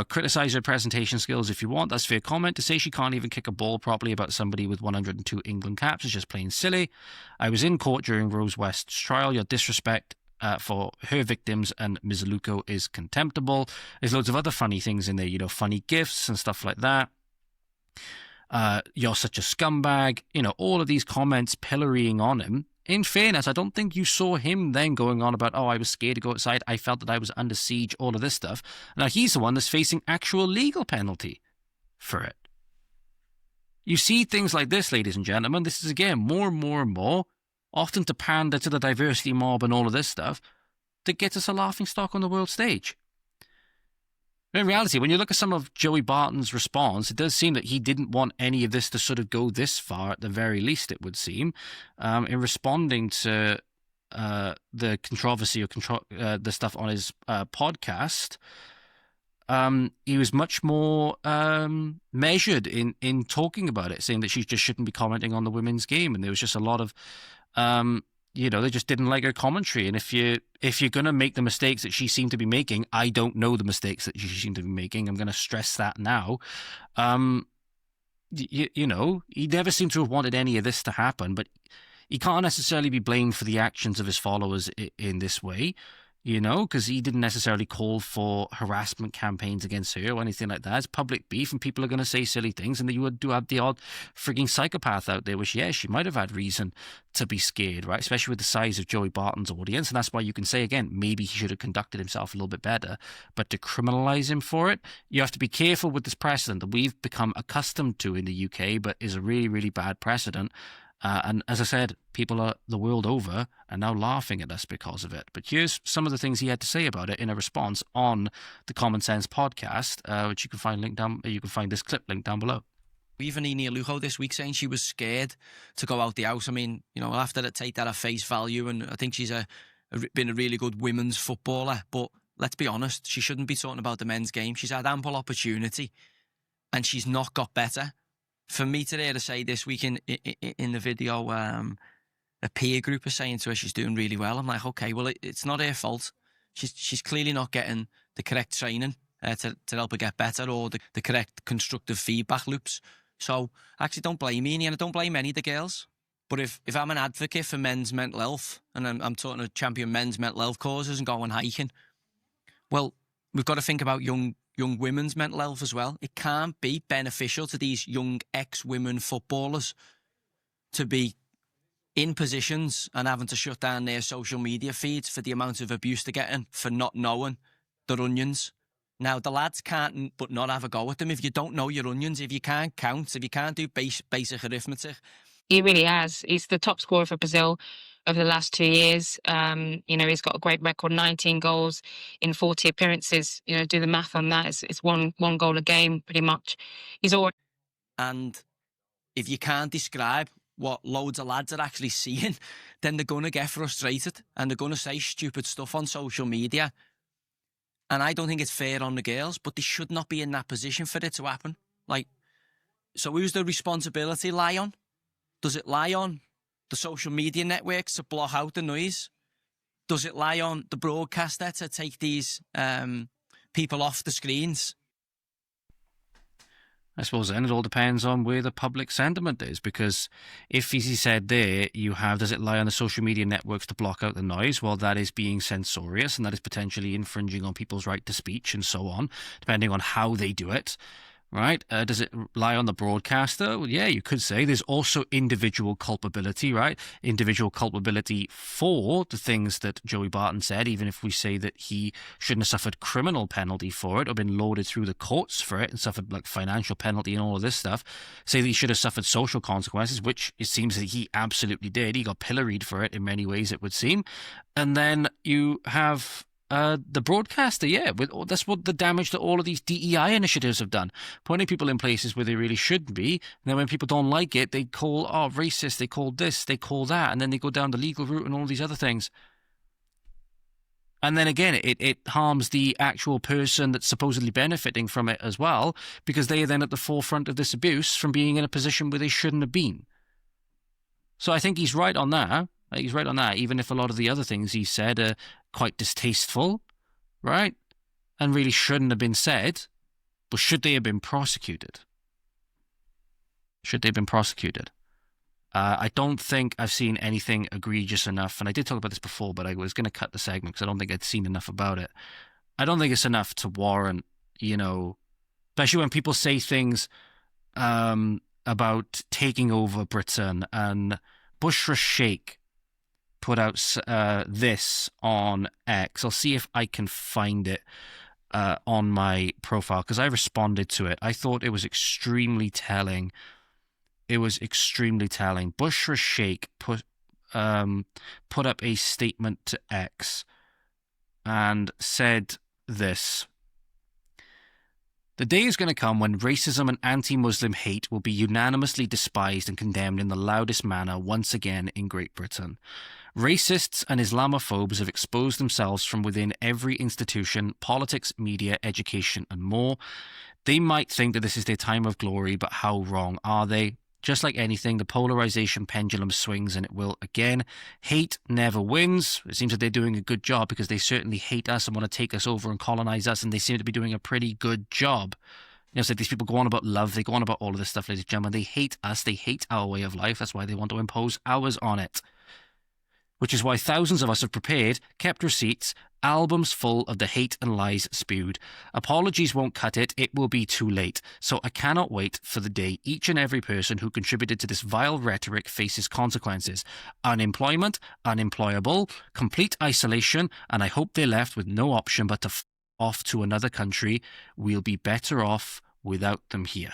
Criticize her presentation skills if you want. That's fair comment. To say she can't even kick a ball properly about somebody with 102 England caps is just plain silly. I was in court during Rose West's trial. Your disrespect for her victims and Ms. Luco is contemptible. There's loads of other funny things in there, you know, funny gifts and stuff like that. You're such a scumbag. You know, all of these comments pillorying on him. In fairness, I don't think you saw him then going on about, oh, I was scared to go outside. I felt that I was under siege, all of this stuff. Now, he's the one that's facing actual legal penalty for it. You see things like this, ladies and gentlemen. This is, again, more and more and more, often to pander to the diversity mob and all of this stuff, that gets us a laughingstock on the world stage. In reality, when you look at some of Joey Barton's response, it does seem that he didn't want any of this to sort of go this far, at the very least, it would seem, in responding to the controversy or the stuff on his podcast. He was much more measured in talking about it, saying that she just shouldn't be commenting on the women's game, and there was just a lot of they just didn't like her commentary. And if you're going to make the mistakes that she seemed to be making, I don't know the mistakes that she seemed to be making. I'm going to stress that now. He never seemed to have wanted any of this to happen, but he can't necessarily be blamed for the actions of his followers in this way, you know, because he didn't necessarily call for harassment campaigns against her or anything like that. It's public beef, and people are going to say silly things, and you do have the odd frigging psychopath out there, which, yeah, she might have had reason to be scared, right? Especially with the size of Joey Barton's audience, and that's why you can say, again, maybe he should have conducted himself a little bit better, but to criminalize him for it, you have to be careful with this precedent that we've become accustomed to in the UK, but is a really, really bad precedent. And as I said, people the world over are now laughing at us because of it. But here's some of the things he had to say about it in a response on the Common Sense podcast, which you can find You can find this clip linked down below. Even Enia Lujo this week saying she was scared to go out the house. I mean, you know, we'll have to take that at face value, and I think she's a been a really good women's footballer. But let's be honest, she shouldn't be talking about the men's game. She's had ample opportunity, and she's not got better. For me today to say this week in the video, a peer group is saying to her she's doing really well. I'm like, okay, well, it's not her fault. She's clearly not getting the correct training to help her get better, or the correct constructive feedback loops. So actually don't blame me, and I don't blame any of the girls. But if I'm an advocate for men's mental health, and I'm talking to champion men's mental health causes and going hiking, well, we've got to think about young women's mental health as well. It can't be beneficial to these young ex-women footballers to be in positions and having to shut down their social media feeds for the amount of abuse they're getting for not knowing their onions. Now, the lads can't but not have a go at them if you don't know your onions, if you can't count, if you can't do basic arithmetic. He really has. He's the top scorer for Brazil over the last 2 years. He's got a great record, 19 goals in 40 appearances. Do the math on that. It's one goal a game, pretty much. He's already... And if you can't describe what loads of lads are actually seeing, then they're going to get frustrated and they're going to say stupid stuff on social media. And I don't think it's fair on the girls, but they should not be in that position for it to happen. So who's the responsibility lie on? Does it lie on the social media networks to block out the noise? Does it lie on the broadcaster to take these people off the screens? I suppose then it all depends on where the public sentiment is, because if, as he said there, does it lie on the social media networks to block out the noise? Well, that is being censorious, and that is potentially infringing on people's right to speech and so on, depending on how they do it. Right? Does it lie on the broadcaster? Well, yeah, you could say. There's also individual culpability, right? Individual culpability for the things that Joey Barton said, even if we say that he shouldn't have suffered criminal penalty for it or been loaded through the courts for it and suffered financial penalty and all of this stuff. Say that he should have suffered social consequences, which it seems that he absolutely did. He got pilloried for it in many ways, it would seem. And then you have... the broadcaster, that's what the damage that all of these DEI initiatives have done, putting people in places where they really shouldn't be. And then when people don't like it, they call, racist, they call this, they call that, and then they go down the legal route and all these other things. And then again, it harms the actual person that's supposedly benefiting from it as well, because they are then at the forefront of this abuse from being in a position where they shouldn't have been. So I think he's right on that. He's right on that, even if a lot of the other things he said are quite distasteful, right? And really shouldn't have been said. But should they have been prosecuted? Should they have been prosecuted? I don't think I've seen anything egregious enough, and I did talk about this before, but I was going to cut the segment because I don't think I'd seen enough about it. I don't think it's enough to warrant, especially when people say things about taking over Britain, and Bushra Sheikh put out this on X. I'll see if I can find it on my profile, because I responded to it. I thought it was extremely telling. It was extremely telling. Bushra Sheikh put up a statement to X and said this: "The day is going to come when racism and anti-Muslim hate will be unanimously despised and condemned in the loudest manner once again in Great Britain. Racists and Islamophobes have exposed themselves from within every institution, politics, media, education, and more. They might think that this is their time of glory, but how wrong are they? Just like anything, the polarization pendulum swings, and it will again. Hate never wins. It seems that they're doing a good job, because they certainly hate us and want to take us over and colonize us, and they seem to be doing a pretty good job. So these people go on about love, they go on about all of this stuff, ladies and gentlemen. They hate us, they hate our way of life. That's why they want to impose ours on it. Which is why thousands of us have prepared, kept receipts, albums full of the hate and lies spewed. Apologies won't cut it, it will be too late. So I cannot wait for the day each and every person who contributed to this vile rhetoric faces consequences. Unemployment, unemployable, complete isolation, and I hope they're left with no option but to off to another country. We'll be better off without them here."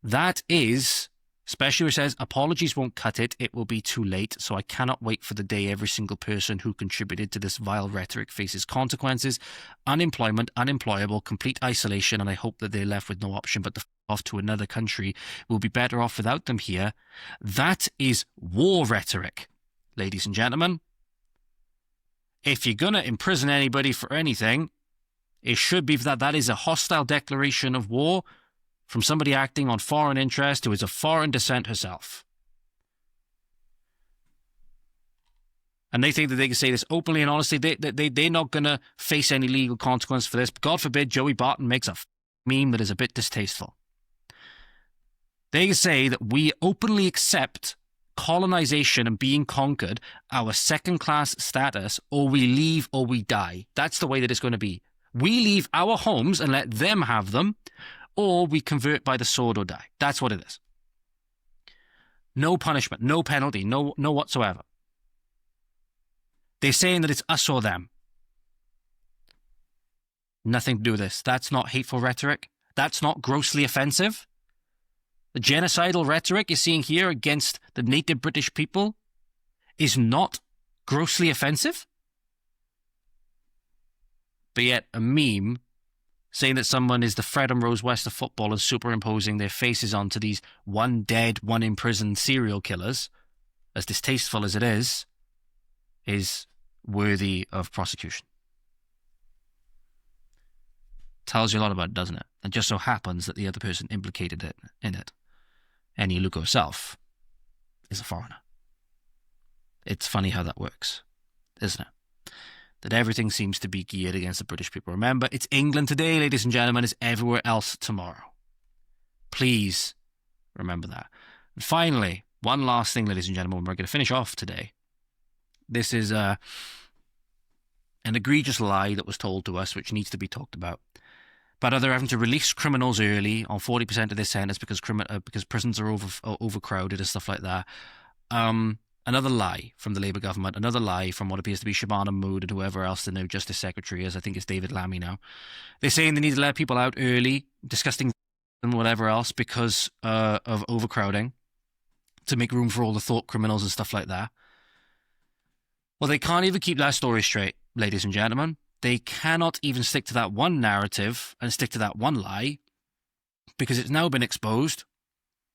That is... Especially where it says, apologies won't cut it, it will be too late, so I cannot wait for the day every single person who contributed to this vile rhetoric faces consequences. Unemployment, unemployable, complete isolation, and I hope that they're left with no option but to off to another country. We'll be better off without them here. That is war rhetoric. ladies and gentlemen. If you're going to imprison anybody for anything, it should be that that is a hostile declaration of war from somebody acting on foreign interest who is of foreign descent herself. And they think that they can say this openly and honestly. They're not going to face any legal consequence for this. God forbid Joey Barton makes a meme that is a bit distasteful. They can say that we openly accept colonization and being conquered, our second-class status, or we leave or we die. That's the way that it's going to be. We leave our homes and let them have them, or we convert by the sword or die. That's what it is. No punishment, no penalty, no whatsoever. They're saying that it's us or them. Nothing to do with this. That's not hateful rhetoric. That's not grossly offensive. The genocidal rhetoric you're seeing here against the native British people is not grossly offensive. But yet a meme saying that someone is the Fred and Rose West of football and superimposing their faces onto these one dead, one imprisoned serial killers, as distasteful as it is worthy of prosecution. Tells you a lot about it, doesn't it? It just so happens that the other person implicated in it, Eni Lugo herself, is a foreigner. It's funny how that works, isn't it? That everything seems to be geared against the British people. Remember, it's England today, ladies and gentlemen. It's everywhere else tomorrow. Please remember that. And finally, one last thing, ladies and gentlemen, we're going to finish off today. This is an egregious lie that was told to us, which needs to be talked about. But they're having to release criminals early on 40% of their sentence because prisons are overcrowded and stuff like that. Another lie from the Labour government. Another lie from what appears to be Shabana Mahmood and whoever else the new Justice Secretary is. I think it's David Lammy now. They're saying they need to let people out early, disgusting and whatever else because of overcrowding to make room for all the thought criminals and stuff like that. Well, they can't even keep that story straight, ladies and gentlemen. They cannot even stick to that one narrative and stick to that one lie because it's now been exposed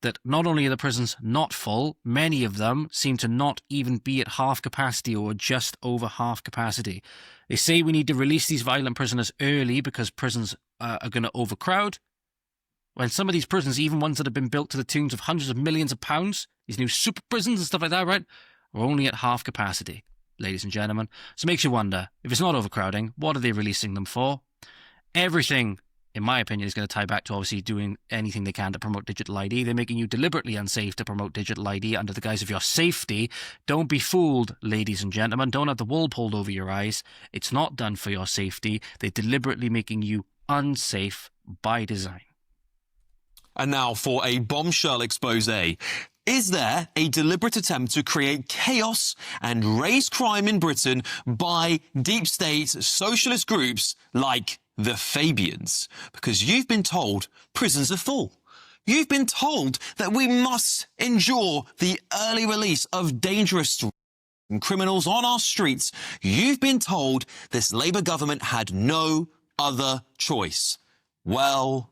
that not only are the prisons not full, many of them seem to not even be at half capacity or just over half capacity. They say we need to release these violent prisoners early because prisons are going to overcrowd. When some of these prisons, even ones that have been built to the tunes of hundreds of millions of pounds, these new super prisons and stuff like that, right, are only at half capacity, ladies and gentlemen. So it makes you wonder, if it's not overcrowding, what are they releasing them for? Everything, in my opinion, is going to tie back to obviously doing anything they can to promote digital ID. They're making you deliberately unsafe to promote digital ID under the guise of your safety. Don't be fooled, ladies and gentlemen. Don't have the wool pulled over your eyes. It's not done for your safety. They're deliberately making you unsafe by design. And now for a bombshell expose. Is there a deliberate attempt to create chaos and raise crime in Britain by deep state socialist groups like the Fabians? Because you've been told prisons are full. You've been told that we must endure the early release of dangerous criminals on our streets. You've been told this Labour government had no other choice. Well.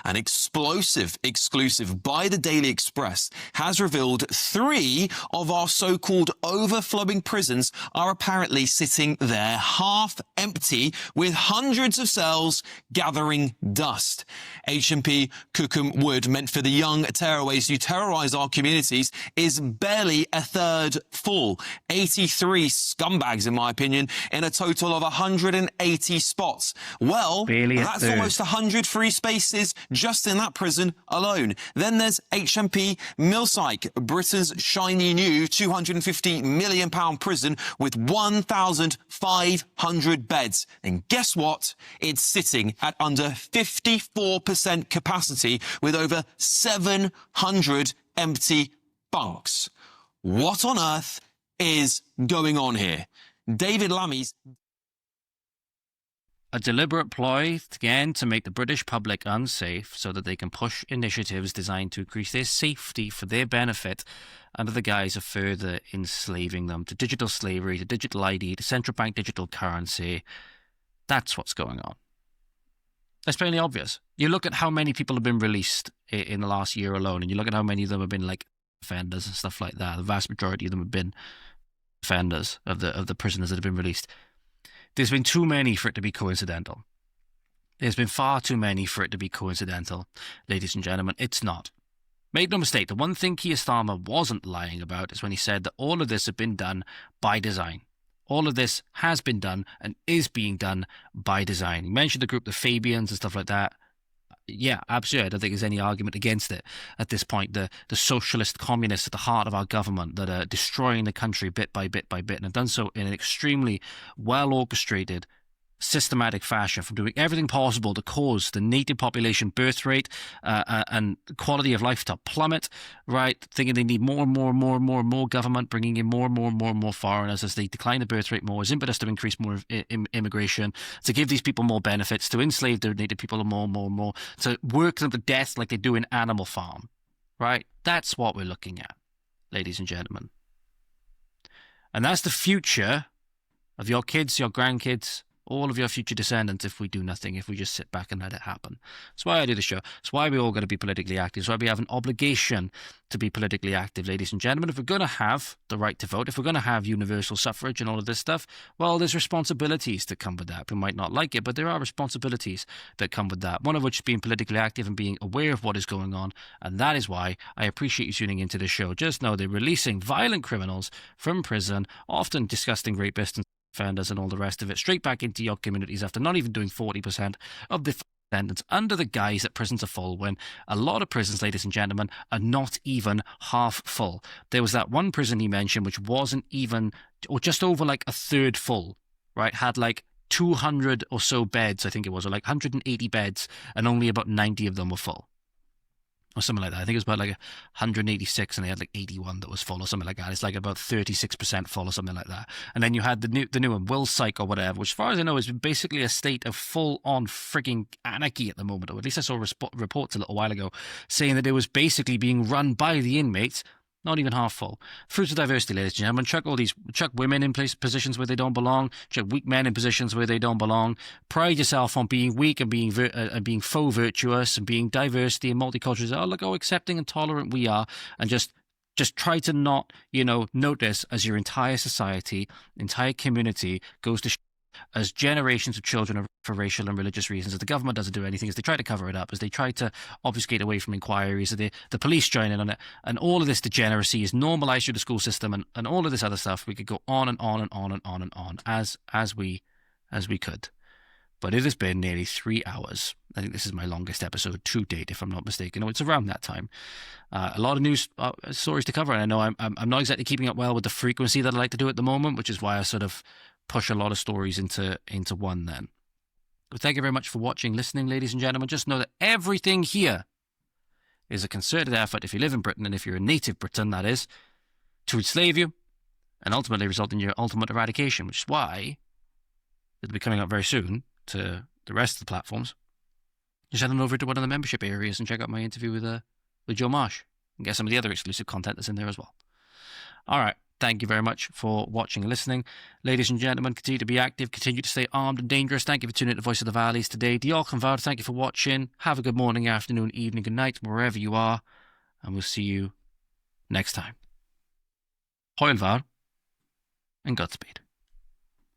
An explosive exclusive by the Daily Express has revealed 3 of our so-called overflowing prisons are apparently sitting there half empty with hundreds of cells gathering dust. HMP Cookham Wood, meant for the young tearaways who terrorise our communities, is barely a third full. 83 scumbags, in my opinion, in a total of 180 spots. Well, that's almost 100 free spaces just in that prison alone. Then there's HMP Millsike, Britain's shiny new £250 million prison with 1,500 beds. And guess what? It's sitting at under 54% capacity with over 700 empty bunks. What on earth is going on here? David Lammy's a deliberate ploy, again, to make the British public unsafe so that they can push initiatives designed to increase their safety for their benefit under the guise of further enslaving them to digital slavery, to digital ID, to central bank digital currency. That's what's going on. That's plainly obvious. You look at how many people have been released in the last year alone, and you look at how many of them have been, like, offenders and stuff like that. The vast majority of them have been offenders of the prisoners that have been released. There's been too many for it to be coincidental. There's been far too many for it to be coincidental, ladies and gentlemen. It's not. Make no mistake, the one thing Keir Starmer wasn't lying about is when he said that all of this had been done by design. All of this has been done and is being done by design. He mentioned the group, the Fabians and stuff like that. Yeah, absolutely. I don't think there's any argument against it at this point. The socialist communists at the heart of our government that are destroying the country bit by bit by bit, and have done so in an extremely well-orchestrated, systematic fashion, from doing everything possible to cause the native population birth rate and quality of life to plummet, right? Thinking they need more and more and more and more and more government, bringing in more and more and more and more foreigners as they decline the birth rate more, as impetus to increase more immigration, to give these people more benefits, to enslave their native people more and more and more, to work them to death like they do in Animal Farm, right? That's what we're looking at, ladies and gentlemen. And that's the future of your kids, your grandkids, all of your future descendants if we do nothing, if we just sit back and let it happen. That's why I do the show. That's why we all got to be politically active. That's why we have an obligation to be politically active, ladies and gentlemen. If we're going to have the right to vote, if we're going to have universal suffrage and all of this stuff, well, there's responsibilities that come with that. We might not like it, but there are responsibilities that come with that. One of which is being politically active and being aware of what is going on. And that is why I appreciate you tuning into the show. Just know they're releasing violent criminals from prison, often disgusting rapists and offenders and all the rest of it, straight back into your communities after not even doing 40% of the sentence, under the guise that prisons are full, when a lot of prisons, ladies and gentlemen, are not even half full. There was that one prison he mentioned which wasn't even, or just over like a third full, right? Had like 200 or so beds, I think it was, or like 180 beds, and only about 90 of them were full. Or something like that. I think it was about like 186 and they had like 81 that was full or something like that. It's like about 36% full or something like that. And then you had the new one, Will Psych or whatever, which as far as I know is basically a state of full-on frigging anarchy at the moment. Or at least I saw reports a little while ago saying that it was basically being run by the inmates, not even half full. Fruits of diversity, ladies and gentlemen. Chuck women in positions where they don't belong. Chuck weak men in positions where they don't belong. Pride yourself on being weak and being faux virtuous and being diversity and multicultural. Oh, look how accepting and tolerant we are. And just try to not, notice as your entire society, entire community goes to as generations of children are for racial and religious reasons, as the government doesn't do anything, as they try to cover it up, as they try to obfuscate away from inquiries, as the police join in on it, and all of this degeneracy is normalised through the school system and all of this other stuff. We could go on and on and on and on and on as we could. But it has been nearly 3 hours. I think this is my longest episode to date, if I'm not mistaken. Oh, it's around that time. A lot of news stories to cover, and I know I'm not exactly keeping up well with the frequency that I like to do at the moment, which is why I sort of push a lot of stories into one then. But thank you very much for watching, listening, ladies and gentlemen. Just know that everything here is a concerted effort, if you live in Britain, and if you're a native Briton, that is, to enslave you and ultimately result in your ultimate eradication, which is why it'll be coming up very soon to the rest of the platforms. Just head on over to one of the membership areas and check out my interview with Joe Marsh and get some of the other exclusive content that's in there as well. All right. Thank you very much for watching and listening. Ladies and gentlemen, continue to be active, continue to stay armed and dangerous. Thank you for tuning in to Voice of the Valleys today. Diolch yn fawr, thank you for watching. Have a good morning, afternoon, evening, good night, wherever you are. And we'll see you next time. Hwyl fawr and Godspeed.